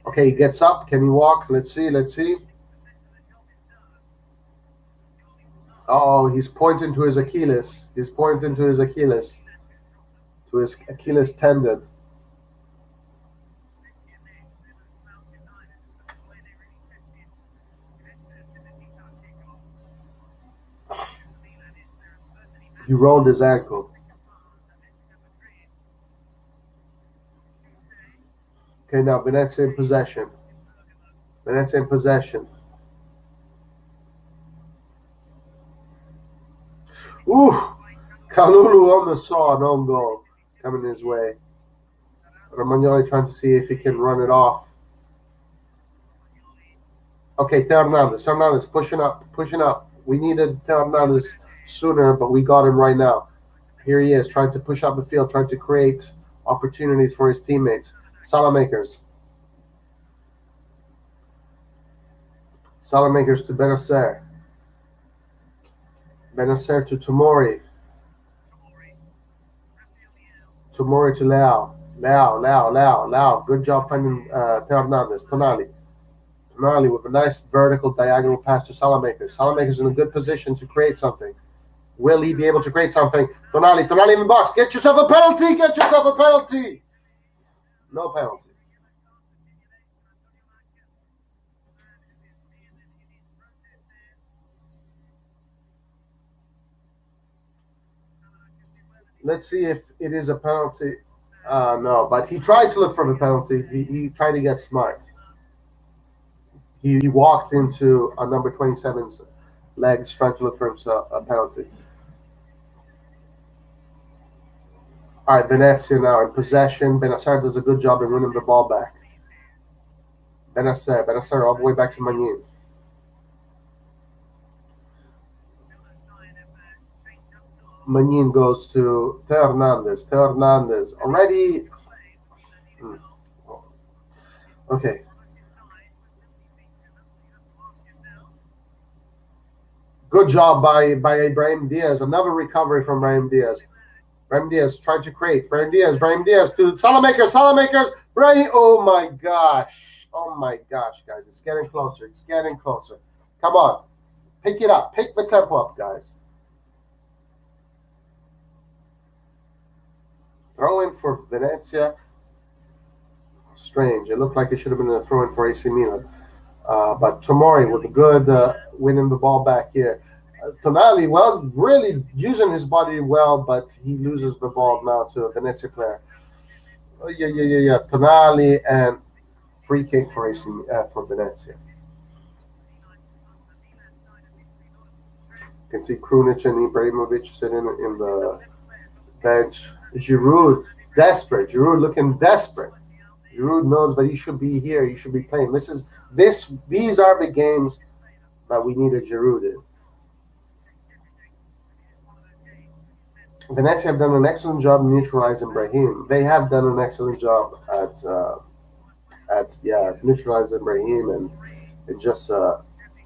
Okay, he gets up. Can he walk? Let's see. Oh, he's pointing to his Achilles. To his Achilles tendon. He rolled his ankle. Okay, now Venezia in possession. Ooh! Kalulu almost saw an own goal coming his way. Romagnoli trying to see if he can run it off. Okay, Theo Hernandez pushing up. We needed Theo Hernandez sooner, but we got him right now. Here he is, trying to push up the field, trying to create opportunities for his teammates. Salamakers to Benacer. Benacer to Tomori. Tomori to Leao. Leao. Good job finding Theo Hernandez. Tonali with a nice vertical diagonal pass to Salamakers. Salamakers in a good position to create something. Will he be able to create something? Tonali in the box. Get yourself a penalty. No penalty. Let's see if it is a penalty. No, but he tried to look for the penalty. He tried to get smart. He walked into a number 27's legs trying to look for himself a penalty. All right, Venezia now in possession. Benacer does a good job in winning the ball back. Benacer all the way back to Manin. Manin goes to Teo Hernandez. Teo Hernandez already. Hmm, okay. Good job by Ibrahim Diaz. Another recovery from Ibrahim Diaz. Ibrahim Diaz trying to create. Ibrahim Diaz to Salamakers. Brahim. Oh my gosh. Oh my gosh, guys. It's getting closer. It's getting closer. Come on. Pick it up. Pick the tempo up, guys. Throw in for Venezia. Strange. It looked like it should have been a throw in for AC Milan. But Tomori with a good winning the ball back here. Tonali, well, really using his body well, but he loses the ball now to a Venezia player. Oh, yeah. Tonali and free kick for AC for Venezia. You can see Krunic and Ibrahimovic sitting in the bench. Giroud, desperate. Giroud looking desperate. Giroud knows that he should be here. He should be playing. These are the games that we need a Giroud in. Venezia have done an excellent job neutralizing Brahim. They have done an excellent job at neutralizing Brahim and in just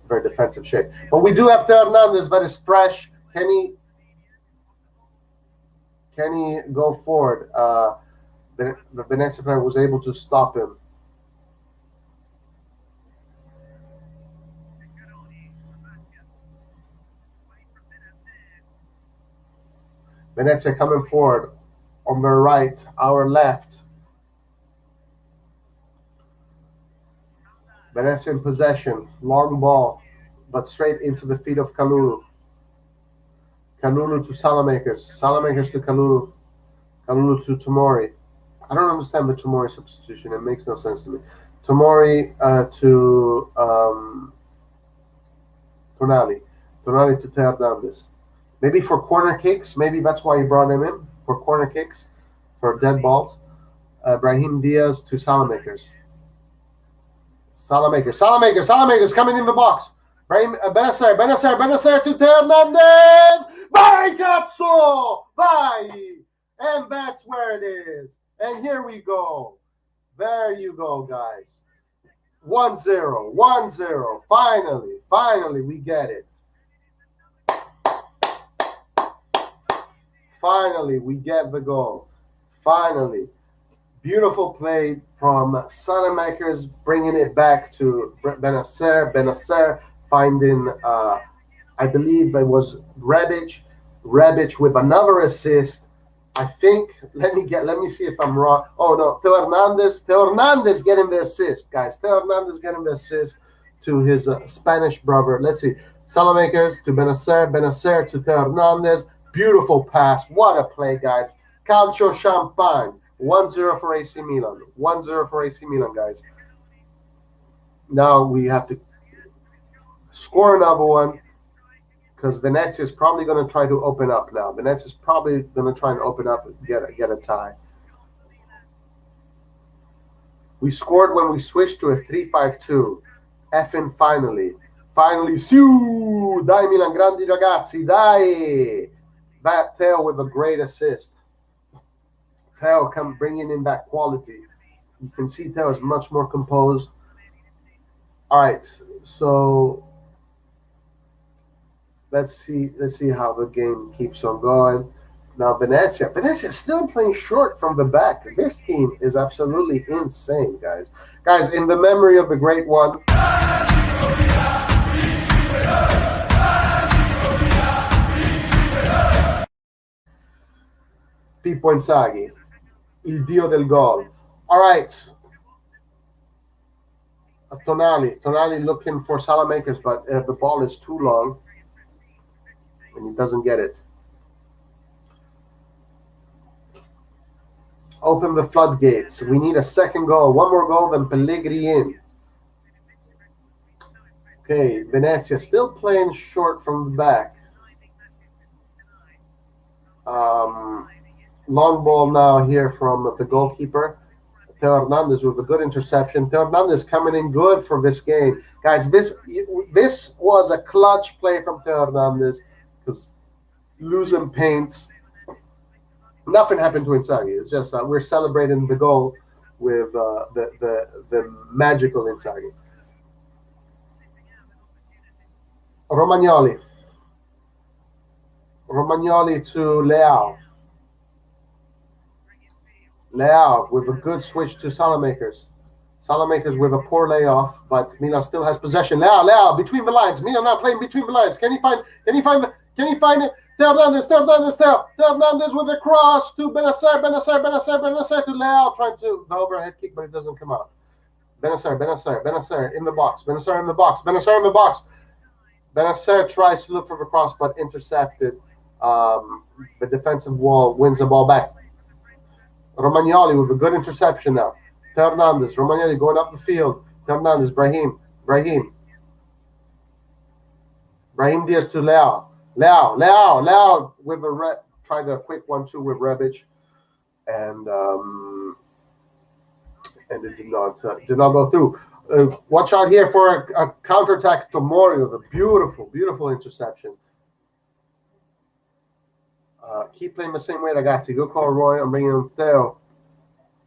very defensive shape. But we do have Teo Hernandez that is fresh. Can he go forward? The Venezia player was able to stop him. Venezia coming forward on their right, our left. Venezia in possession, long ball, but straight into the feet of Kalulu. Kalulu to Salamakers. Salamakers to Kalulu. Kalulu to Tomori. I don't understand the Tomori substitution. It makes no sense to me. Tomori to Tonali. Tonali to Teo Hernandez. Maybe for corner kicks. Maybe that's why he brought him in. For corner kicks. For dead balls. Brahim Diaz to Salamakers. Salamakers coming in the box. Brahim Benacer to Teo Hernandez. Vai, cazzo! Vai! And that's where it is. And here we go. There you go, guys. 1-0. Finally, we get it. Finally, we get the goal. Finally. Beautiful play from Salamakers, bringing it back to Benacer. Benacer finding, I believe it was Rebic. Rebic with another assist. I think, let me see if I'm wrong. Oh, no, Teo Hernandez getting the assist, guys. Teo Hernandez getting the assist to his Spanish brother. Let's see. Salamakers to Benacer to Teo Hernandez. Beautiful pass. What a play, guys. Calcio Champagne. 1-0 for AC Milan. 1-0 for AC Milan, guys. Now we have to score another one, because Venezia is probably going to try to open up now. Venezia is probably going to try and open up and get a tie. We scored when we switched to a 3-5-2. Effing finally. Finally, Siu! Dai Milan, grandi ragazzi, dai! That Teo with a great assist. Teo bringing in that quality. You can see Teo is much more composed. All right, so let's see how the game keeps on going. Now Venezia is still playing short from the back. This team is absolutely insane, guys. Guys, in the memory of the great one. Pippo Inzaghi, il dio del gol. All right. Tonali looking for Salamakers, but the ball is too long, and he doesn't get it. Open the floodgates. We need a second goal. One more goal, then Pellegrini in. Okay, Venezia still playing short from the back. Long ball now here from the goalkeeper. Theo Hernandez with a good interception. Theo Hernandez coming in good for this game. Guys, this was a clutch play from Theo Hernandez because losing paints. Nothing happened to Inzaghi. It's just we're celebrating the goal with the magical Inzaghi. Romagnoli to Leao. Leao with a good switch to Salamakers. Salamakers with a poor layoff, but Milan still has possession. Leao between the lines. Milan now playing between the lines. Can he find it? Theo Hernandez with a cross to Benacer to Leao, trying to the overhead kick, but it doesn't come out. Benacer in the box. Benacer tries to look for the cross, but intercepted. The defensive wall wins the ball back. Romagnoli with a good interception now. Theo Hernandez, Romagnoli going up the field. Theo Hernandez, Brahim Diaz to Leao. Leao with a tried a quick 1-2 with Rebic, and it did not go through. Watch out here for a counterattack. Tomori with a beautiful interception. Keep playing the same way, ragazzi. Go call Roy. I'm bringing in Theo.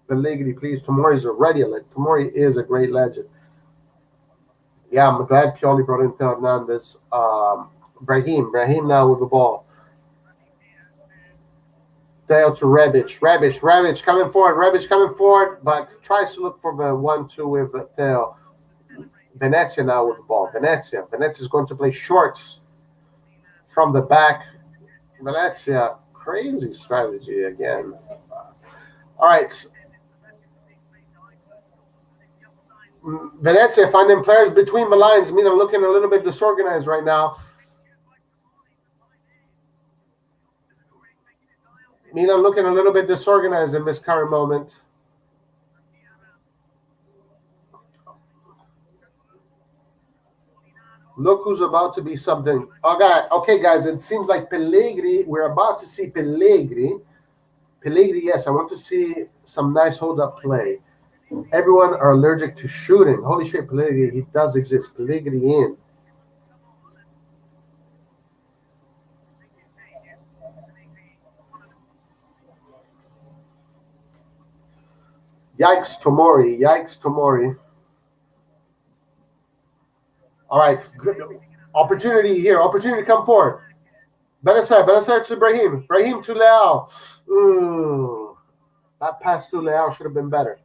Pellegrini, please. Tomori's already a legend. Tomori is a great legend. Yeah, I'm glad Pioli brought in Theo Hernandez. Brahim now with the ball. Theo to Rebic coming forward, but tries to look for the 1-2 with Theo. Venezia now with the ball. Venezia is going to play short from the back. Venezia, crazy strategy again. All right. Venezia finding players between the lines. Milan looking a little bit disorganized right now. Milan looking a little bit disorganized in this current moment. Look who's about to be something. Okay, guys, it seems like Pellegrini. We're about to see Pellegrini. Yes, I want to see some nice hold-up play. Everyone are allergic to shooting. Holy shit, Pellegrini, he does exist. Pellegrini in. Yikes, Tomori. All right, good opportunity here. Opportunity to come forward. Benacer to Brahim to Leao. Ooh, that pass to Leao should have been better.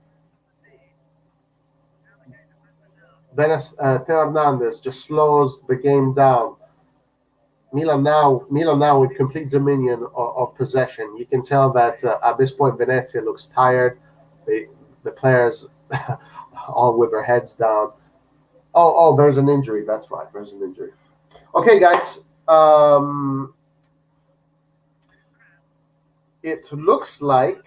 Theo Hernandez just slows the game down. Milan now with complete dominion of possession. You can tell that at this point Venezia looks tired. The players all with their heads down. Oh, there's an injury. That's right. There's an injury. Okay, guys. It looks like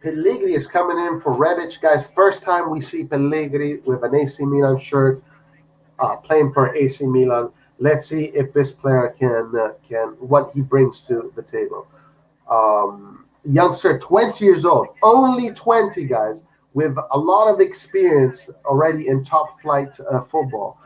Pellegrini is coming in for Rebic. Guys, first time we see Pellegrini with an AC Milan shirt playing for AC Milan. Let's see if this player can what he brings to the table. Youngster, 20 years old, only 20, guys, with a lot of experience already in top flight football.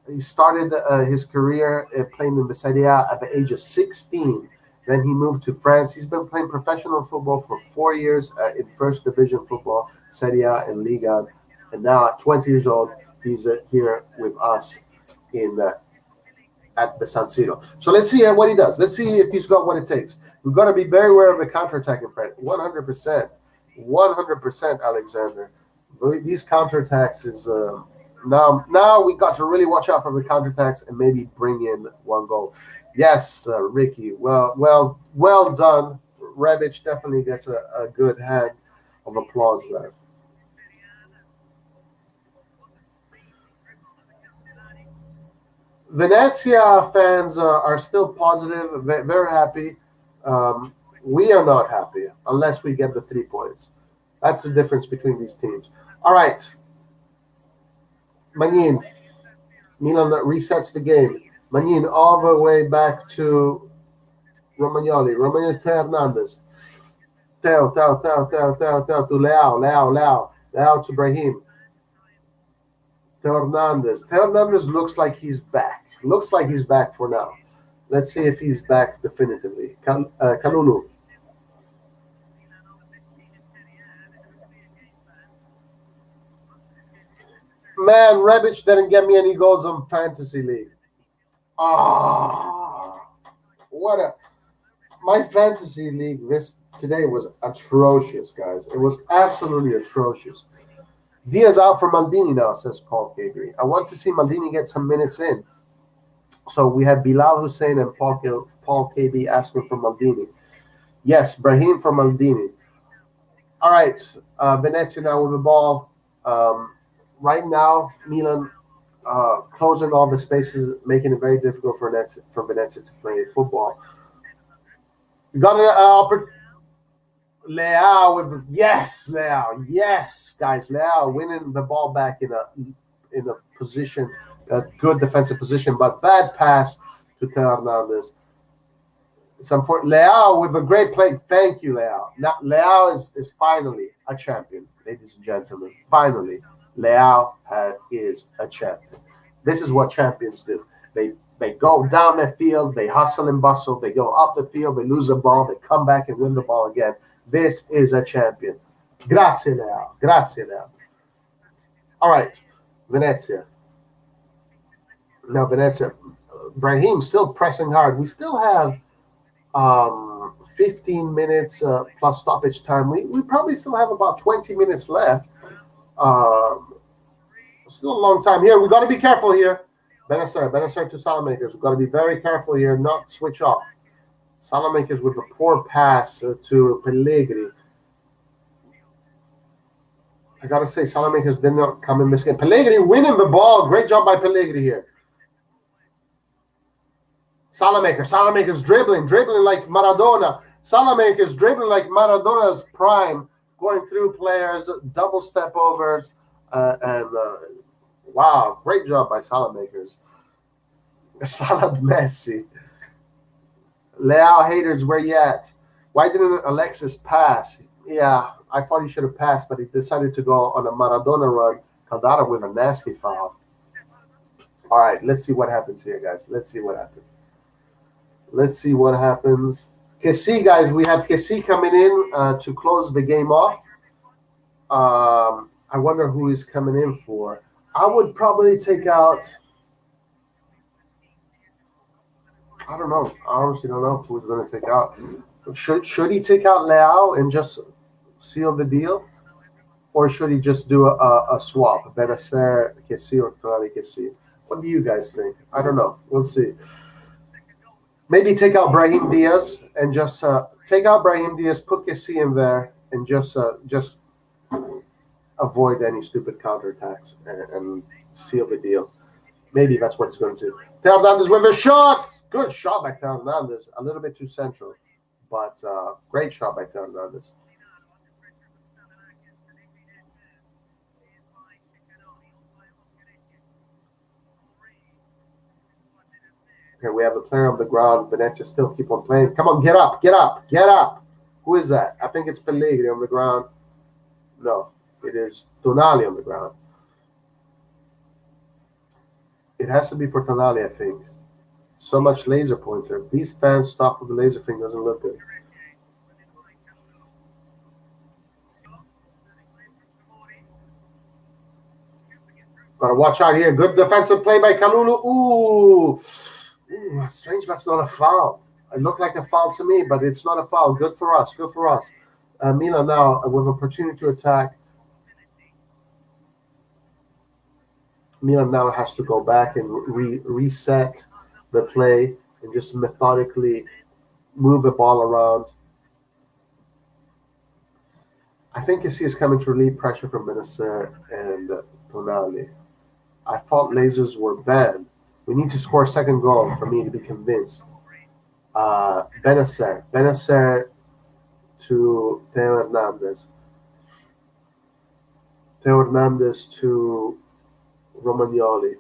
He started his career playing in the Serie A at the age of 16. Then he moved to France. He's been playing professional football for 4 years in first division football, Serie A and Liga. And now at 20 years old, he's here with us at the San Siro. So let's see what he does. Let's see if he's got what it takes. We've got to be very aware of the counterattacking threat. 100%, Alexander. These counterattacks is now we got to really watch out for the counterattacks and maybe bring in one goal. Yes, Ricky. Well done. Rebic definitely gets a good hand of applause there. Venezia fans are still positive, very happy. We are not happy unless we get the 3 points. That's the difference between these teams. All right. Magnin. Milan resets the game. Magnin all the way back to Romagnoli. Romagnoli to Hernandez. Teo to Leao to Brahim. Teo Hernandez. Teo Hernandez looks like he's back. Looks like he's back for now. Let's see if he's back definitively. Kalulu. Man, Rebic didn't get me any goals on Fantasy League. Ah, what a... My Fantasy League today was atrocious, guys. It was absolutely atrocious. Diaz out for Maldini now, says Paul KB. I want to see Maldini get some minutes in. So we have Bilal Hussein and Paul KB asking for Maldini. Yes, Brahim for Maldini. All right, Venezia now with the ball. Right now, Milan closing all the spaces, making it very difficult for Venezia to play football. We got an Leao with Leao, yes, guys, Leao winning the ball back in a position, a good defensive position, but bad pass to Teo Hernandez. Some for Leao with a great play. Thank you, Leao. Now Leao is finally a champion, ladies and gentlemen. Finally, Leao is a champion. This is what champions do. They go down the field, they hustle and bustle, they go up the field, they lose the ball, they come back and win the ball again. This is a champion. Grazie, Leao. Grazie, Leao. All right, Venezia. Now, Venezia. Brahim still pressing hard. We still have 15 minutes plus stoppage time. We probably still have about 20 minutes left. Still a long time here. We got to be careful here. Benacer to Salamakers. We've got to be very careful here, not switch off. Salamakers with a poor pass to Pellegrini. I got to say, Salamakers did not come in this game. Pellegrini winning the ball. Great job by Pellegrini here. Salamakers dribbling like Maradona. Salamakers dribbling like Maradona's prime, going through players, double step overs, and wow, great job by Salamakers. Salad Messi. Leao haters, where you at? Why didn't Alexis pass? Yeah, I thought he should have passed, but he decided to go on a Maradona run. Caldara with a nasty foul. All right, let's see what happens here, guys. Let's see what happens. Kessie, guys, we have Kessie coming in to close the game off. I wonder who he's coming in for. I would probably take out... I don't know. I honestly don't know who he's going to take out. Should he take out Leao and just seal the deal? Or should he just do a swap? Benacer, Kessie, or Tonali Kessie? What do you guys think? I don't know. We'll see. Maybe take out Brahim Diaz and just take out Brahim Diaz, put Kessie in there, and just avoid any stupid counterattacks and seal the deal. Maybe that's what he's going to do. Teo Hernandez with a shot. Good shot by Teo Hernandez. A little bit too central, but great shot by Teo Hernandez. Okay, we have a player on the ground. Venezia still keep on playing. Come on, get up. Who is that? I think it's Pellegrini on the ground. No, it is Tonali on the ground. It has to be for Tonali, I think. So much laser pointer. These fans stop with the laser thing. Doesn't look good. Gotta watch out here. Good defensive play by Kalulu. Ooh, strange. That's not a foul. It looked like a foul to me, but it's not a foul. Good for us. Milan now with opportunity to attack. Milan now has to go back and reset the play and just methodically move the ball around. I think Kessie is coming to relieve pressure from Benacer and Tonali. I thought lasers were banned. We need to score a second goal for me to be convinced. Benacer to Teo Hernandez. Teo Hernandez to Romagnoli,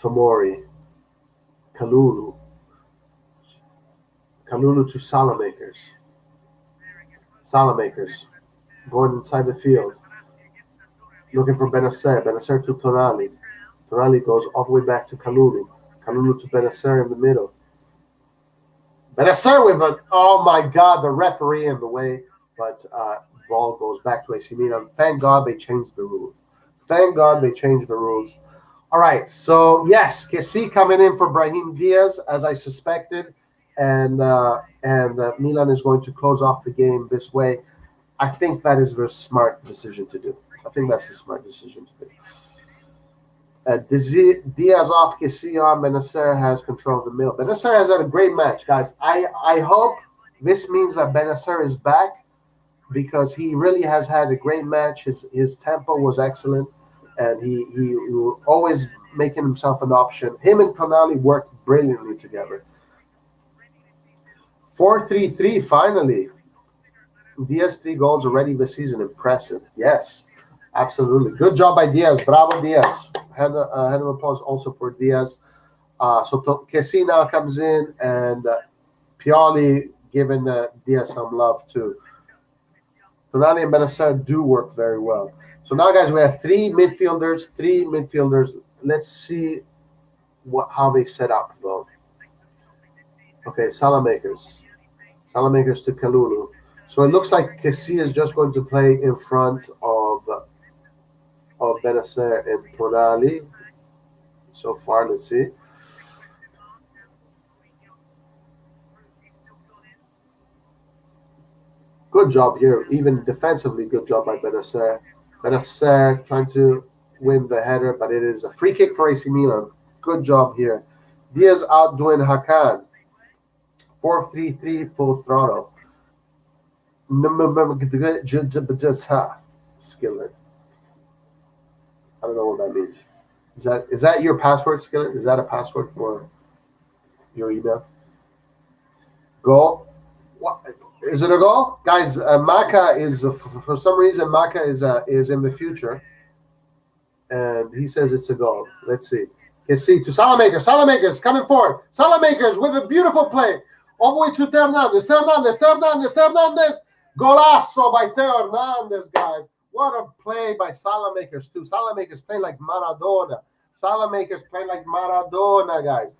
Tomori, Kalulu to Salamakers. Salamakers going inside the field, looking for Benacer. Benacer to Tonali. Tonali goes all the way back to Kalulu. Kalulu to Benacer in the middle. Benacer with a, oh my God, the referee in the way, but ball goes back to AC Milan. Thank God they changed the rules. Thank God they changed the rules. All right, so yes, Kessie coming in for Brahim Diaz, as I suspected, and Milan is going to close off the game this way. I think that is a smart decision to do. I think that's a smart decision to do. Diaz off, Kessie on, Benacer has control of the middle. Benacer has had a great match, guys. I hope this means that Benacer is back because he really has had a great match. His tempo was excellent, and he was always making himself an option. Him and Tonali worked brilliantly together. 4-3-3 finally. Diaz 3 goals already this season. Impressive. Yes, absolutely. Good job by Diaz. Bravo, Diaz. Hand of applause also for Diaz. So Kessie now comes in, and Pioli giving Diaz some love too. Tonali and Benacer do work very well. So now, guys, we have three midfielders. Let's see how they set up, though. Okay, Salamakers to Kalulu. So it looks like Kessie is just going to play in front of Benacer and Tonali. So far, let's see. Good job here, even defensively. Good job by Benacer. Benacer trying to win the header, but it is a free kick for AC Milan. Good job here. Diaz outdoing Hakan. 4-3-3 full throttle. Skillet. I don't know what that means. Is that your password, Skillet? Is that a password for your email? Goal. What? Is it a goal? Guys, Maka is, for some reason, Maka is in the future. And he says it's a goal. Let's see. Kessie to Salamakers. Salamakers coming forward. Salamakers with a beautiful play. All the way to Hernandez. Golazo by Theo Hernandez, guys. What a play by Salamakers, too. Salamakers playing like Maradona. Salamakers playing like Maradona, guys.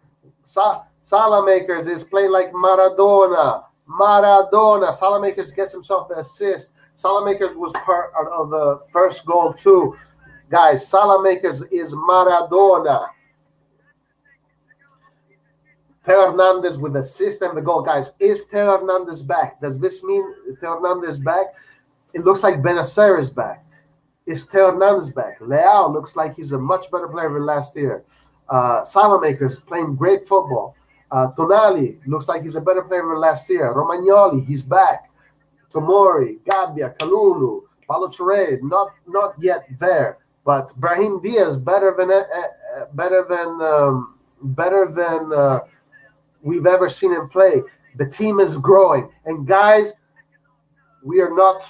Salamakers is playing like Maradona. Salamakers gets himself an assist. Salamakers was part of the first goal, too. Guys, Salamakers is Maradona. Theo Hernandez with assist and the goal. Guys, is Theo Hernandez back? Does this mean Theo Hernandez back? It looks like Benacer is back. Is Theo Hernandez back? Leao looks like he's a much better player than last year. Salamakers playing great football. Tonali looks like he's a better player than last year. Romagnoli, he's back. Tomori, Gabbia, Kalulu, Paulo Torre, not yet there. But Brahim Diaz better than we've ever seen him play. The team is growing, and guys, we're not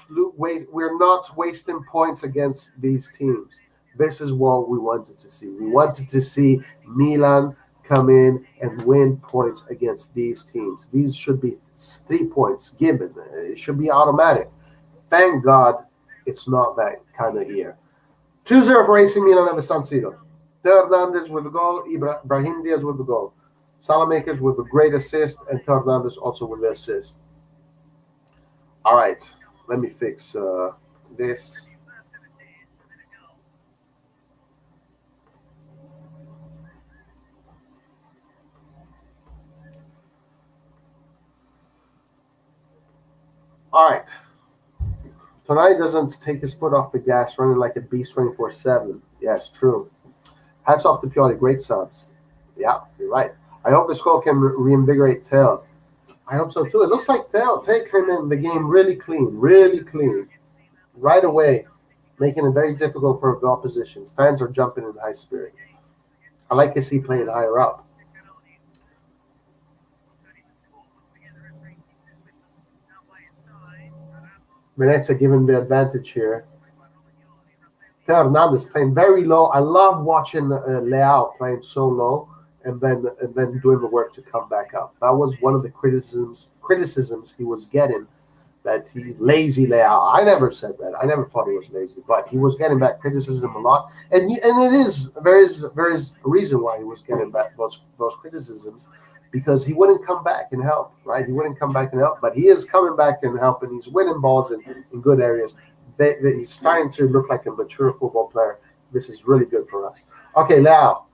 wasting points against these teams. This is what we wanted to see. We wanted to see Milan come in and win points against these teams. These should be 3 points given. It should be automatic. Thank God it's not that kind of year. 2-0 for AC Milan at the San Siro. Theo Hernandez with the goal, Brahim Diaz with the goal. Salamakers with a great assist, and Theo Hernandez also with the assist. All right, let me fix this. All right. Tonight doesn't take his foot off the gas, running like a beast 24/7. Yes, true. Hats off to Pioli. Great subs. Yeah, you're right. I hope this goal can reinvigorate Theo. I hope so too. It looks like Theo came in the game really clean, right away, making it very difficult for the oppositions. Fans are jumping in high spirit. I like to see playing higher up. Venezia given the advantage here. Theo Hernandez playing very low. I love watching Leao playing so low and then doing the work to come back up. That was one of the criticisms he was getting, that he's lazy Leao. I never said that. I never thought he was lazy, but he was getting back criticism a lot, and it is there is a reason why he was getting back those criticisms, because he wouldn't come back and help, right? He wouldn't come back and help, but he is coming back and helping. He's winning balls in good areas. He's starting to look like a mature football player. This is really good for us. Okay, Leao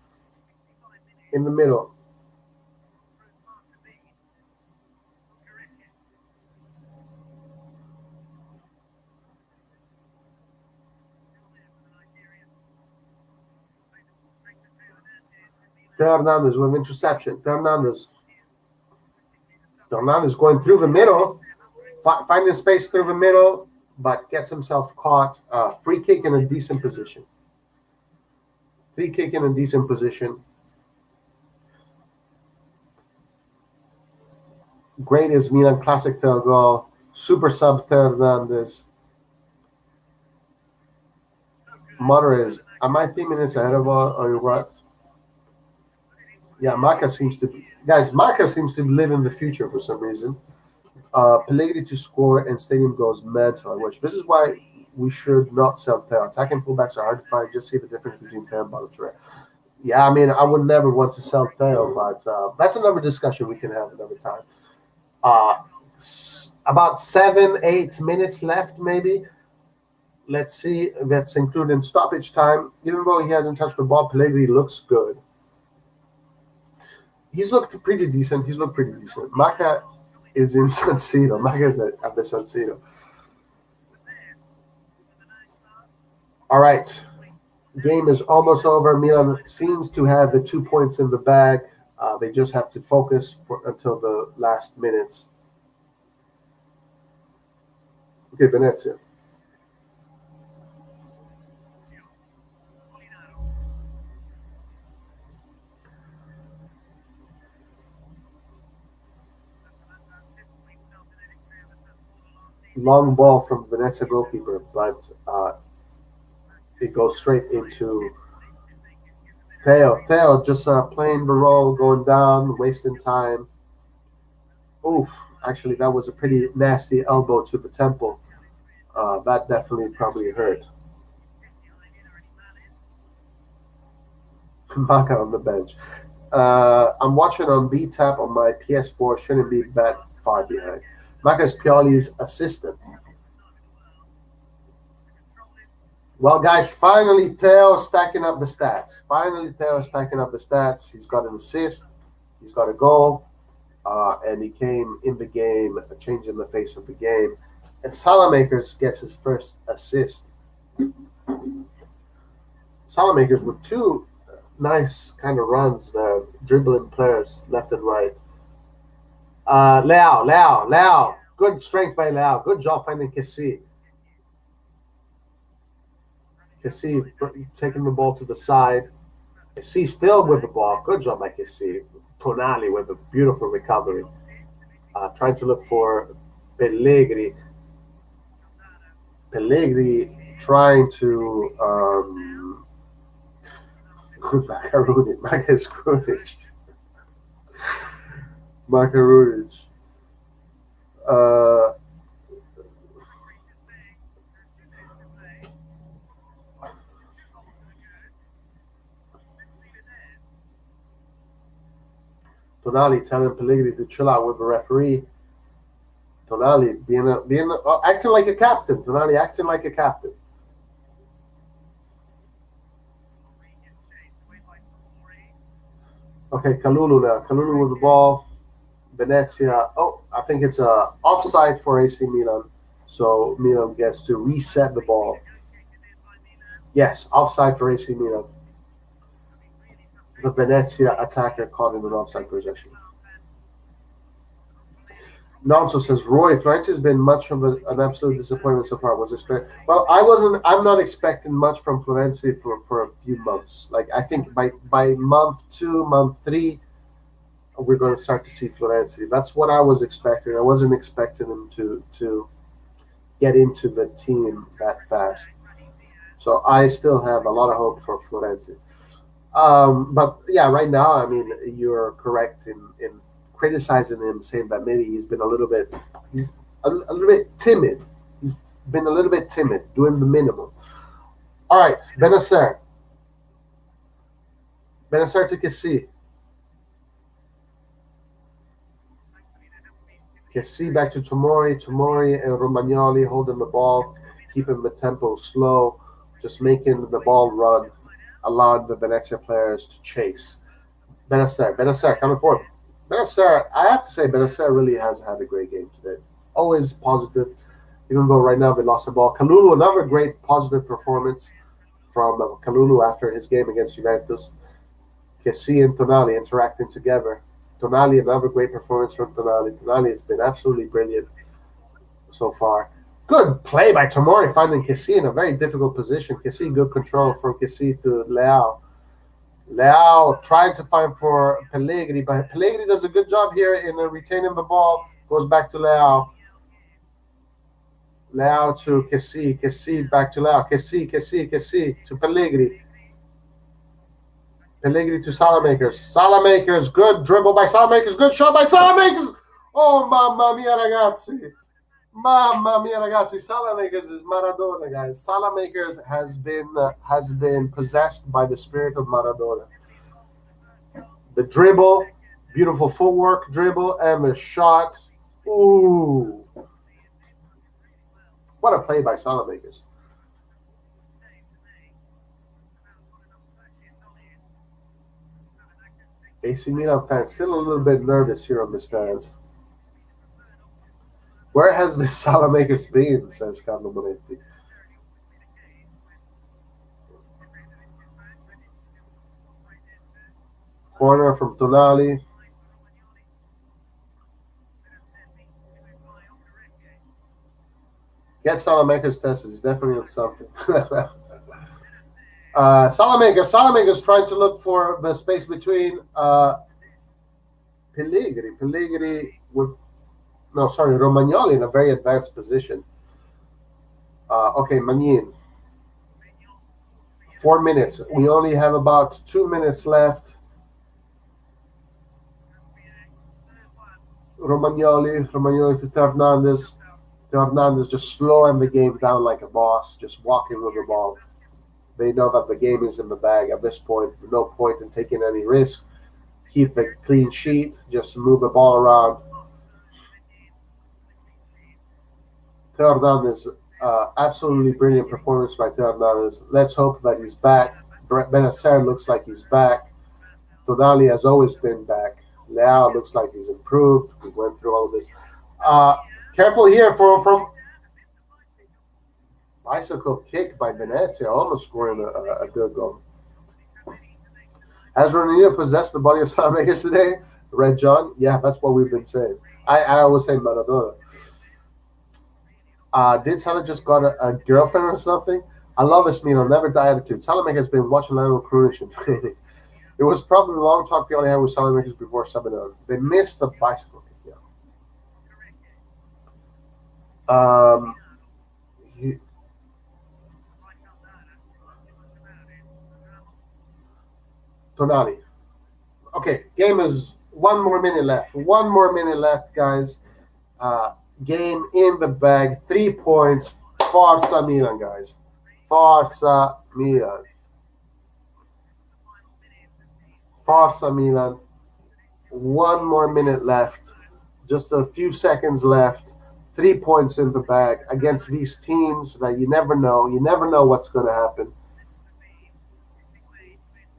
in the middle. Hernandez with interception. Hernandez going through the middle, finding space through the middle, but gets himself caught. Free kick in a decent position. Free kick in a decent position. Great is Milan classic third goal. Super sub Hernandez. Mother is, am I 3 minutes ahead of or what? Yeah, Maka seems to be, guys. Maka seems to live in the future for some reason. Pellegrini to score and stadium goes mental. I wish. This is why we should not sell Theo. Attacking fullbacks are hard to find. Just see the difference between Theo and Balotelli. Yeah, I mean, I would never want to sell Theo, but that's another discussion we can have another time. About 7-8 minutes left, maybe. Let's see. That's including stoppage time. Even though he hasn't touched the ball, Pellegrini looks good. He's looked pretty decent. Maka is in San Siro. Maka is at the San Siro. All right. Game is almost over. Milan seems to have the 2 points in the bag. They just have to focus until the last minutes. Okay, Venezia. Long ball from Venezia goalkeeper, but it goes straight into Theo. Theo just playing the role, going down, wasting time. Oof, actually, that was a pretty nasty elbow to the temple. That definitely probably hurt. Baka on the bench. I'm watching on B-Tap on my PS4. Shouldn't be that far behind. Maka is Pioli's assistant. Well, guys, finally Theo stacking up the stats. He's got an assist. He's got a goal. And he came in the game, changing the face of the game. And Salamakers gets his first assist. Salamakers with two nice kind of runs there, dribbling players left and right. Leao. Good strength by Leao. Good job finding Kessie. Kessie taking the ball to the side. Kessie still with the ball. Good job by Kessie. Tonali with a beautiful recovery. Trying to look for Pellegrini. Trying to Makarunic. Tonali telling Pellegrini to chill out with the referee. Tonali acting like a captain. Tonali acting like a captain. Okay, Kalulu now. Kalulu with the ball. Venezia. Oh, I think it's a offside for AC Milan. So Milan gets to reset the ball. Yes, offside for AC Milan. The Venezia attacker caught in an offside possession. Nonso says, Roy, Florence has been much of an absolute disappointment so far. Well, I'm not expecting much from Florenzi for a few months. Like, I think by month 2, month 3, we're going to start to see Florenzi. That's what I was expecting. I wasn't expecting him to get into the team that fast. So I still have a lot of hope for Florenzi. But yeah, right now, I mean, you're correct in criticizing him, saying that maybe he's been a little bit, a little bit timid. He's been a little bit timid, doing the minimum. All right, Benacer. Benacer to Kessie. Kessie back to Tomori. Tomori and Romagnoli holding the ball, keeping the tempo slow, just making the ball run, allowing the Venezia players to chase. Benacer coming forward. Benacer, I have to say, Benacer really has had a great game today. Always positive, even though right now they lost the ball. Kalulu, another great positive performance from Kalulu after his game against Juventus. Kessie and Tonali interacting together. Tonali, another great performance from Tonali. Tonali has been absolutely brilliant so far. Good play by Tomori, finding Kessie in a very difficult position. Kessie, good control from Kessie to Leao. Leao trying to find for Pellegrini, but Pellegrini does a good job here in retaining the ball. Goes back to Leao. Leao to Kessie. Kessie back to Leao. Kessie to Pellegrini. Pellegrini to Salamakers. Salamakers, good dribble by Salamakers. Good shot by Salamakers. Oh, mamma mia, ragazzi. Mamma mia, ragazzi. Salamakers is Maradona, guys. Salamakers has been possessed by the spirit of Maradona. The dribble, beautiful footwork dribble, and the shot. Ooh. What a play by Salamakers. AC Milan fans still a little bit nervous here on the stands. Where has the Salamakers been, says Carlo Moretti. Corner from Tonali. Get Salamakers tested. It's definitely something. Salamakers trying to look for the space between Pellegrini. Pellegrini with Romagnoli in a very advanced position. Okay, Magnin. 4 minutes. We only have about 2 minutes left. Romagnoli to Fernandez. Fernandez just slowing the game down like a boss, just walking with the ball. They know that the game is in the bag at this point. No point in taking any risk. Keep a clean sheet. Just move the ball around. Fernandez, absolutely brilliant performance by Fernandez. Let's hope that he's back. Benacer looks like he's back. Tonali has always been back. Leao looks like he's improved. We went through all of this. Careful here from bicycle kick by Venezia, almost scoring a good goal. Has Ronaldinho possessed the body of Salamakers today? Red John? Yeah, that's what we've been saying. I always say Maradona. Did Salah just got a girlfriend or something? I love his meal, never die attitude. Salamakers has been watching Lionel Krunic in training. It was probably the long talk Pioli had with Salamakers before subbing on. They missed the bicycle kick. Tonali. Okay, game is 1 more minute left. 1 more minute left, guys. Game in the bag. 3 points. Forza Milan, guys. Forza Milan. Forza Milan. 1 more minute left. Just a few seconds left. 3 points in the bag against these teams that you never know. You never know what's going to happen.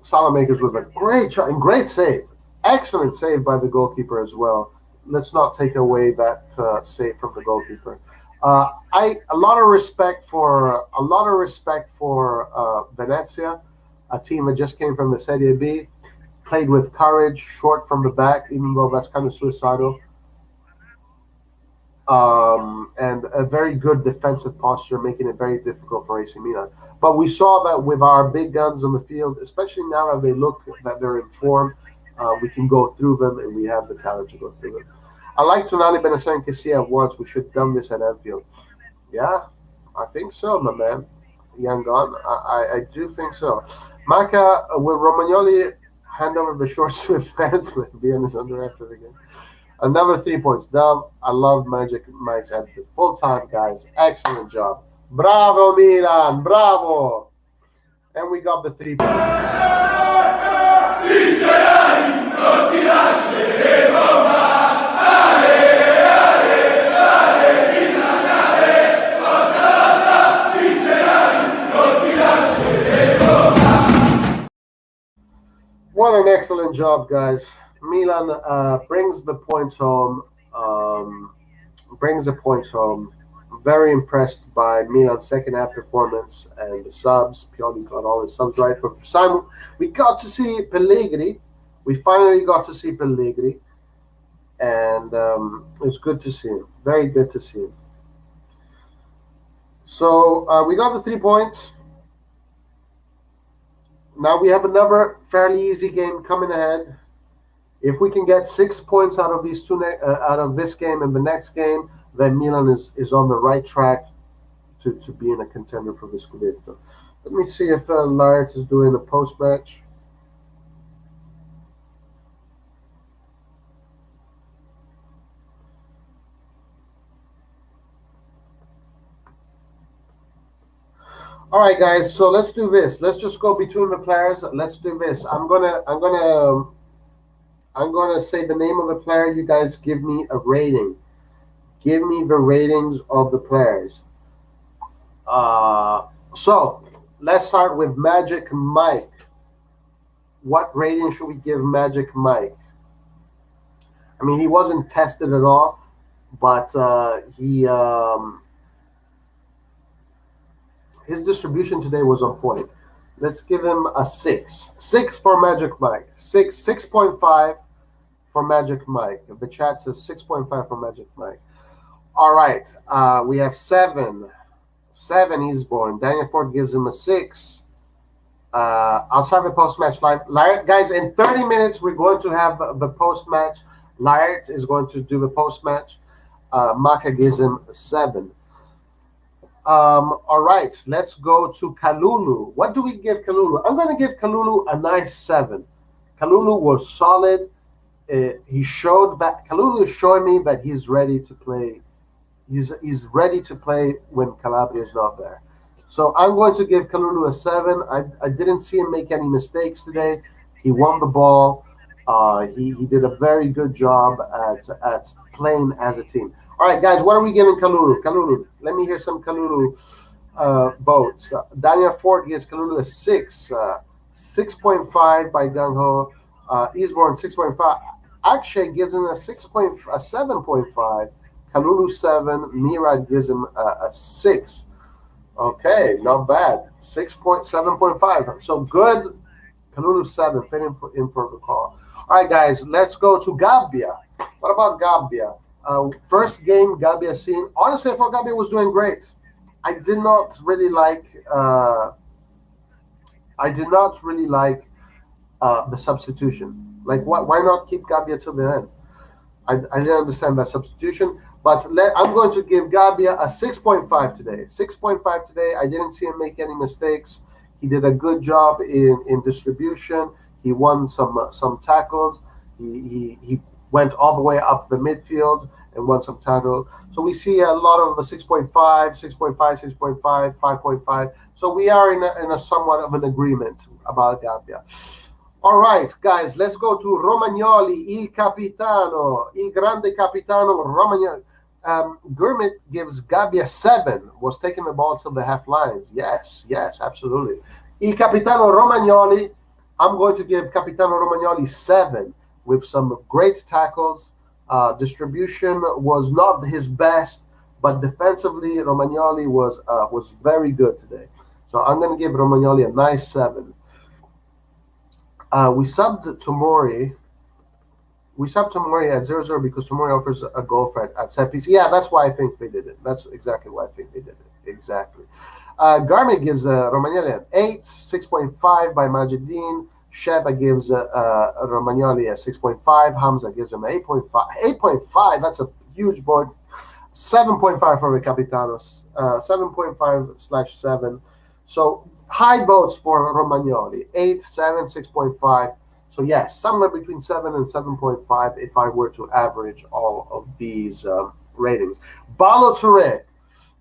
Salamakers with a great shot and great save. Excellent save by the goalkeeper as well. Let's not take away that save from the goalkeeper. A lot of respect for Venezia, a team that just came from the Serie B, played with courage, short from the back, even though that's kind of suicidal. And a very good defensive posture, making it very difficult for AC Milan. But we saw that with our big guns on the field, especially now that they look that they're in form, we can go through them, and we have the talent to go through them. I like Tonali, Benacer, and Kessie at once. We should have done this at Anfield. Yeah, I think so, my man. Yangon, I do think so. Maka, will Romagnoli hand over the shorts to his fans? Be on his under after the game. Another 3 points. Dove, I love Magic Mike's attitude. Full time, guys. Excellent job. Bravo, Milan. Bravo. And we got the 3 points. What an excellent job, guys. Milan brings the points home. Brings the points home. Very impressed by Milan's second half performance and the subs. Pioli got all his subs right. For Simon, we got to see Pellegrini. We finally got to see Pellegrini, and it's good to see him. Very good to see him. So we got the 3 points. Now we have another fairly easy game coming ahead. If we can get 6 points out of these out of this game and the next game, then Milan is on the right track to being a contender for the Scudetto. Let me see if Lart is doing a post match. All right, guys. So let's do this. Let's just go between the players. Let's do this. I'm gonna say the name of the player. You guys give me a rating. Give me the ratings of the players. So let's start with Magic Mike. What rating should we give Magic Mike? I mean, he wasn't tested at all, but his distribution today was on point. Let's give him a 6. 6 for Magic Mike. 6.5 for Magic Mike. The chat says 6.5 for Magic Mike. All right. We have 7. 7 he's born. Daniel Ford gives him a 6. I'll start the post-match live. Lart, guys, in 30 minutes, we're going to have the post-match. Lart is going to do the post-match. Maka gives him a 7. All right, let's go to Kalulu. What do we give Kalulu? I'm going to give Kalulu a nice 7. Kalulu was solid. He showed that Kalulu is showing me that he's ready to play. He's ready to play when Calabria is not there. So I'm going to give Kalulu a 7. I didn't see him make any mistakes today. He won the ball. He did a very good job at playing as a team. All right, guys, what are we giving Kalulu? Kalulu, let me hear some Kalulu votes. Daniel Ford gives Kalulu a 6. 6.5 by Gung Ho. Eastbourne 6.5. Akshay gives him a 7.5. Kalulu 7. Mirad gives him a 6. Okay, not bad. 7.5. So good. Kalulu 7. Fit in for the call. All right, guys, let's go to Gabbia. What about Gabbia? First game Gabbia seen. Honestly, I thought Gabbia was doing great. I did not really like. The substitution. Like, why not keep Gabbia till the end? I didn't understand that substitution. But I'm going to give Gabbia a 6.5 today. 6.5 today. I didn't see him make any mistakes. He did a good job in distribution. He won some tackles. He went all the way up the midfield and won some tackles. So we see a lot of the 6.5, 6.5, 6.5, 5.5. So we are in a somewhat of an agreement about Gabbia. All right, guys, let's go to Romagnoli, il capitano, il grande capitano Romagnoli. Gurmit gives Gabbia 7, was taking the ball to the half lines. Yes, absolutely. Il capitano Romagnoli, I'm going to give Capitano Romagnoli 7 with some great tackles. Distribution was not his best, but defensively, Romagnoli was very good today. So I'm going to give Romagnoli a nice 7. We subbed Tomori. We subbed Tomori at 0-0 because Tomori offers a goal threat at set piece. Yeah, that's why I think they did it. That's exactly why I think they did it. Exactly. Garmi gives Romagnoli an 8, 6.5 by Majidin. Sheba gives Romagnoli a 6.5. Hamza gives him 8.5. 8.5, that's a huge board. 7.5 for the Capitanos. 7.5/7. So high votes for Romagnoli. 8, 7, 6.5. So yeah, somewhere between 7 and 7.5 if I were to average all of these ratings. Balotelli.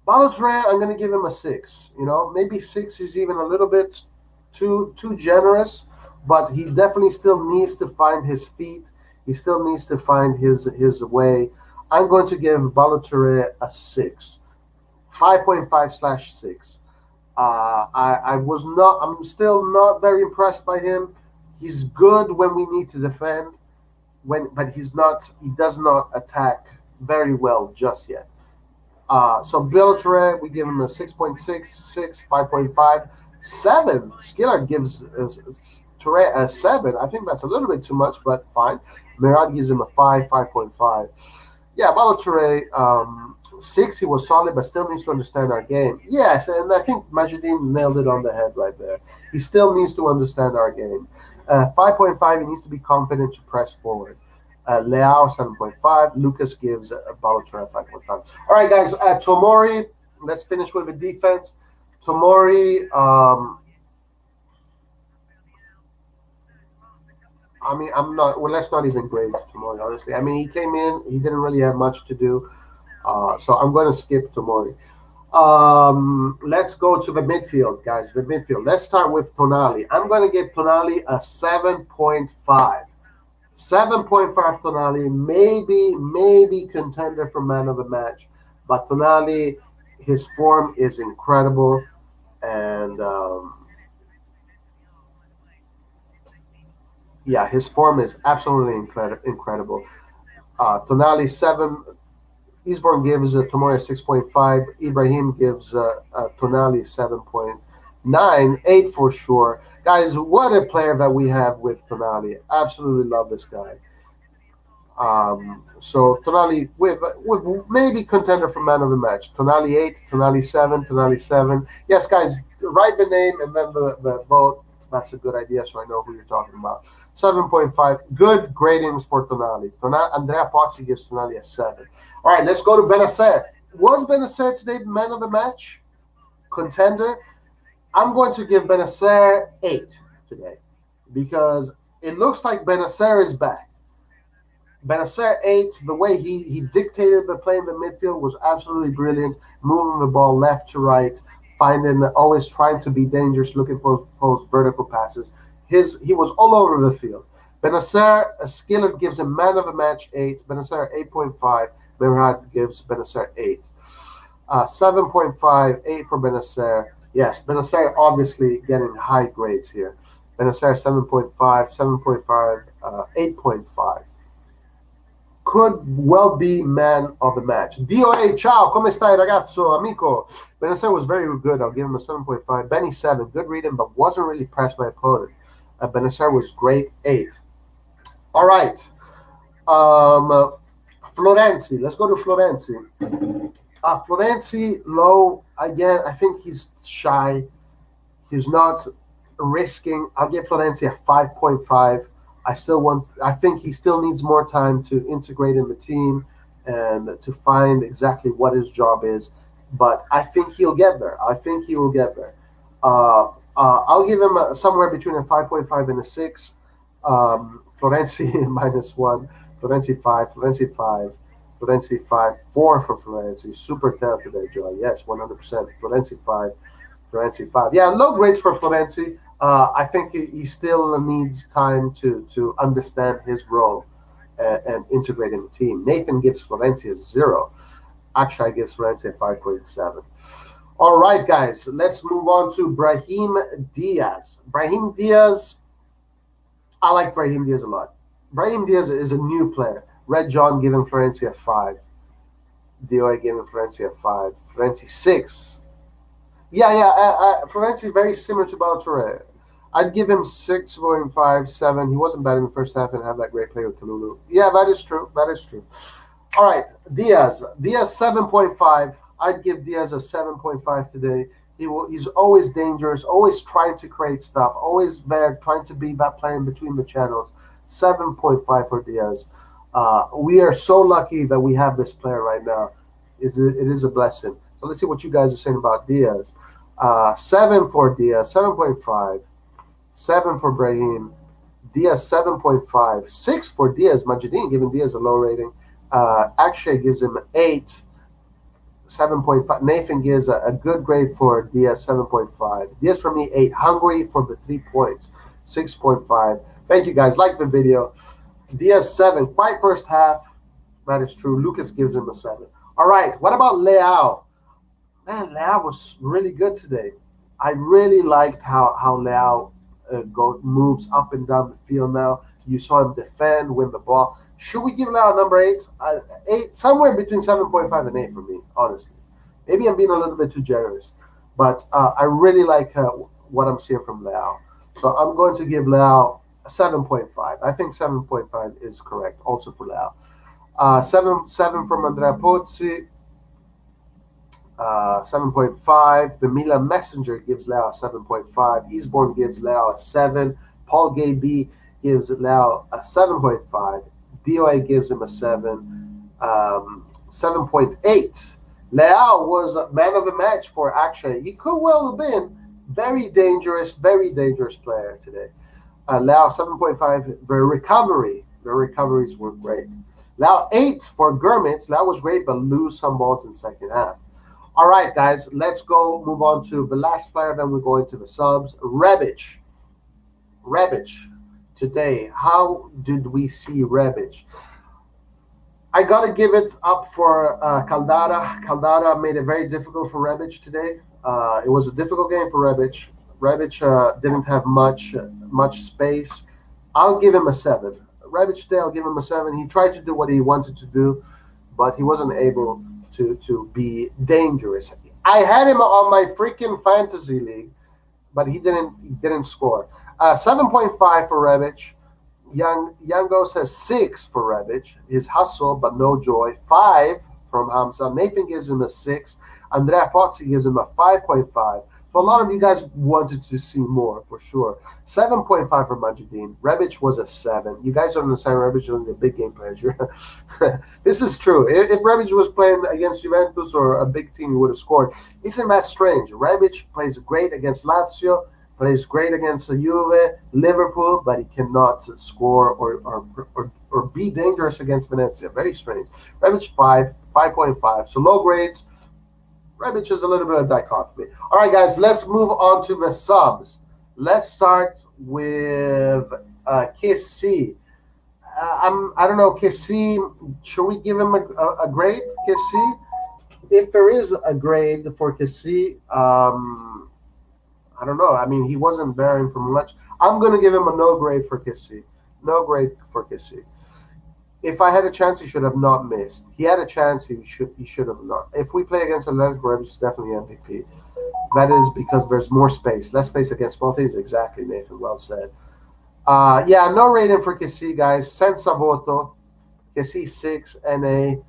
Balotelli, I'm going to give him a 6. You know, maybe 6 is even a little bit too generous, but he definitely still needs to find his feet. He still needs to find his way. I'm going to give Balotelli a 6. 5.5/6. I was not. I'm still not very impressed by him. He's good when we need to defend, but he's not. He does not attack very well just yet. So Bill Touré, we give him a 6.66, 5.5, 7. Skillard gives Touré a 7. I think that's a little bit too much, but fine. Merad gives him a 5, 5.5. Yeah, Balotelli, 6, he was solid, but still needs to understand our game. Yes, and I think Majidin nailed it on the head right there. He still needs to understand our game. 5.5, he needs to be confident to press forward. Leao, 7.5. Lucas gives Balotelli 5.5. All right, guys, Tomori, let's finish with the defense. Tomori, I mean, I'm not. Well, let's not even grade Tomori, honestly. I mean, he came in, he didn't really have much to do, so I'm going to skip Tomori. Let's go to the midfield, guys. The midfield. Let's start with Tonali. I'm going to give Tonali a 7.5. 7.5 Tonali, maybe contender for man of the match, but Tonali, his form is incredible, and yeah, his form is absolutely incredible. Tonali 7. Eastbourne gives Tomori 6.5. Ibrahim gives Tonali 7.9, 8 for sure. Guys, what a player that we have with Tonali. Absolutely love this guy. So Tonali with maybe contender for man of the match. Tonali 8, Tonali 7, Tonali 7. Yes, guys, write the name and then the vote. That's a good idea, so I know who you're talking about. 7.5. Good gradings for Tonali. Andrea Pozzi gives Tonali a 7. All right, let's go to Benacer. Was Benacer today man of the match? Contender? I'm going to give Benacer 8 today because it looks like Benacer is back. Benacer 8, the way he dictated the play in the midfield was absolutely brilliant, moving the ball left to right, finding, always trying to be dangerous, looking for those vertical passes. He was all over the field. Benacer, Skillard gives him man of the match 8, Benacer 8.5, Merad gives Benacer 8. 7.5, 8 for Benacer. Yes, Benacer obviously getting high grades here. Benacer 7.5, 7.5, 8.5. Could well be man of the match. DOA, ciao, come stai ragazzo, amico? Benacer was very good. I'll give him a 7.5. Benny 7, good reading, but wasn't really pressed by opponent. Benacer was great, 8. All right. Florenzi, let's go to Florenzi. Florenzi, low, again, I think he's shy. He's not risking. I'll give Florenzi a 5.5. I think he still needs more time to integrate in the team and to find exactly what his job is. But I think he'll get there. I think he will get there. I'll give him somewhere between a 5.5 and a 6. Florenzi -1. Florenzi 5. Florenzi 5. Florenzi 5. 4 for Florenzi. Super talented there, Joy. Yes, 100%. Florenzi 5. Florenzi 5. Yeah, low grades for Florenzi. I think he still needs time to understand his role and integrate in the team. Nathan gives Florenzi a 0. Akshay gives Florenzi a 5.7. All right, guys, let's move on to Brahim Diaz. Brahim Diaz, I like Brahim Diaz a lot. Brahim Diaz is a new player. Red John giving Florenzi a 5. DOA giving Florenzi a 5. Florenzi 6. Florenzi very similar to Balotelli. I'd give him 6.5, 7. He wasn't bad in the first half and had that great play with Kalulu. Yeah, that is true. That is true. All right, Diaz 7.5. I'd give Diaz a 7.5 today. He's always dangerous, always trying to create stuff, always there trying to be that player in between the channels. 7.5 for Diaz. We are so lucky that we have this player right now. It is a blessing. So let's see what you guys are saying about Diaz. 7 for Diaz, 7.5. 7 for Brahim. Diaz 7.5. 6 for Diaz. Majidin giving Diaz a low rating. Akshay gives him 8. 7.5. Nathan gives a good grade for Diaz, 7.5. Diaz for me, 8. Hungry for the 3 points, 6.5. Thank you guys. Like the video. Diaz, 7. Quiet first half. That is true. Lucas gives him a 7. All right. What about Leao? Man, Leao was really good today. I really liked how Leao moves up and down the field now. You saw him defend, win the ball. Should we give Leao number 8? 8, somewhere between 7.5 and 8 for me, honestly. Maybe I'm being a little bit too generous, but I really like what I'm seeing from Leao. So I'm going to give Leao a 7.5. I think 7.5 is correct, also for Leao. 7 from Andrea Pozzi. 7.5. The Milan Messenger gives Leao a 7.5. Eastbourne gives Leao a 7. Paul Gay B gives Leao a 7.5. DOA gives him a 7. 7.8. Leao was man of the match for Akshay. He could well have been very dangerous player today. Leao 7.5. The recoveries were great. Leao 8 for Gurmit. Leao was great, but lose some balls in second half. All right, guys, let's go move on to the last player. Then we're going to the subs. Rebic. Today, how did we see Rebic? I got to give it up for Caldara. Caldara made it very difficult for Rebic today. It was a difficult game for Rebic. Rebic didn't have much space. I'll give him a 7. Rebic today, I'll give him a 7. He tried to do what he wanted to do, but he wasn't able to be dangerous. I had him on my freaking fantasy league, but he didn't score. 7.5 for Rebic. Yango says 6 for Rebic. His hustle, but no joy. 5 from Hamza. Nathan gives him a 6. Andrea Pozzi gives him a 5.5. So a lot of you guys wanted to see more, for sure. 7.5 for Majidin. Rebic was a 7. You guys don't understand Rebic is a big game player. This is true. If Rebic was playing against Juventus or a big team, he would have scored. Isn't that strange? Rebic plays great against Lazio, plays great against Juve, Liverpool, but he cannot score or be dangerous against Venezia. Very strange. Rebic 5.5. So low grades. Rebic is a little bit of dichotomy. All right, guys, let's move on to the subs. Let's start with Kessi. I don't know, Kessi, should we give him a grade, Kessi? If there is a grade for Kessi, I don't know. I mean, he wasn't bearing from much. I'm going to give him a no grade for Kessi. No grade for Kessi. If I had a chance, he should have not missed. He had a chance, he should have not. If we play against Atlantic, Rebic is definitely MVP. That is because there's more space. Less space against small teams. Exactly, Nathan. Well said. Yeah, no rating for Kessi, guys. Senza voto. Kessi 6, NA.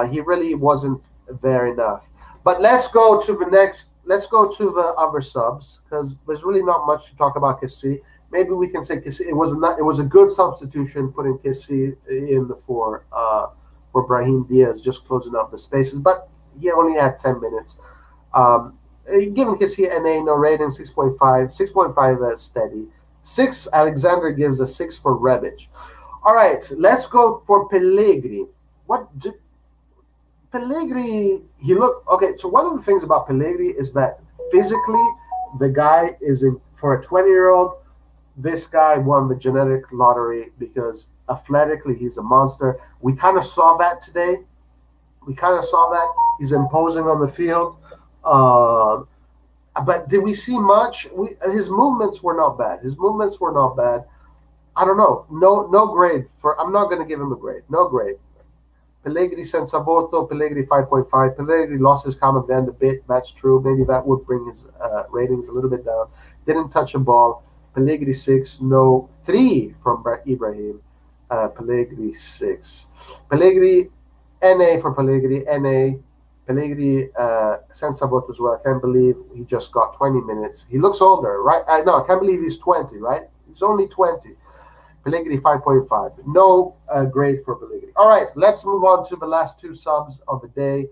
He really wasn't there enough. But let's go to the other subs, because there's really not much to talk about Kessi. Maybe we can say Kessi. It was a good substitution putting Kessi in for Brahim Diaz, just closing out the spaces. But he only had 10 minutes. Giving Kessi an A, no rating, 6.5. 6.5 steady. 6, Alexander gives a 6 for Rebic. All right, let's go for Pellegrini. Pellegrini, he looked okay. So one of the things about Pellegrini is that physically, the guy is for a 20-year-old. This guy won the genetic lottery because athletically he's a monster. We kind of saw that today. He's imposing on the field. But did we see much? His movements were not bad. I don't know. No grade for. I'm not going to give him a grade. No grade. Pellegrini senza voto. Pellegrini 5.5. Pellegrini lost his command band a bit. That's true. Maybe that would bring his ratings a little bit down. Didn't touch a ball. Pellegrini 6, no 3 from Ibrahim. Pellegrini 6. Pellegrini, NA for Pellegrini, NA. Pellegrini senza voto as well. I can't believe he just got 20 minutes. He looks older, right? I can't believe he's 20, right? He's only 20. Pellegrini 5.5. No grade for Pellegrini. All right, let's move on to the last 2 subs of the day.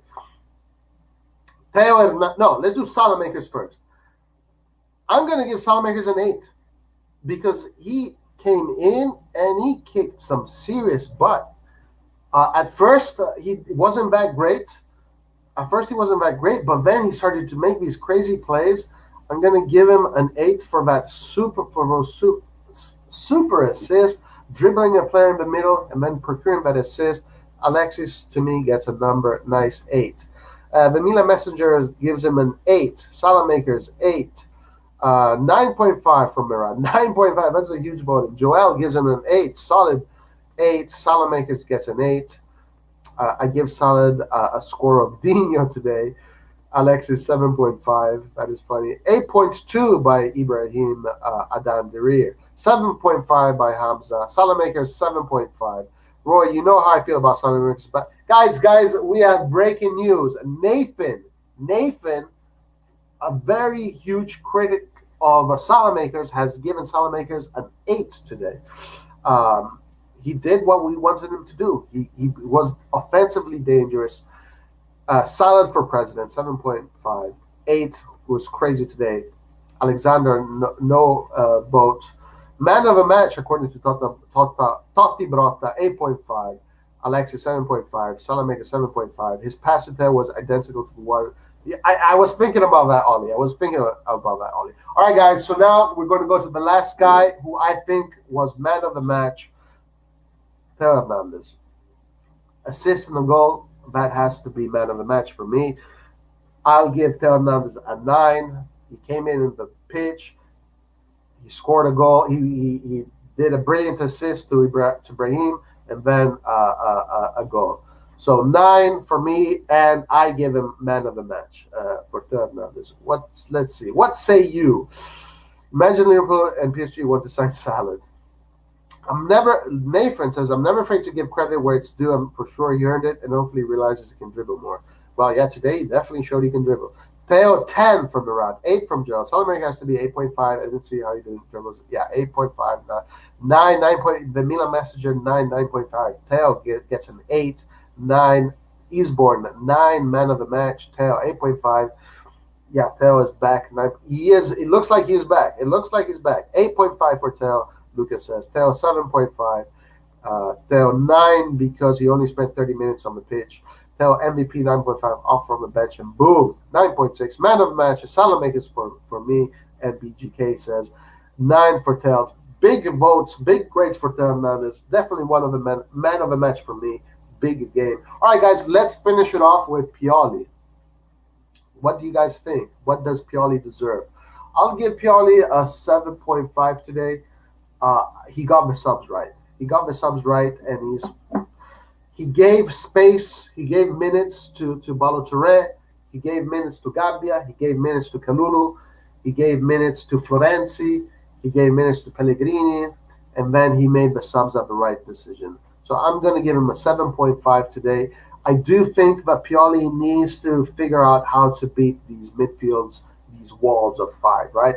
Let's do Salamakers first. I'm going to give Salamakers an 8 because he came in and he kicked some serious butt. At first, he wasn't that great. But then he started to make these crazy plays. I'm gonna give him an 8 for that super assist, dribbling a player in the middle and then procuring that assist. Alexis to me gets a nice 8. The Milan Messenger gives him an 8. Salamakers 8. 9.5 from Murad. 9.5. That's a huge voting. Joel gives him an 8. Solid 8. Salamakers gets an 8. I give Solid a score of Dino today. Alexis 7.5. That is funny. 8.2 by Ibrahim Adam Derir. 7.5 by Hamza. Salamakers 7.5. Roy, you know how I feel about Salamakers. But guys, we have breaking news. Nathan, a very huge critic of Salamakers, has given Salamakers an 8 today. He did what we wanted him to do. He was offensively dangerous. Solid for president, 7.5. 8 was crazy today. Alexander, no vote. Man of the match, according to Totti Brotta, 8.5. Alexis, 7.5. Salamaker, 7.5. His pass to Theo was identical to the one. I was thinking about that, Ollie. All right, guys, so now we're going to go to the last guy who I think was man of the match, Theo Hernandez. Assist and a goal, that has to be man of the match for me. I'll give Theo Hernandez a 9. He came in the pitch. He scored a goal. He did a brilliant assist to Brahim, and then a goal. So 9 for me, and I give him man of the match for Theo Hernandez. Let's see. What say you? Imagine Liverpool and PSG want to sign Salad. Nathan says, I'm never afraid to give credit where it's due. I'm for sure he earned it, and hopefully he realizes he can dribble more. Well, yeah, today he definitely showed he can dribble. Theo, 10 from Murad, 8 from Joe. Salamanca has to be 8.5. I didn't see how he did dribbles. Yeah, 8.5. 9. The Milan Messenger, 9.5. Theo gets an 8. 9. Eastbourne, 9. Man of the match. Theo, 8.5. Yeah, Theo is back. 9. It looks like he's back. 8.5 for Theo. Lucas says. Theo, 7.5. Theo, 9 because he only spent 30 minutes on the pitch. Theo, MVP, 9.5 off from the bench, and boom, 9.6. Man of the match, Salamakers for me, and BGK says 9 for Theo. Big votes, big grades for Theo Hernandez. Definitely one of the man of the match for me. Big game. All right, guys, let's finish it off with Pioli. What do you guys think? What does Pioli deserve? I'll give Pioli a 7.5 today. He got the subs right. And he gave space. He gave minutes to Balotelli. He gave minutes to Gabbia. He gave minutes to Kalulu. He gave minutes to Florenzi. He gave minutes to Pellegrini. And then he made the subs at the right decision. So I'm going to give him a 7.5 today. I do think that Pioli needs to figure out how to beat these midfields, these walls of 5, right?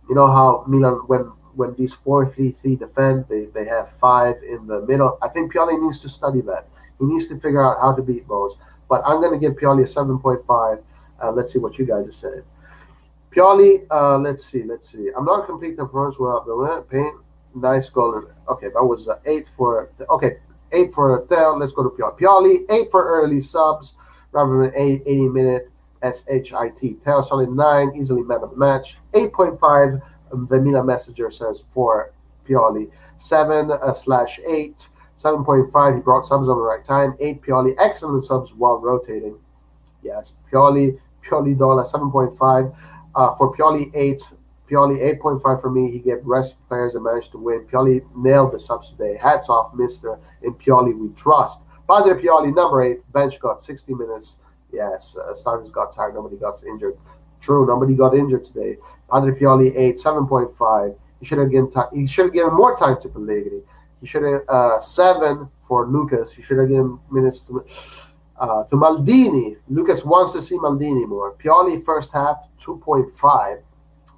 You know how Milan, when these 4-3-3 defend, they have 5 in the middle. I think Pioli needs to study that. He needs to figure out how to beat those. But I'm going to give Pioli a 7.5. Let's see what you guys are saying. Pioli, let's see. I'm not a complete performance without the paint. Nice goal. Okay, that was 8 for... Okay, 8 for Theo. Let's go to Pioli. Pioli, 8 for early subs rather than 80-minute SHIT. Theo, solid 9, easily man of the match. 8.5. The Milan Messenger says for Pioli. 7/8. 7.5. He brought subs on the right time. 8 Pioli. Excellent subs while rotating. Yes, Pioli Dola 7.5. For Pioli 8. Pioli 8.5 for me. He gave rest players and managed to win. Pioli nailed the subs today. Hats off, Mister. In Pioli we trust. Padre Pioli number 8. Bench got 60 minutes. Yes, starters got tired. Nobody got injured. True, nobody got injured today. Padre Pioli 8, 7.5. He should have given more time to Pellegrini. He should have 7 for Lucas. He should have given minutes to Maldini. Lucas wants to see Maldini more. Pioli first half 2.5.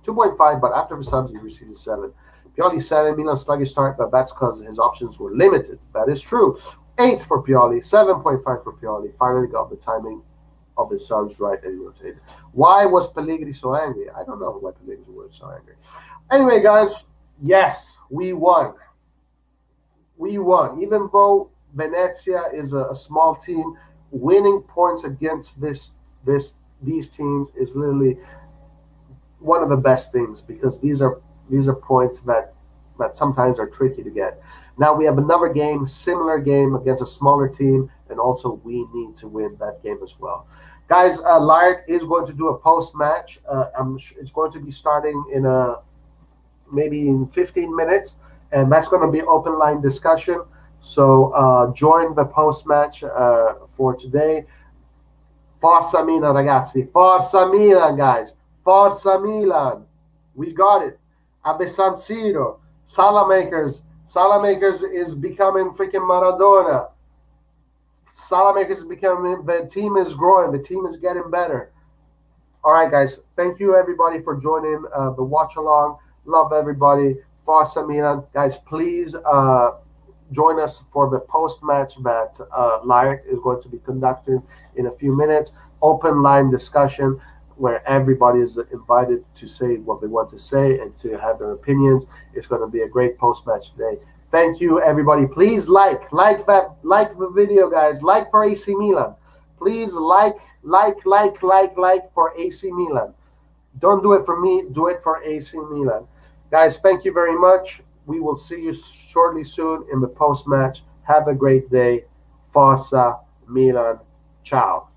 2.5, but after the subs he received a 7. Pioli 7. Milan sluggish start, but that's because his options were limited. That is true. 8 for Pioli. 7.5 for Pioli. Finally got the timing of his subs right and he rotated. Why was Pellegrini so angry? I don't know why Pellegrini was so angry. Anyway, guys, yes, we won. we won. Even though Venezia is a small team, winning points against these teams is literally one of the best things, because these are points that sometimes are tricky to get. Now we have another game, similar game against a smaller team, and also we need to win that game as well. Guys, Lyart is going to do a post match. It's going to be starting in maybe in 15 minutes, and that's going to be open line discussion. So join the post match for today. Forza Milan, ragazzi. Forza Milan, guys. Forza Milan. We got it. At the San Siro. Salamakers. Salamakers is becoming freaking Maradona. Salamakers is becoming, the team is growing. The team is getting better. All right, guys. Thank you, everybody, for joining the watch along. Love everybody. Forza Milan. Guys, please join us for the post match that Lyric is going to be conducting in a few minutes. Open line discussion where everybody is invited to say what they want to say and to have their opinions. It's going to be a great post match today. Thank you, everybody. Please like the video, guys. Like for AC Milan. Please like for AC Milan. Don't do it for me. Do it for AC Milan. Guys, thank you very much. We will see you shortly soon in the post match. Have a great day. Forza Milan. Ciao.